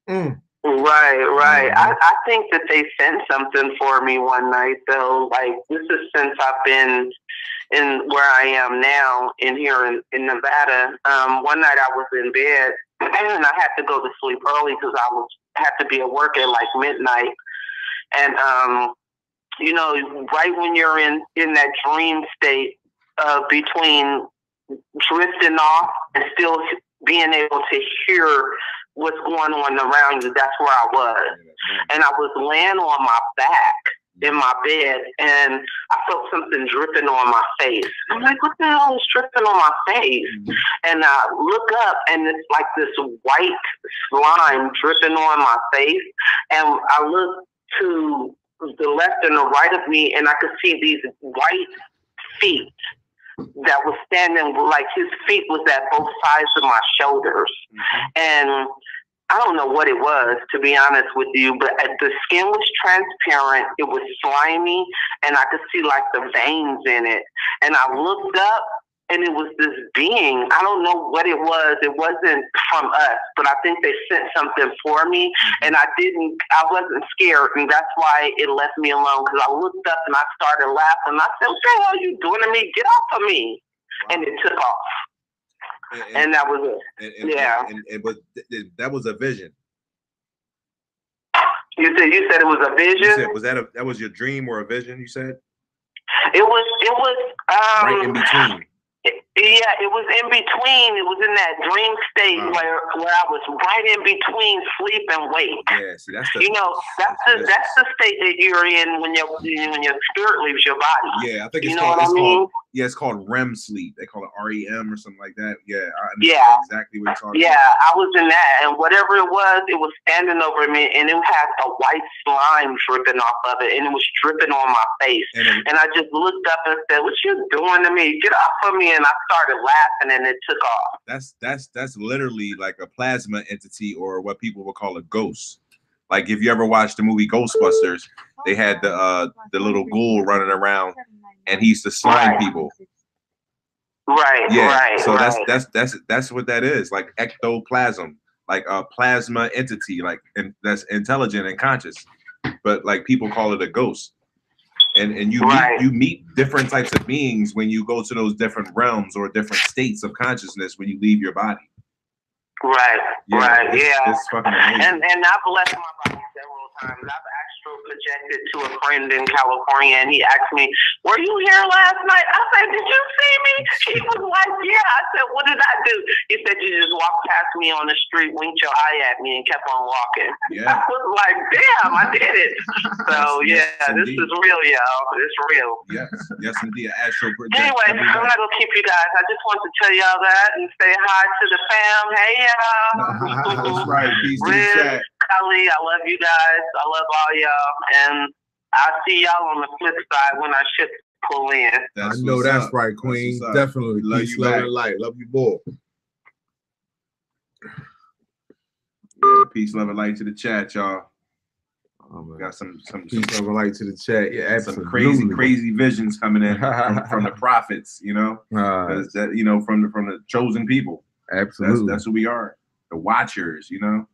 Right. I think that they sent something for me one night though. Like this is since I've been in where I am now here in Nevada. One night I was in bed and I had to go to sleep early because I had to be at work at like midnight. And right when you're in that dream state between drifting off and still being able to hear what's going on around you, that's where I was. And I was laying on my back in my bed, and I felt something dripping on my face. I'm like, what the hell is dripping on my face? And I look up, and it's like this white slime dripping on my face. And I look to the left and the right of me, and I could see these white feet that was standing, like his feet was at both sides of my shoulders. And I don't know what it was, to be honest with you, but the skin was transparent. It was slimy, and I could see like the veins in it. And I looked up, and it was this being. I don't know what it was. It wasn't from us, but I think they sent something for me, and I wasn't scared, and that's why it left me alone, because I looked up and I started laughing. I said, what the hell are you doing to me? Get off of me. Wow. And it took off. And that was it. That was a vision. You said it was a vision? You said, that was your dream or a vision, you said? It was right in between. It was in between. It was in that dream state where I was right in between sleep and wake. Yeah, see, that's the that's the state that you're in when your spirit leaves your body. Yeah, I think it's called Yeah, it's called REM sleep. They call it REM or something like that. Yeah, I understand Yeah. exactly what you're talking Yeah, about. I was in that, and whatever it was standing over me, and it had a white slime dripping off of it, and it was dripping on my face. And I just looked up and said, "What you doing to me? Get off of me!" And I started laughing, and it took off. That's literally like a plasma entity, or what people would call a ghost. Like if you ever watched the movie Ghostbusters, they had the little ghoul running around, and he used to slime people. Right. Yeah. Right. So right. that's what that is. Like ectoplasm, like a plasma entity, like and that's intelligent and conscious, but like people call it a ghost. And you meet different types of beings when you go to those different realms or different states of consciousness when you leave your body. Right, Yeah, yeah. It's fucking amazing. And I've blessed my body several times. I've astral projected to a friend in California, and he asked me, "Were you here last night?" I said, "Did you see me?" He was like, "Yeah." I said, "What did I do?" He said, "You just walked past me on the street, winked your eye at me, and kept on walking." Yeah. I was like, "Damn, I did it." So yes, this is real, y'all. It's real. Yes, indeed. Astral project. Anyway, I'm not gonna keep you guys. I just want to tell y'all that and say hi to the fam. Hey, y'all. That's right. Peace to the Riz, chat. Kali, I love you guys. I love all y'all. And I'll see y'all on the flip side when I ship pull in. I know that's right, Queen. Definitely. Love Peace, you love, back. and light. Love you more. Yeah, peace, love, and light to the chat, y'all. Got some peace, love, and light to the chat. Yeah, absolutely. Some crazy visions coming in from the prophets, you know, that from the chosen people. Absolutely, that's who we are, the watchers, you know.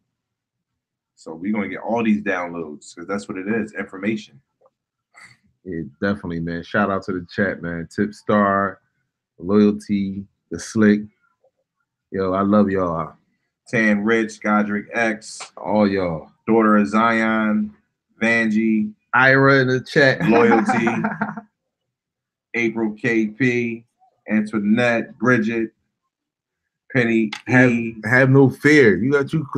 So we're gonna get all these downloads because that's what it is, information. Yeah, definitely, man. Shout out to the chat, man. Tipstar, Loyalty, the Slick. Yo, I love y'all. Tan Rich, Godric X, all y'all. Daughter of Zion, Vanjie, Ira in the chat. Loyalty, April KP, Antoinette, Bridget, Penny. Have no fear.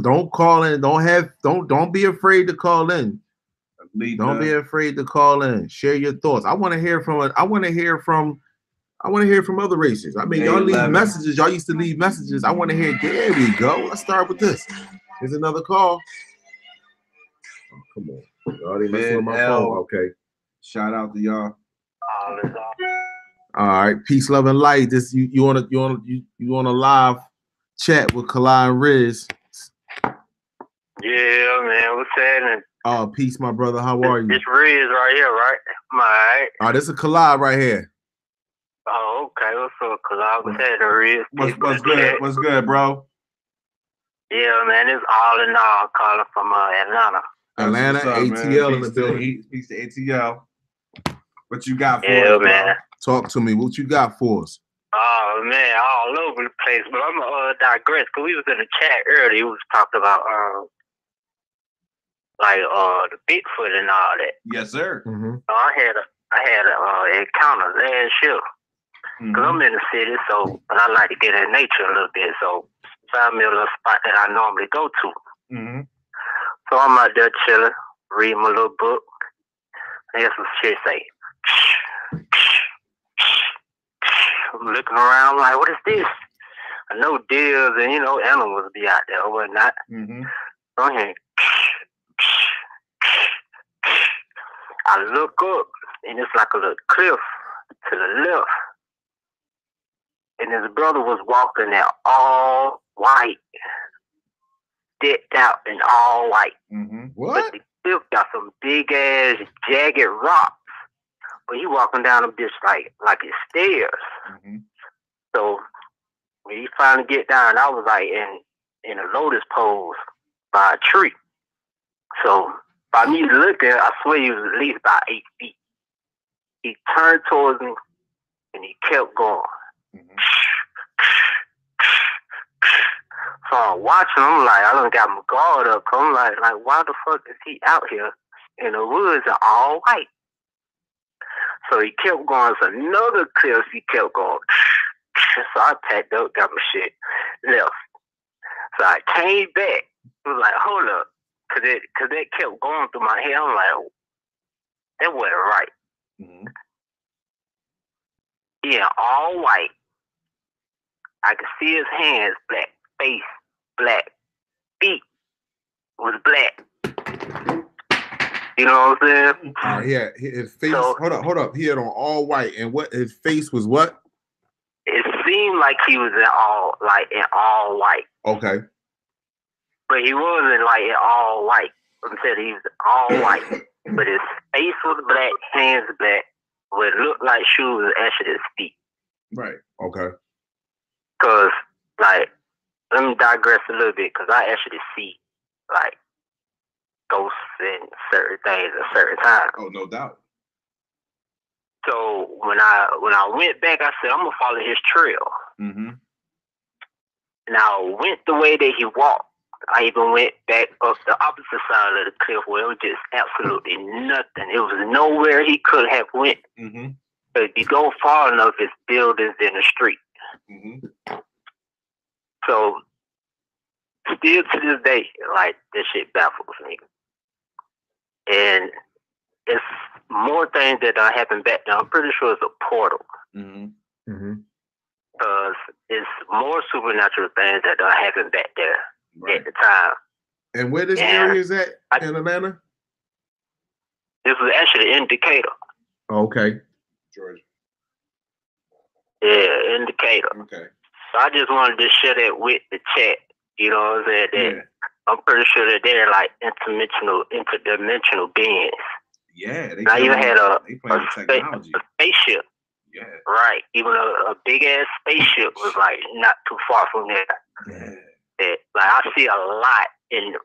Don't call in. Don't be afraid to call in. Don't be afraid to call in. Share your thoughts. I want to hear from other races. I mean, y'all leave messages. Y'all used to leave messages. I want to hear. There we go. Let's start with this. Here's another call. Oh, come on. Already messing with my phone. Okay. Shout out to y'all. All right. Peace, love, and light. This you want a live chat with Kali Riz. Yeah, man. What's happening? Oh, peace, my brother. How are you? It's Riz right here, right? Am I right? Oh, this is Kali right here. Oh, okay. What's up, Kali? What's happening, Riz? What's good? What's good, bro? Yeah, man. It's all in all calling from Atlanta. Atlanta, ATL in the building. Peace to ATL. What you got for us, man? Bro? Talk to me. What you got for us? Oh, man, all over the place. But I'm going to digress because we was in the chat earlier. We was talking about the Bigfoot and all that. Yes, sir. Mm-hmm. So I had an encounter last year. Because I'm in the city, but I like to get in nature a little bit. So find me a little spot that I normally go to. Mm-hmm. So I'm out there chilling, reading my little book. I hear some shit say, I'm looking around like, what is this? I know deers and, animals be out there or whatnot. Mm-hmm. So I'm hearing, I look up, and it's like a little cliff to the left. And his brother was walking there all white, decked out in all white. Mm-hmm. What? But the cliff got some big ass jagged rocks. But he walking down a bitch like it's stairs. Mm-hmm. So when he finally get down, I was like in a lotus pose by a tree. So by me looking, I swear he was at least about 8 feet. He turned towards me and he kept going. Mm-hmm. So I'm watching. I'm like, I done got my guard up. I'm like, why the fuck is he out here in the woods are all white? So he kept going. So another cliff, he kept going. So I packed up, got my shit, left. So I came back. I was like, hold up. Cause that kept going through my head. I'm like, that wasn't right. Mm-hmm. He in all white. I could see his hands black, face black, feet was black. You know what I'm saying? Yeah, his face. So, hold up. He had on all white, and what his face was what? It seemed like he was in all white. Okay. But he wasn't like in all white. I said he was all white, but his face was black, hands black. What looked like shoes was actually his feet. Right. Okay. Cause like, let me digress a little bit, cause I actually see like ghosts and certain things at certain times. Oh, no doubt. So when I went back, I said I'm gonna follow his trail. Mm-hmm. And I went the way that he walked. I even went back up the opposite side of the cliff where it was just absolutely nothing. It was nowhere he could have went. Mm-hmm. But if you go far enough, it's buildings in the street. Mm-hmm. So still to this day, like, this shit baffles me. And it's more things that happened back there. I'm pretty sure it's a portal. Mm-hmm. Mm-hmm. Because it's more supernatural things that happened back there right. at the time. And where this area is at in Atlanta? This was actually in Decatur. Okay. Georgia. Yeah, in Decatur. Okay. So I just wanted to share that with the chat. You know what I'm saying? Yeah. I'm pretty sure that they're like interdimensional beings. Yeah. I even had a spaceship. Yeah. Right. Even a big ass spaceship was like not too far from there. Yeah. Like I see a lot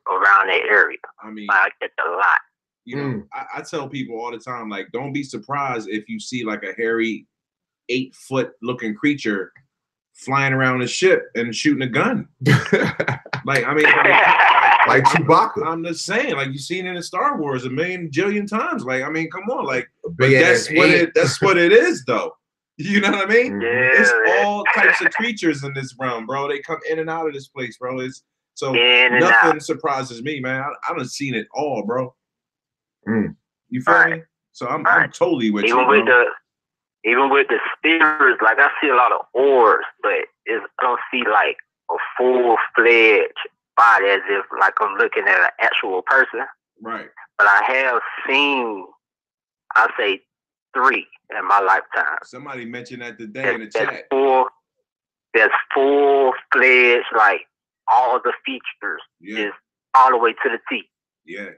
around that area. I mean, I get a lot. You know, I tell people all the time, like, don't be surprised if you see like a hairy 8-foot looking creature flying around a ship and shooting a gun. like, I mean, like Chewbacca. I'm just saying, like, you've seen it in Star Wars a jillion times. Like, I mean, come on, like, that's what it is, though. You know what I mean? Yeah, it's all types of creatures in this realm, bro. They come in and out of this place, bro. Nothing surprises me, man. I done seen it all, bro. You feel me? So I'm totally with you. Even with the spirits, like, I see a lot of orbs, but I don't see like a full-fledged body as if like I'm looking at an actual person. Right. But I have seen, I'll say, 3 in my lifetime. Somebody mentioned that today in the chat. That's full-fledged, like, all the features is all the way to the T. Yeah.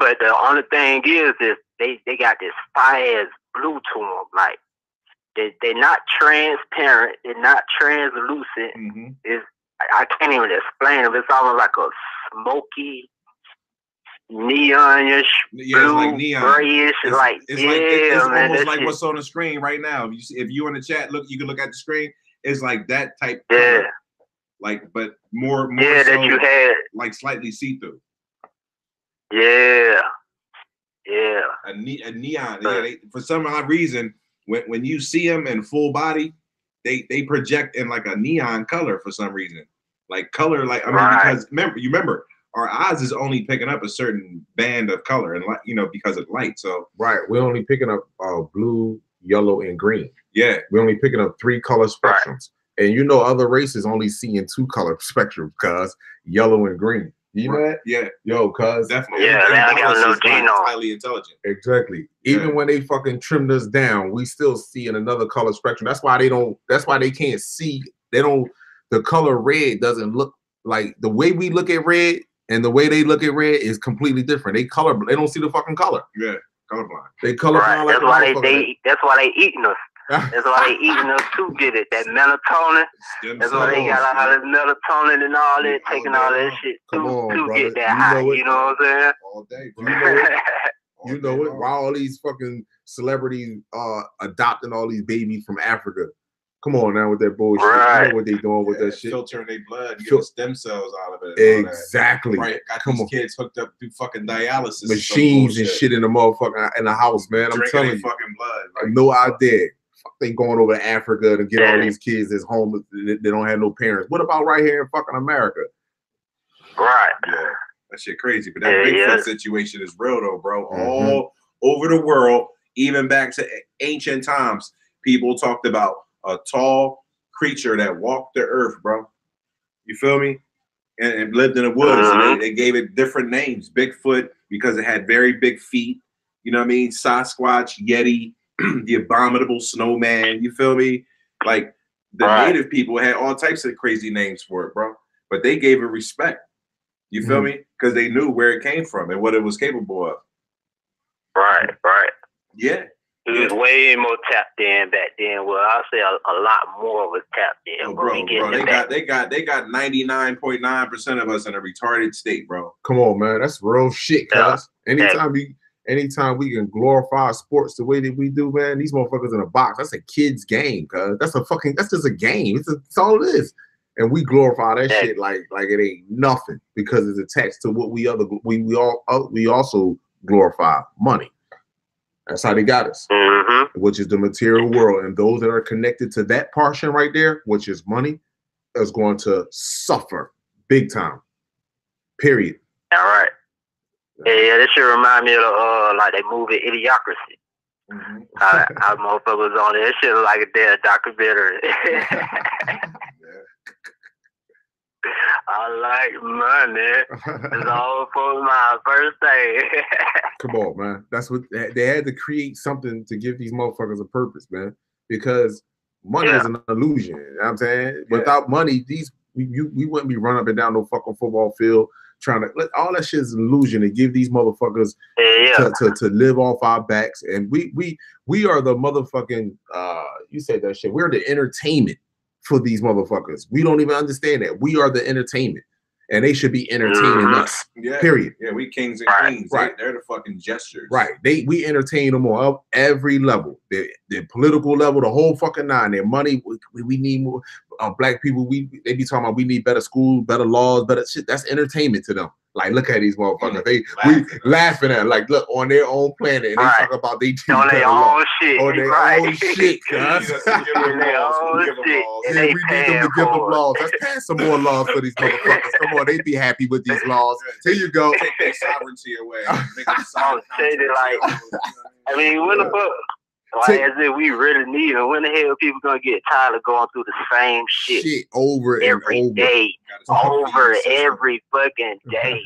But the only thing is they got this fire blue to them. Like, they're not transparent. They're not translucent. Mm-hmm. I can't even explain it. It's almost like a smoky, neonish, blue, like neon. grayish. It's man, almost like what's on the screen right now. If you in the chat, you can look at the screen. It's like that type. Color. Like, but more so, that you had, like, slightly see-through. Yeah. A neon. Yeah. For some odd reason, when you see them in full body, they project in like a neon color for some reason. Like color, like, I mean, because remember, our eyes is only picking up a certain band of color, and because of light. So we're only picking up blue, yellow, and green. Yeah, we're only picking up 3 color spectrums, and other races only see in 2 color spectrums, cause yellow and green. You know that? Yeah. Yo, cuz. Definitely. Yeah, they got no genome. Highly intelligent. Exactly. Even when they fucking trimmed us down, we still see in another color spectrum. That's why they can't see. The color red doesn't look like the way we look at red, and the way they look at red is completely different. They don't see the fucking color. Yeah. Colorblind. They colorblind. That's why they eating us. That's why they eating us to get it. That melatonin. That's why they got all this melatonin and all that, taking all that shit to get that high. You know what I'm saying? All day, bro. You know it. Why all these fucking celebrities adopting all these babies from Africa? Come on now with that bullshit. Right. You know what they doing with that shit. Filtering their blood, getting stem cells out of it. Exactly. Right. Got these kids hooked up through fucking dialysis. Machines and shit in the motherfucking in the house, man. I'm telling you. Fucking blood. Like, no idea. They going over to Africa to get all these kids that's homeless. They don't have no parents. What about right here in fucking America? Right. Yeah. That shit crazy. But that Bigfoot situation is real though, bro. All over the world, even back to ancient times, people talked about a tall creature that walked the earth, bro. You feel me? And lived in the woods. And they gave it different names. Bigfoot, because it had very big feet. You know what I mean? Sasquatch, Yeti, the abominable snowman. You feel me? Like the native people had all types of crazy names for it, bro. But they gave it respect. You feel me? Because they knew where it came from and what it was capable of. Right. Yeah. He was way more tapped in back then. Well, I'll say a lot more was tapped in. Oh, bro, they got 99.9% of us in a retarded state, bro. Come on, man, that's real shit, cuz. Anytime we can glorify sports the way that we do, man, these motherfuckers in a box, that's a kid's game, cuz. That's just a game. It's all it is. And we glorify that shit like it ain't nothing because it's attached to what we also glorify money. That's how they got us, which is the material world. And those that are connected to that portion right there, which is money, is going to suffer big time. Period. All right. Yeah, this should remind me of like that movie Idiocracy. How motherfuckers on it. It shit like a dead documentary. I like money. It's all for my birthday. Come on, man. That's what they had to create something to give these motherfuckers a purpose, man. Because money is an illusion. You know what I'm saying? Without money, we wouldn't be running up and down no fucking football field trying to all that shit is an illusion to give these motherfuckers to live off our backs. And we are the motherfucking you said that shit. We're the entertainment for these motherfuckers. We don't even understand that. We are the entertainment. And they should be entertaining us. Yeah. Period. Yeah, we kings and queens. Right. They're the fucking gestures. Right. We entertain them on every level. Their political level, the whole fucking nine. Their money, we need more. Black people, they be talking about we need better schools, better laws, better shit. That's entertainment to them. Like, look at these motherfuckers. We laughing at like, look, on their own planet. And they talk about they on their own shit. On their own shit, guys. On their own shit. We need them to give them laws. Let's pass some more laws for these motherfuckers. Come on, they be happy with these laws. Here you go. Take their sovereignty away. Make them I mean, when the fuck? Like as if we really need it. When the hell people gonna get tired of going through the same shit over every day, over every fucking day?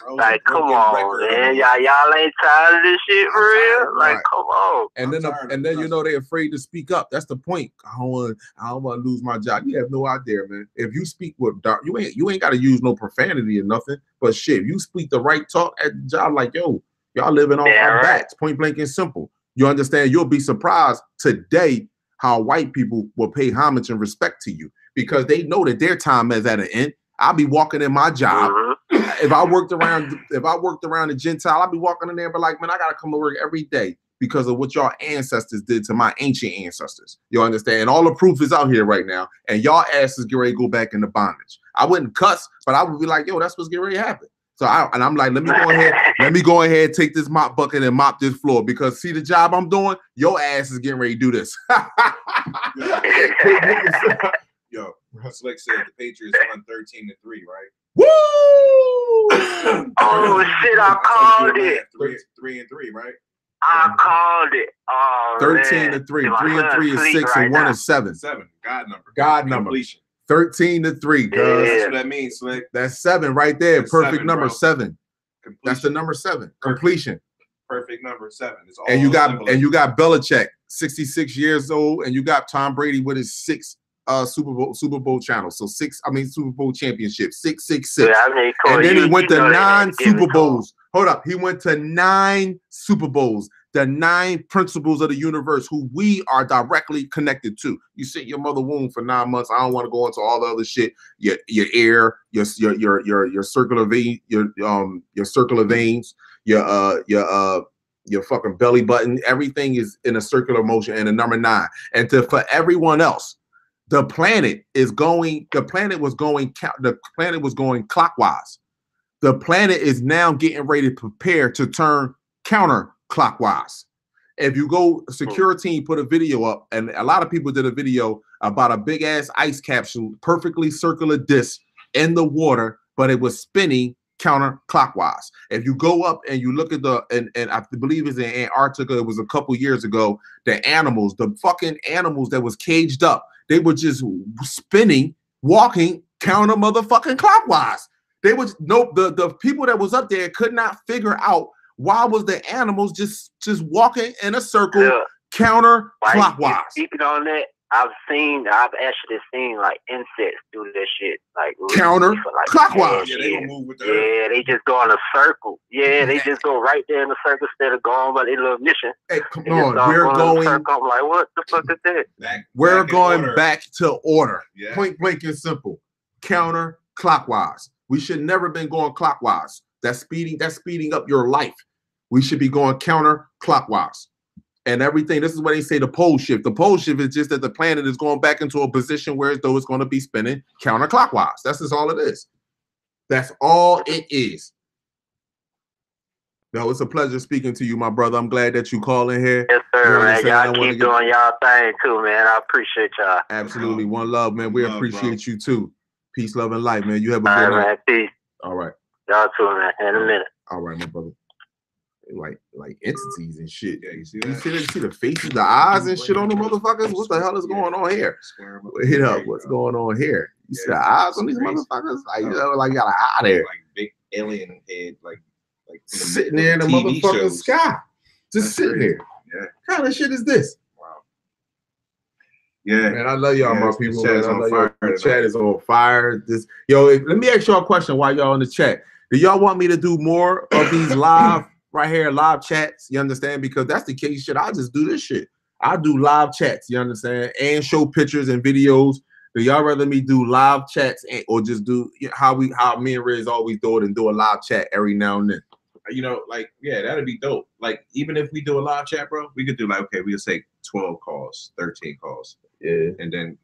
Bro, like, come on, man, y'all ain't tired of this shit for real? Like, come on. And then you know they're afraid to speak up. That's the point. I don't want to lose my job. You have no idea, man. If you speak with dark, you ain't got to use no profanity or nothing. But shit, if you speak the right talk at the job, like yo, y'all living off our backs, point blank and simple. You understand? You'll be surprised today how white people will pay homage and respect to you because they know that their time is at an end. I'll be walking in my job. If I worked around the Gentile, I'll be walking in there and be like, man, I gotta come to work every day because of what y'all ancestors did to my ancient ancestors. You understand? And all the proof is out here right now, and y'all asses get ready to go back into bondage. I wouldn't cuss, but I would be like, yo, that's what's getting ready to happen. So I'm like, let me go ahead, take this mop bucket and mop this floor because see the job I'm doing, your ass is getting ready to do this. Yo, Slick said the Patriots won 13-3, right? Woo! Oh shit, I called it. 3-3, right? I called it. 13-3. 3-3 is 6 and 1 is 7. 7. God number. Completion. 13-3, cuz. That's what that means, Slick. That's 7 right there. That's perfect 7, number, bro. 7. Completion. That's the number 7. Completion. Perfect number 7. It's all and you got Belichick, 66 years old, and you got Tom Brady with his 6 Super Bowl channels. So Super Bowl championships. 666. Yeah, I mean, and then he went to 9 Super Bowls. Hold up. He went to 9 Super Bowls. The 9 principles of the universe who we are directly connected to. You sit in your mother womb for 9 months. I don't want to go into all the other shit. Your air, your circular vein, your circular veins, your fucking belly button. Everything is in a circular motion and a number 9. And for everyone else, the planet was going clockwise. The planet is now getting ready to prepare to turn counterclockwise. If you go, security team put a video up, and a lot of people did a video about a big ass ice capsule, perfectly circular disc in the water, but it was spinning counterclockwise. If you go up and you look at and I believe it's in Antarctica, it was a couple years ago, the fucking animals that was caged up, they were just spinning, walking counter motherfucking clockwise. They was the people that was up there could not figure out why was the animals just walking in a circle counterclockwise. Keeping on that, I've actually seen like insects do this shit, like counterclockwise. Yeah, they will move with the earth. They just go in a circle. Yeah, they just go right there in a circle instead of going by their little mission. Hey, come on, we're going. I'm like, what the fuck is that? We're going back to order. Yeah. Point blank and simple. Counterclockwise. We should never been going clockwise. That's speeding up your life. We should be going counterclockwise. And everything, this is what they say the pole shift. The pole shift is just that the planet is going back into a position where as though it's going to be spinning counterclockwise. That's just all it is. That's all it is. No, it's a pleasure speaking to you, my brother. I'm glad that you call in here. Yes, sir, man. Y'all keep doing y'all thing too, man. I appreciate y'all. Absolutely. One love, man. We appreciate you too. Peace, love, and light, man. You have a good night. Man, peace. All right. Y'all too, man. In a minute. All right, my brother. Like entities and shit. Yeah, you see You that? see the faces, the eyes and shit on the motherfuckers? What the hell is going on here? Hit up. What's going on here? You see the eyes on these motherfuckers? Like, you know, like you got an eye there. Like big alien head, like sitting there in the motherfucking sky. Just sitting there. Yeah. What kind of shit is this? Wow. Yeah. Man, I love y'all, my people. Man. I love y'all. The chat is on fire. Let me ask y'all a question while y'all in the chat. Do y'all want me to do more of these live right here, live chats? You understand? Because that's the case. Shit, I'll just do this shit. I do live chats. You understand? And show pictures and videos. Do y'all rather me do live chats or just do how me and Riz always do it and do a live chat every now and then? You know, like, yeah, that'd be dope. Like, even if we do a live chat, bro, we could do like, okay, we could say 12 calls, 13 calls. Yeah. And then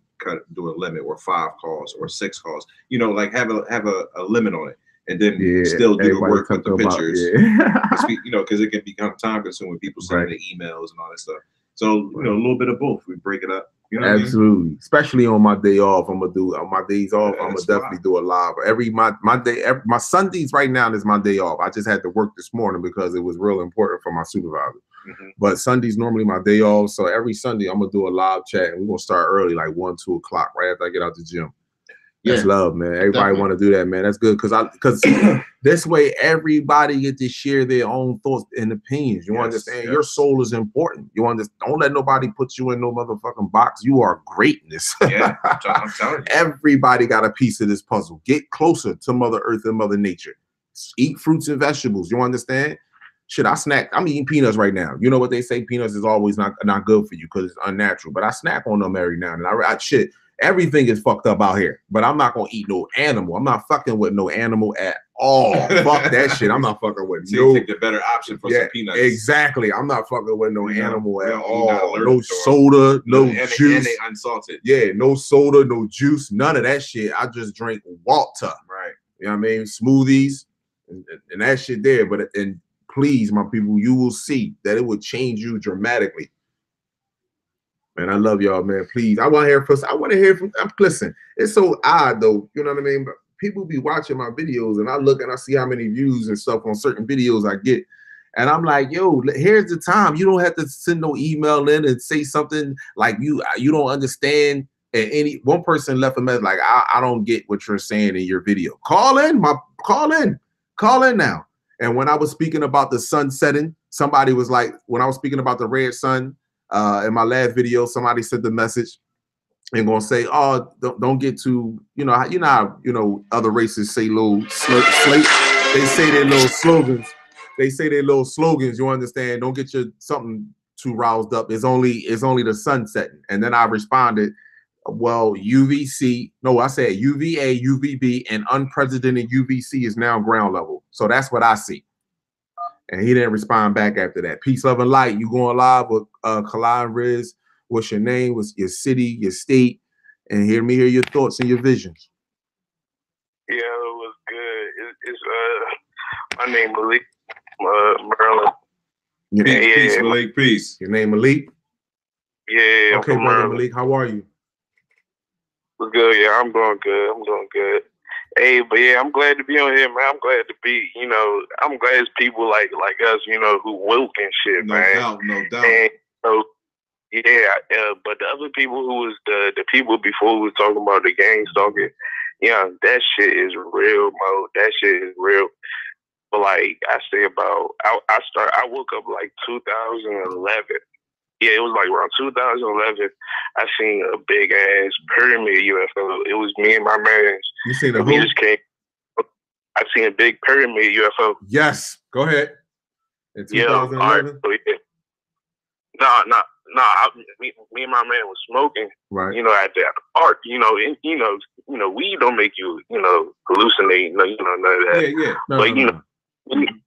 do a limit or 5 calls or 6 calls. You know, like have a limit on it. And then still do the work with the pictures. You know, because it can become time consuming. People sending the emails and all that stuff. So, you know, a little bit of both. We break it up. You know Absolutely. what I mean? Especially on my day off. I'm gonna do on my days off. I'm gonna definitely do a live. My Sundays right now is my day off. I just had to work this morning because it was real important for my supervisor. But Sunday's normally my day off. So every Sunday I'm gonna do a live chat and we're gonna start early, like 1, 2 o'clock, right after I get out the gym. That's love, man. Everybody want to do that, man. That's good because this way everybody get to share their own thoughts and opinions. You understand? Your soul is important. You understand? Don't let nobody put you in no motherfucking box. You are greatness. Yeah, I'm telling you. Everybody got a piece of this puzzle. Get closer to Mother Earth and Mother Nature. Eat fruits and vegetables. You understand? Shit, I'm eating peanuts right now. You know what they say? Peanuts is always not good for you because it's unnatural. But I snack on them every now and then. I shit. Everything is fucked up out here, but I'm not gonna eat no animal. I'm not fucking with no animal at all. Fuck that shit. I'm not fucking with so you take the better option for some peanuts. Exactly. I'm not fucking with no animal at all. No soda, no juice. And they unsalted. Yeah, no soda, no juice, none of that shit. I just drink water. Right. You know what I mean? Smoothies and that shit there. But please, my people, you will see that it will change you dramatically. Man, I love y'all, man. Please, I want to hear from. Listen, it's so odd though. You know what I mean? But people be watching my videos, and I look and I see how many views and stuff on certain videos I get, and I'm like, yo, here's the time. You don't have to send no email in and say something like you don't understand. And one person left a message like, I don't get what you're saying in your video. Call in now. And when I was speaking about the sun setting, somebody was like, when I was speaking about the red sun. In my last video, somebody sent the message and gonna say, "Oh, don't get too, how other races say little slate. They say their little slogans. You understand? Don't get your something too roused up. It's only the sun setting." And then I responded, "Well, UVC. No, I said UVA, UVB, and unprecedented UVC is now ground level. So that's what I see." And he didn't respond back after that. Peace, love, and light. You going live with Kali Riz. What's your name? What's your city, your state? And hear your thoughts and your visions. Yeah, it was good. It's my name Malik, Maryland. Peace, Malik. Peace. Your name Malik? Yeah. Okay, brother Malik. How are you? What's good? Yeah, I'm doing good. Hey, but yeah, I'm glad to be on here, man. I'm glad to be, you know, I'm glad it's people like us, you know, who woke and shit, man. No doubt, no doubt. And, so, yeah, but the other people who was the people before who was talking about the gang stalking, yeah, that shit is real, Mo. That shit is real. But like I say about, I woke up like 2011. Yeah, it was like around 2011. I seen a big ass pyramid UFO. It was me and my man. You seen a who? We just came. I seen a big pyramid UFO. Yes, go ahead. In 2011. Yeah, all right, so yeah. Me and my man was smoking. Right. You know, at the park. You know, weed don't make you, you know, hallucinate. You know, none of that. Yeah. No, but you know.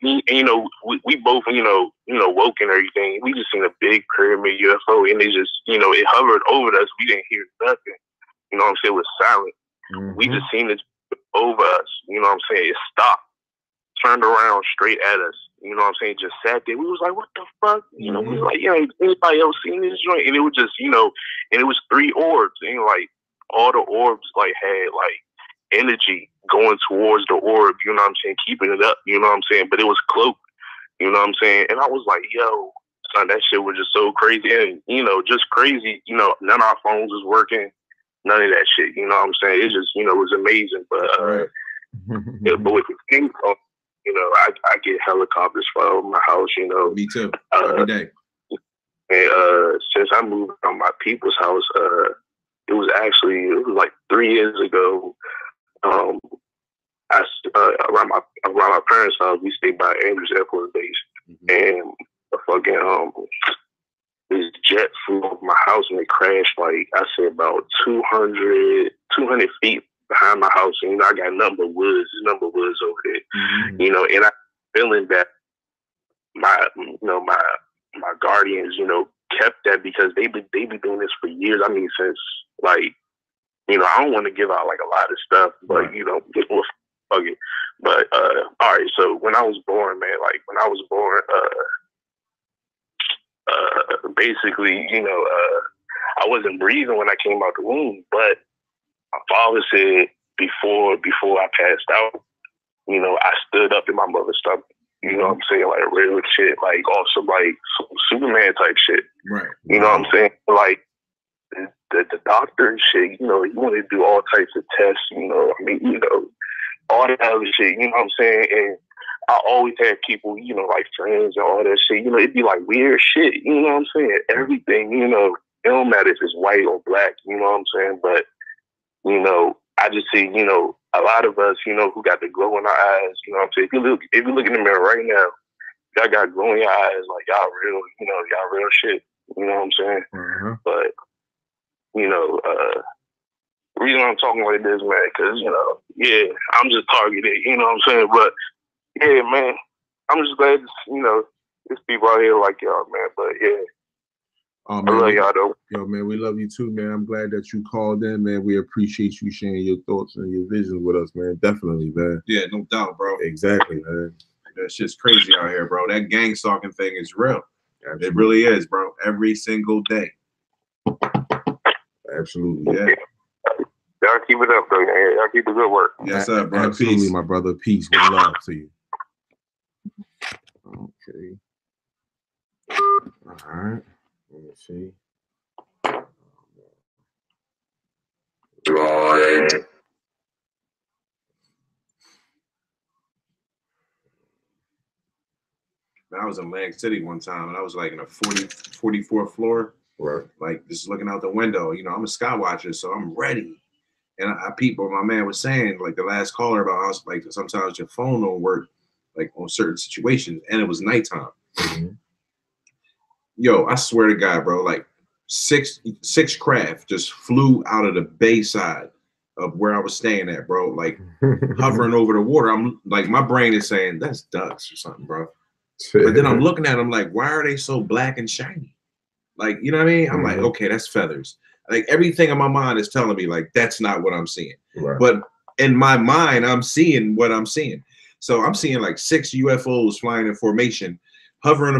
You know, we both, you know, woke and everything. We just seen a big pyramid UFO, and it just, you know, it hovered over us. We didn't hear nothing. You know what I'm saying? It was silent. Mm-hmm. We just seen it over us. You know what I'm saying? It stopped, turned around straight at us. You know what I'm saying? Just sat there. We was like, what the fuck? You know, we was like, yeah, anybody else seen this joint? And it was just, you know, and it was 3 orbs, and like all the orbs like had like energy going towards the orb, you know what I'm saying, keeping it up, you know what I'm saying, but it was cloaked, you know what I'm saying, and I was like, yo, son, that shit was just so crazy, and, you know, just crazy, you know, none of our phones was working, none of that shit, you know what I'm saying, it just, you know, was amazing, but, yeah, but with the thing, you know, I get helicopters from my house, you know. Me too, every day. And since I moved from my people's house, it was like 3 years ago. Around my parents' house, we stayed by Andrews Air Force Base, and the fucking this jet flew over my house and it crashed like I say about 200 feet behind my house. And you know, I got nothing but woods over there. You know, and I feeling that my guardians, you know, kept that because they be doing this for years. I mean, since like, you know, I don't want to give out like a lot of stuff, but you know, fuck it. But all right, so when I was born, man, basically, you know, I wasn't breathing when I came out the womb, but my father said before I passed out, you know, I stood up in my mother's stomach. You know what I'm saying? Like real shit, like also like Superman type shit. Right. You know what I'm saying? Like the doctor and shit, you know, he wanted to do all types of tests, you know, I mean, you know, all that other shit, you know what I'm saying? And I always had people, you know, like friends and all that shit, you know, it'd be like weird shit, you know what I'm saying? Everything, you know, it don't matter if it's white or black, you know what I'm saying? But, you know, I just see, you know, a lot of us, you know, who got the glow in our eyes, you know what I'm saying? If you look in the mirror right now, y'all got glow in your eyes, like y'all real, you know, y'all real shit, you know what I'm saying? But, you know, the reason I'm talking like this, man, because, you know, yeah, I'm just targeted, you know what I'm saying? But, yeah, man, I'm just glad, you know, there's people out here like y'all, man. But, yeah, oh, man, I love y'all, though. Yo, man, we love you, too, man. I'm glad that you called in, man. We appreciate you sharing your thoughts and your visions with us, man. Definitely, man. Yeah, no doubt, bro. Exactly, man. That shit's crazy out here, bro. That gang stalking thing is real. Absolutely. It really is, bro. Every single day. Absolutely, yeah. Y'all keep it up, though. Y'all keep the good work. Yes, sir, bro. Absolutely, Peace. my brother. Peace. One love to you. Okay. All right. Let me see. Right. I was in Atlantic City one time, and I was like in a 44th floor. Right. Like just looking out the window. You know, I'm a sky watcher, so I'm ready. And I peeped what my man was saying, like the last caller about how like sometimes your phone don't work, like on certain situations, and it was nighttime. Yo, I swear to God, bro, like six craft just flew out of the bay side of where I was staying at, bro, like hovering over the water. I'm like, my brain is saying that's ducks or something, bro. But then I'm looking at them like, why are they so black and shiny? Like, you know what I mean? I'm like, okay, that's feathers. Like everything in my mind is telling me like that's not what I'm seeing. Right. But in my mind, I'm seeing what I'm seeing. So I'm seeing like 6 UFOs flying in formation, hovering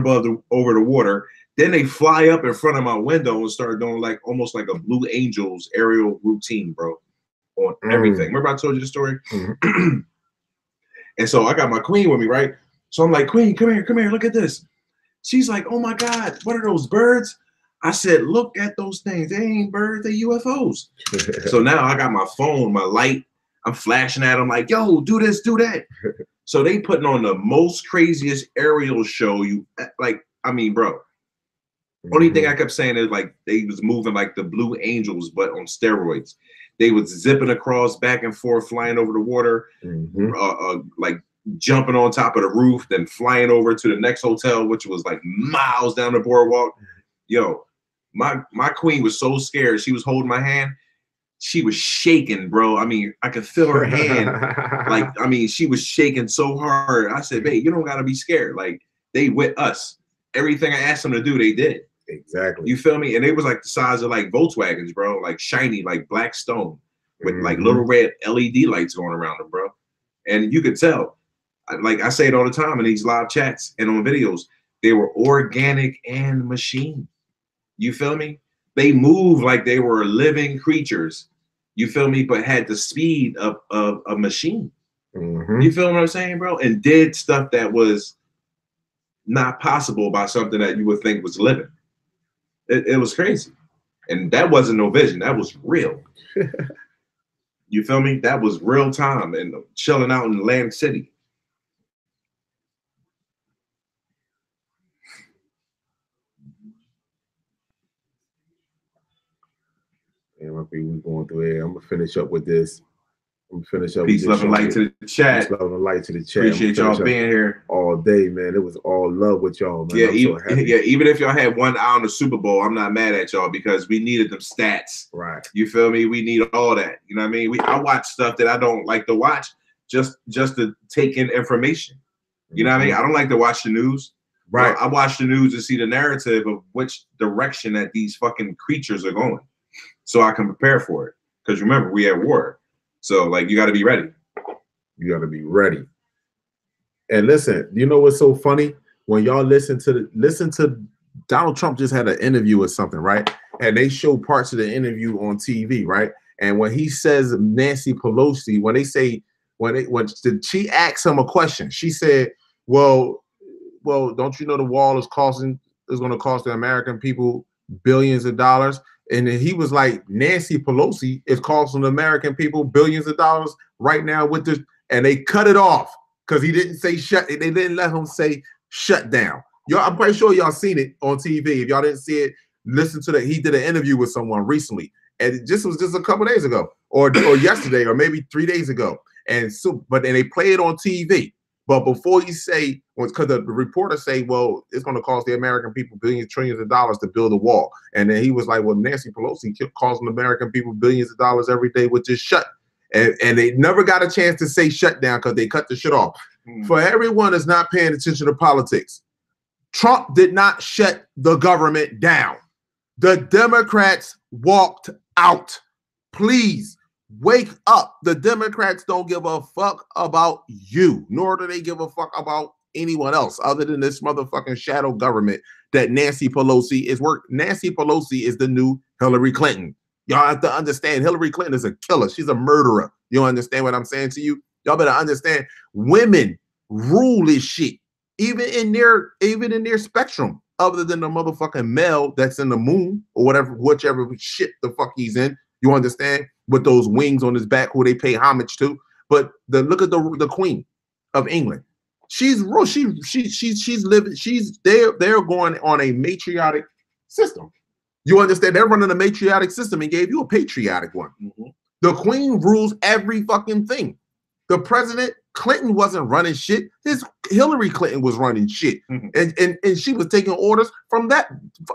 over the water. Then they fly up in front of my window and start doing like almost like a Blue Angels aerial routine, bro. on everything. Remember I told you the story? And so I got my queen with me, right? So I'm like, Queen, come here, look at this. She's like, oh my God, what are those birds? I said, look at those things. They ain't birds, they UFOs. So now I got my phone, my light. I'm flashing at them like, yo, do this, do that. So they putting on the most craziest aerial show I mean, bro. Only thing I kept saying is like they was moving like the Blue Angels, but on steroids. They was zipping across back and forth, flying over the water, like jumping on top of the roof, then flying over to the next hotel, which was like miles down the boardwalk. Yo, my queen was so scared. She was holding my hand. She was shaking, bro. I mean, I could feel her hand. Like, I mean, she was shaking so hard. I said, babe, you don't gotta be scared. Like, they with us. Everything I asked them to do, they did. Exactly. You feel me? And they was like the size of like Volkswagens, bro. Like shiny, like black stone with like little red LED lights going around them, bro. And you could tell, like I say it all the time in these live chats and on videos, they were organic and machine. You feel me? They move like they were living creatures. You feel me? But had the speed of a machine. You feel what I'm saying, bro? And did stuff that was not possible by something that you would think was living. It was crazy. And that wasn't no vision. That was real. You feel me? That was real time and chilling out in Atlantic City. And I think we're going through here. I'm gonna finish up with this. I'm gonna finish up. Peace, love, and light to the chat. Peace, love, and light to the chat. Appreciate y'all being here all day, man. It was all love with y'all, man. Yeah, even if y'all had one eye on the Super Bowl, I'm not mad at y'all because we needed them stats. Right. You feel me? We need all that. You know what I mean? I watch stuff that I don't like to watch just to take in information. You know what I mean? I don't like to watch the news. Right. I watch the news to see the narrative of which direction that these fucking creatures are going, so I can prepare for it. Because remember, we at war. So, like, you got to be ready. You got to be ready. And listen, you know what's so funny? When y'all listen to Donald Trump just had an interview or something, right? And they show parts of the interview on TV, right? And when he says Nancy Pelosi, when she asked him a question, she said, well, don't you know the wall is going to cost the American people billions of dollars? And then he was like, Nancy Pelosi is costing the American people billions of dollars right now with this. And they cut it off because he didn't say shut. They didn't let him say shut down. I'm pretty sure y'all seen it on TV. If y'all didn't see it, listen to that. He did an interview with someone recently. And it was just a couple days ago or yesterday or maybe 3 days ago. And they play it on TV. But before you say, because the reporter say, well, it's going to cost the American people billions, trillions of dollars to build a wall. And then he was like, well, Nancy Pelosi kept costing American people billions of dollars every day with this shut. And they never got a chance to say shut down because they cut the shit off. For everyone that's not paying attention to politics, Trump did not shut the government down. The Democrats walked out. Please. Wake up. The Democrats don't give a fuck about you, nor do they give a fuck about anyone else other than this motherfucking shadow government that Nancy Pelosi is Nancy Pelosi is the new Hillary Clinton. Y'all have to understand Hillary Clinton is a killer. She's a murderer. You understand what I'm saying to you? Y'all better understand women rule this shit, even in their spectrum, other than the motherfucking male that's in the moon or whichever shit the fuck he's in. You understand? With those wings on his back, who they pay homage to. But look at the Queen of England. She's real. She's living. They're going on a matriarchic system. You understand? They're running a matriarchic system and gave you a patriotic one. The Queen rules every fucking thing. The president Clinton wasn't running shit. Hillary Clinton was running shit, and she was taking orders from that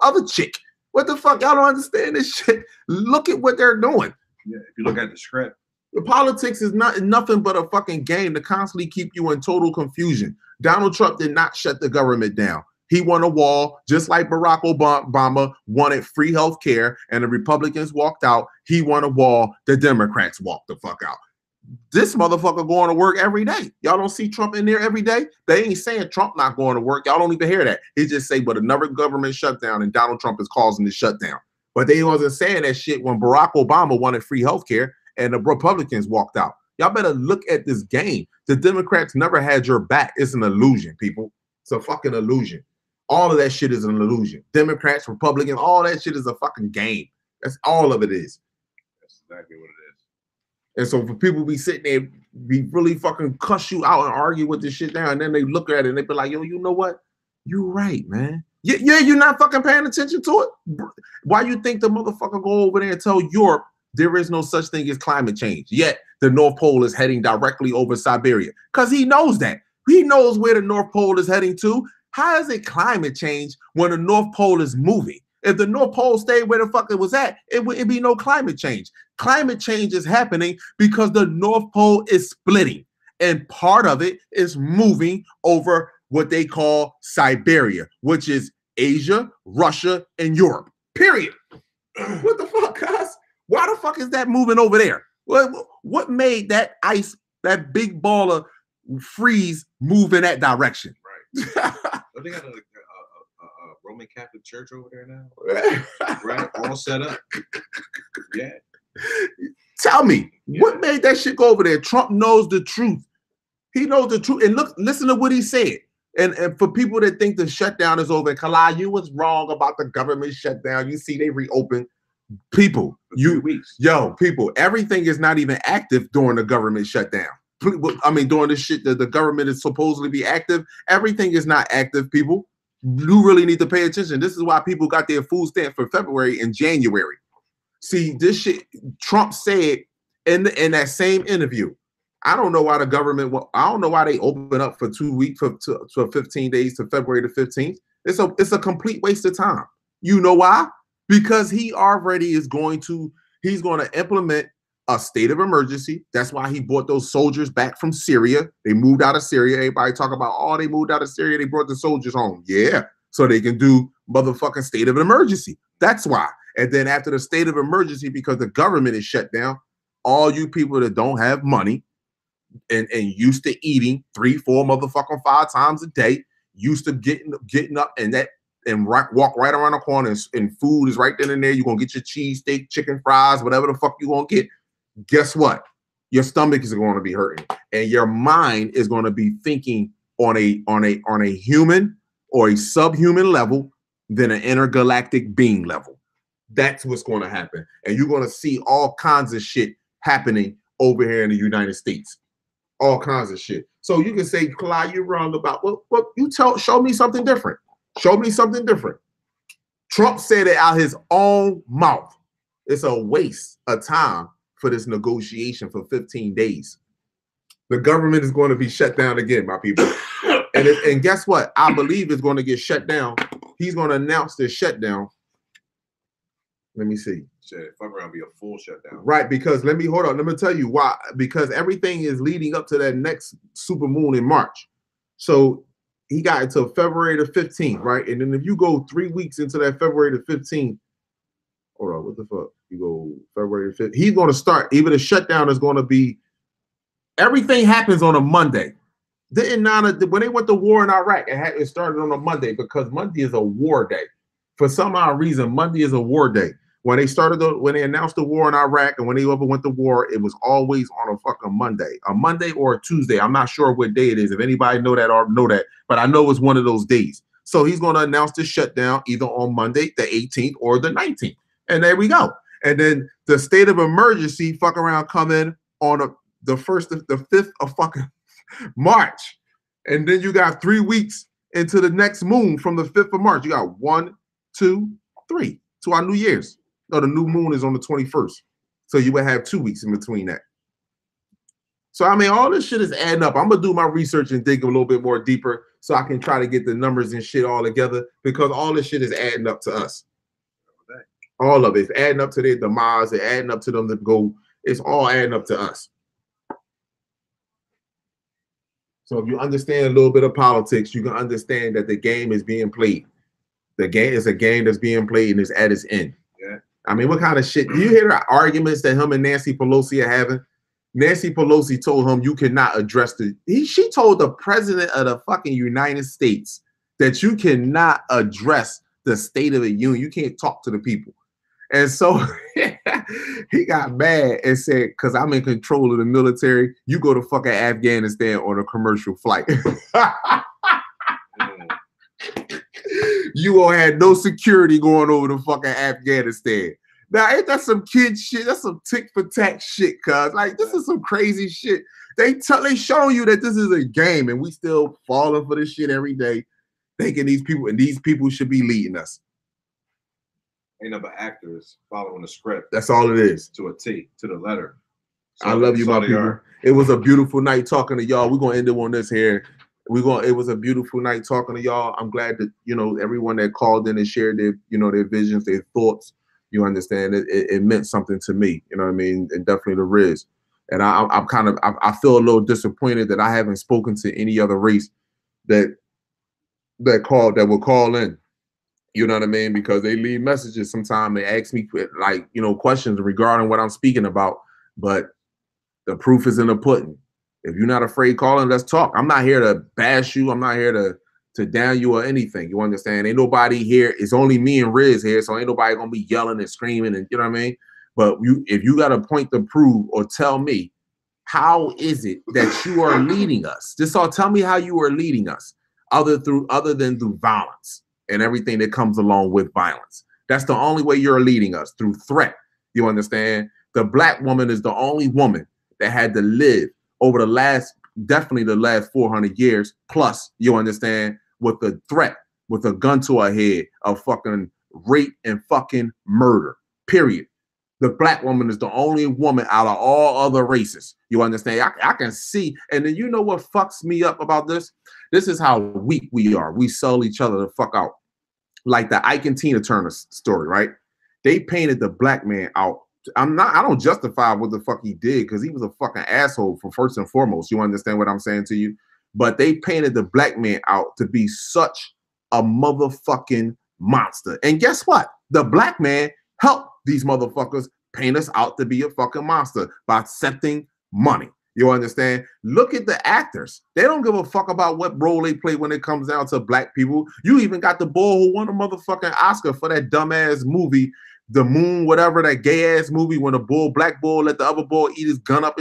other chick. What the fuck? Y'all don't understand this shit. Look at what they're doing. Yeah, if you look at the script. The politics is nothing but a fucking game to constantly keep you in total confusion. Donald Trump did not shut the government down. He won a wall, just like Barack Obama wanted free health care, and the Republicans walked out. He won a wall. The Democrats walked the fuck out. This motherfucker going to work every day. Y'all don't see Trump in there every day? They ain't saying Trump not going to work. Y'all don't even hear that. He just say, but another government shutdown, and Donald Trump is causing the shutdown. But they wasn't saying that shit when Barack Obama wanted free health care, and the Republicans walked out. Y'all better look at this game. The Democrats never had your back. It's an illusion, people. It's a fucking illusion. All of that shit is an illusion. Democrats, Republicans, all that shit is a fucking game. That's all of it is. That's exactly what it is. And so for people be sitting there, be really fucking cuss you out and argue with this shit down, and then they look at it and they be like, yo, you know what? You're right, man. Yeah, you're not fucking paying attention to it. Why you think the motherfucker go over there and tell Europe there is no such thing as climate change? Yet the North Pole is heading directly over Siberia. Because he knows that. He knows where the North Pole is heading to. How is it climate change when the North Pole is moving? If the North Pole stayed where the fuck it was at, it would be no climate change. Climate change is happening because the North Pole is splitting. And part of it is moving over what they call Siberia, which is Asia, Russia, and Europe. Period. What the fuck, guys? Why the fuck is that moving over there? What made that ice, that big ball of freeze move in that direction? Right. They got a Roman Catholic church over there now. Right? All set up. Yeah. Tell me, what made that shit go over there? Trump knows the truth. He knows the truth. And look, listen to what he said. And for people that think the shutdown is over, Kali, you was wrong about the government shutdown. You see, they reopened. People, people, everything is not even active during the government shutdown. I mean, during the shit that the government is supposedly be active, everything is not active, people. You really need to pay attention. This is why people got their food stamp for February and January. See, this shit, Trump said in that same interview, I don't know why the government, I don't know why they open up for 2 weeks, for 15 days to February the 15th. It's a complete waste of time. You know why? Because he already is he's going to implement a state of emergency. That's why he brought those soldiers back from Syria. They moved out of Syria. Everybody talk about, oh, they moved out of Syria. They brought the soldiers home. Yeah. So they can do motherfucking state of emergency. That's why. And then after the state of emergency, because the government is shut down, all you people that don't have money and used to eating 3, 4 motherfucking 5 times a day, used to getting up and walk right around the corner and food is right then and there. You're going to get your cheesesteak, chicken fries, whatever the fuck you're going to get. Guess what? Your stomach is going to be hurting and your mind is going to be thinking on a human or a subhuman level than an intergalactic being level. That's what's going to happen. And you're going to see all kinds of shit happening over here in the United States. All kinds of shit. So you can say, Kali, you're wrong about what you show me something different. Show me something different. Trump said it out his own mouth. It's a waste of time for this negotiation for 15 days. The government is going to be shut down again, my people. And guess what? I believe it's going to get shut down. He's going to announce this shutdown. Let me see. Fuck around, be a full shutdown. Right, because let me tell you why. Because everything is leading up to that next super moon in March. So he got until February the 15th, right? And then if you go 3 weeks into that February the 15th, hold on, what the fuck? You go February the 15th. He's going to start, even the shutdown is going to be, everything happens on a Monday. When they went to war in Iraq, it started on a Monday because Monday is a war day. For some odd reason, Monday is a war day. When they announced the war in Iraq and when they ever went to war, it was always on a fucking Monday or a Tuesday. I'm not sure what day it is. If anybody know that, but I know it's one of those days. So he's going to announce the shutdown either on Monday, the 18th or the 19th. And there we go. And then the state of emergency fuck around come in on the 5th of fucking March. And then you got 3 weeks into the next moon from the 5th of March. You got 1, 2, 3 to our New Year's. No, the new moon is on the 21st. So you would have 2 weeks in between that. So, I mean, all this shit is adding up. I'm going to do my research and dig a little bit more deeper so I can try to get the numbers and shit all together because all this shit is adding up to us. All of it. It's adding up to their demise. It's adding up to them to go. It's all adding up to us. So if you understand a little bit of politics, you can understand that the game is being played. The game is a game that's being played and it's at its end. Yeah. I mean, what kind of shit? Do you hear the arguments that him and Nancy Pelosi are having? Nancy Pelosi told him you cannot address she told the president of the fucking United States that you cannot address the State of the Union. You can't talk to the people. And so He got mad and said, because I'm in control of the military, you go to fucking Afghanistan on a commercial flight. You won't have no security going over to fucking Afghanistan. Now, ain't that some kid shit? That's some tick for tack shit, cuz. Like, this is some crazy shit. They showing you that this is a game, and we still falling for this shit every day, thinking these people should be leading us. Ain't no but actors following the script. That's all it is. To a T, to the letter. So I love you, my people. It was a beautiful night talking to y'all. We're gonna end it on this here. It was a beautiful night talking to y'all. I'm glad that, you know, everyone that called in and shared their, you know, their visions, their thoughts. You understand it meant something to me, you know what I mean? And definitely the Riz. And I feel a little disappointed that I haven't spoken to any other race that will call in. You know what I mean? Because they leave messages sometimes. They ask me, like, you know, questions regarding what I'm speaking about. But the proof is in the pudding. If you're not afraid, call in, let's talk. I'm not here to bash you. I'm not here to down you or anything. You understand? Ain't nobody here. It's only me and Riz here, so ain't nobody gonna be yelling and screaming, and you know what I mean? But if you got a point to prove or tell me, how is it that you are leading us? Tell me how you are leading us, other than through violence and everything that comes along with violence. That's the only way you're leading us, through threat. You understand? The black woman is the only woman that had to live over definitely the last 400 years plus, you understand, with the threat, with a gun to her head of fucking rape and fucking murder, period. The black woman is the only woman out of all other races. You understand? I can see. And then you know what fucks me up about this? This is how weak we are. We sell each other the fuck out. Like the Ike and Tina Turner story, right? They painted the black man out. I don't justify what the fuck he did, because he was a fucking asshole for first and foremost. You understand what I'm saying to you? But they painted the black man out to be such a motherfucking monster. And guess what? The black man helped these motherfuckers paint us out to be a fucking monster by accepting money. You understand? Look at the actors. They don't give a fuck about what role they play when it comes down to black people. You even got the boy who won a motherfucking Oscar for that dumbass movie, The Moon, whatever, that gay ass movie, when a black boy let the other boy eat his gun up.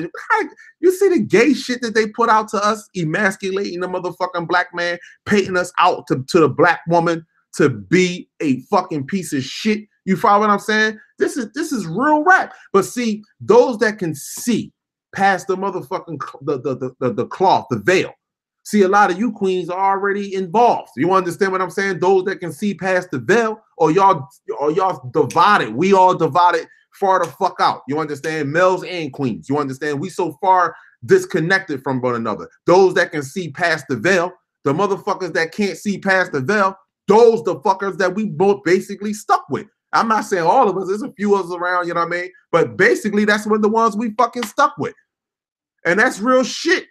You see the gay shit that they put out to us, emasculating the motherfucking black man, painting us out to the black woman to be a fucking piece of shit. You follow what I'm saying? This is real rap. But see, those that can see past the motherfucking the cloth, the veil. See, a lot of you queens are already involved. You understand what I'm saying? Those that can see past the veil, or y'all divided. We all divided far the fuck out. You understand? Males and queens. You understand? We so far disconnected from one another. Those that can see past the veil, the motherfuckers that can't see past the veil, those the fuckers that we both basically stuck with. I'm not saying all of us. There's a few of us around, you know what I mean? But basically, that's what the ones we fucking stuck with. And that's real shit.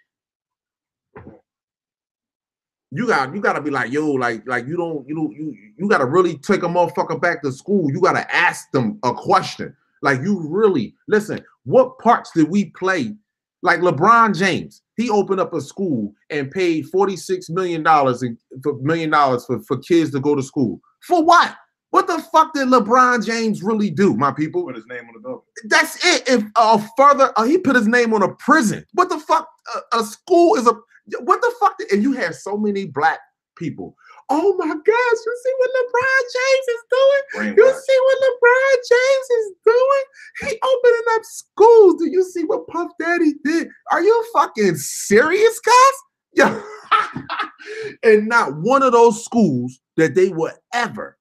You gotta be like, yo, like you gotta really take a motherfucker back to school. You gotta ask them a question. Like, you really listen, what parts did we play? Like LeBron James, he opened up a school and paid $46 million for kids to go to school. For what? What the fuck did LeBron James really do, my people? Put his name on the building. That's it. If he put his name on a prison. What the fuck? A school is a. What the fuck? And you have so many black people. Oh my gosh, you see what LeBron James is doing? You see what LeBron James is doing? He opening up schools. Do you see what Puff Daddy did? Are you fucking serious, guys? Yeah. And not one of those schools that they would ever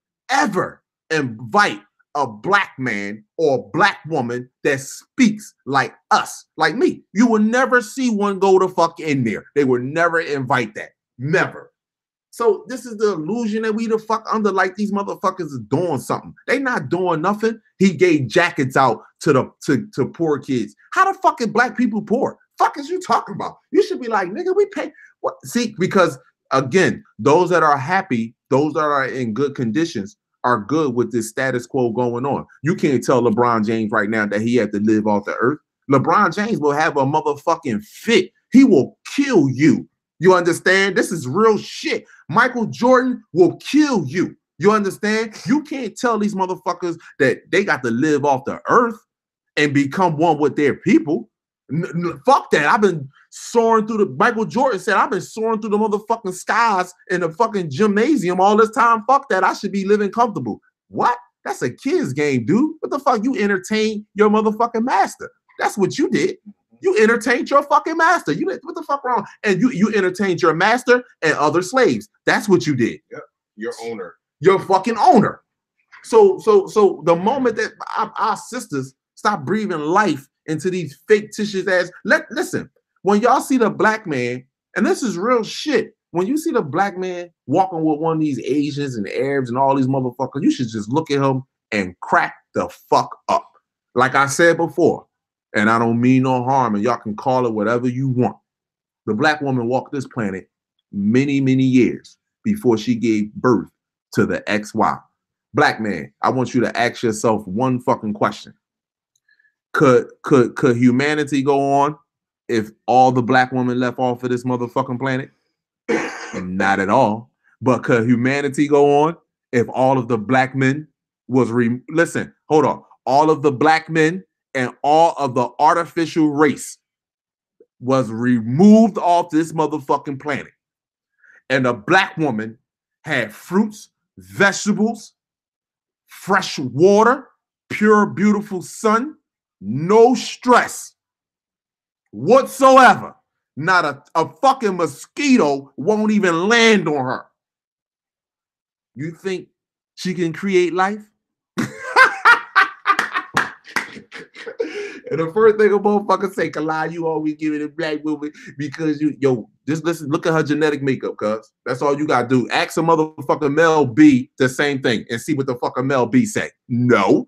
invite a black man or black woman that speaks like us, like me. You will never see one go to fuck in there. They will never invite that. Never. So this is the illusion that we the fuck under, like these motherfuckers is doing something. They not doing nothing. He gave jackets out to poor kids. How the fuck is black people poor? Fuck is you talking about? You should be like, nigga, we pay. What? See, because again, those that are happy, those that are in good conditions, are good with this status quo going on. You can't tell LeBron James right now that he had to live off the earth. LeBron James will have a motherfucking fit. He will kill you. You understand? This is real shit. Michael Jordan will kill you. You understand? You can't tell these motherfuckers that they got to live off the earth. and become one with their people. Fuck that. I've been soaring through Michael Jordan said, I've been soaring through the motherfucking skies in the fucking gymnasium all this time. Fuck that. I should be living comfortable. What? That's a kid's game, dude. What the fuck? You entertain your motherfucking master. That's what you did. You entertained your fucking master. You did, what the fuck wrong? And you entertained your master and other slaves. That's what you did. Yep. Your owner. Your fucking owner. So the moment that our sisters stop breathing life into these fictitious ass. Listen, when y'all see the black man, and this is real shit, when you see the black man walking with one of these Asians and Arabs and all these motherfuckers, you should just look at him and crack the fuck up. Like I said before, and I don't mean no harm, and y'all can call it whatever you want. The black woman walked this planet many, many years before she gave birth to the XY. Black man, I want you to ask yourself one fucking question. Could humanity go on if all the black women left off of this motherfucking planet? Not at all. But could humanity go on if all of the black men was listen, hold on. All of the black men and all of the artificial race was removed off this motherfucking planet. And a black woman had fruits, vegetables, fresh water, pure, beautiful sun, no stress whatsoever. Not a fucking mosquito won't even land on her. You think she can create life? And the first thing a motherfucker say, Kali, you always give it a black woman because just listen, look at her genetic makeup, cuz. That's all you gotta do. Ask a motherfucking Mel B the same thing and see what the fucking Mel B say. No.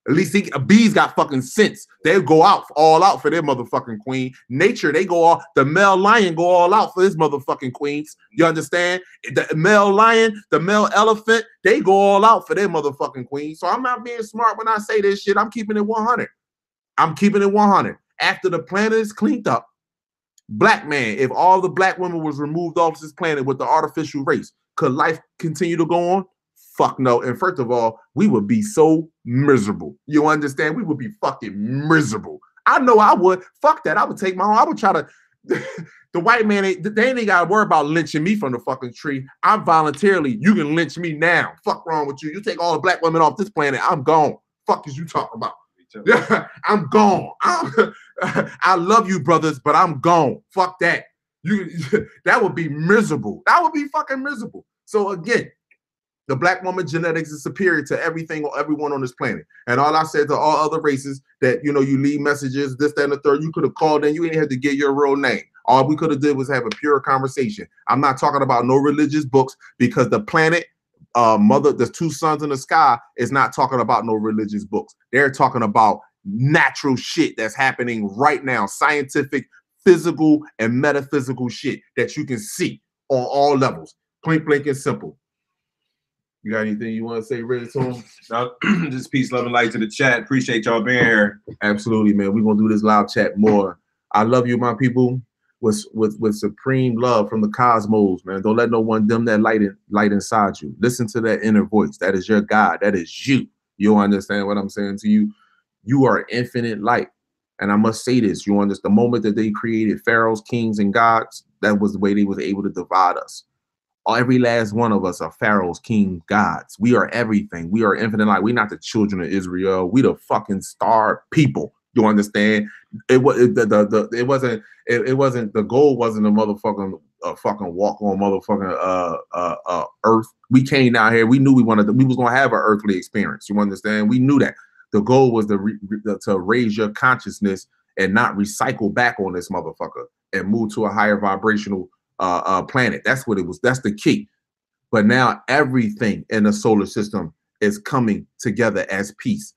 At least B's got fucking sense. They'll go all out for their motherfucking queen. Nature, they go all, the male lion go all out for his motherfucking queens. You understand? The male lion, the male elephant, they go all out for their motherfucking queens. So I'm not being smart when I say this shit. I'm keeping it 100. I'm keeping it 100. After the planet is cleaned up, black man, if all the black women was removed off this planet with the artificial race, could life continue to go on? Fuck no. And first of all, we would be so miserable. You understand? We would be fucking miserable. I know I would. Fuck that. I would take my own. I would try to. The white man, they ain't got to worry about lynching me from the fucking tree. I'm voluntarily. You can lynch me now. Fuck wrong with you. You take all the black women off this planet, I'm gone. Fuck is you talking about? Yeah, I'm gone. I love you, brothers, but I'm gone. Fuck that. That would be miserable. That would be fucking miserable. So again, the black woman genetics is superior to everything or everyone on this planet. And all I said to all other races that, you leave messages, this, that, and the third, you could have called in. You ain't had to get your real name. All we could have did was have a pure conversation. I'm not talking about no religious books because the planet, the two suns in the sky is not talking about no religious books. They're talking about natural shit that's happening right now. Scientific, physical, and metaphysical shit that you can see on all levels. Point blank and simple. You got anything you want to say, Riz, to him? No, just peace, love, and light to the chat. Appreciate y'all being here. Absolutely, man. We're gonna do this live chat more. I love you, my people, with supreme love from the cosmos, man. Don't let no one dim that light inside you. Listen to that inner voice. That is your God. That is you. You understand what I'm saying to you? You are infinite light. And I must say this, you understand, the moment that they created pharaohs, kings, and gods, that was the way they was able to divide us. Every last one of us are pharaohs, kings, gods. We are everything. We are infinite light. We're not the children of Israel. We the fucking star people. You understand? It wasn't the goal wasn't a motherfucking fucking walk on motherfucking earth. We came down here. We knew we was gonna have an earthly experience. You understand? We knew that. The goal was to raise your consciousness and not recycle back on this motherfucker and move to a higher vibrational planet. That's what it was. That's the key. But now everything in the solar system is coming together as peace.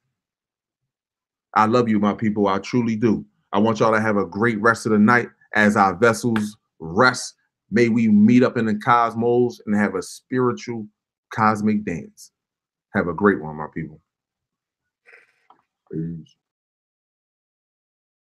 I love you, my people. I truly do. I want y'all to have a great rest of the night as our vessels rest. May we meet up in the cosmos and have a spiritual cosmic dance. Have a great one, my people. Peace.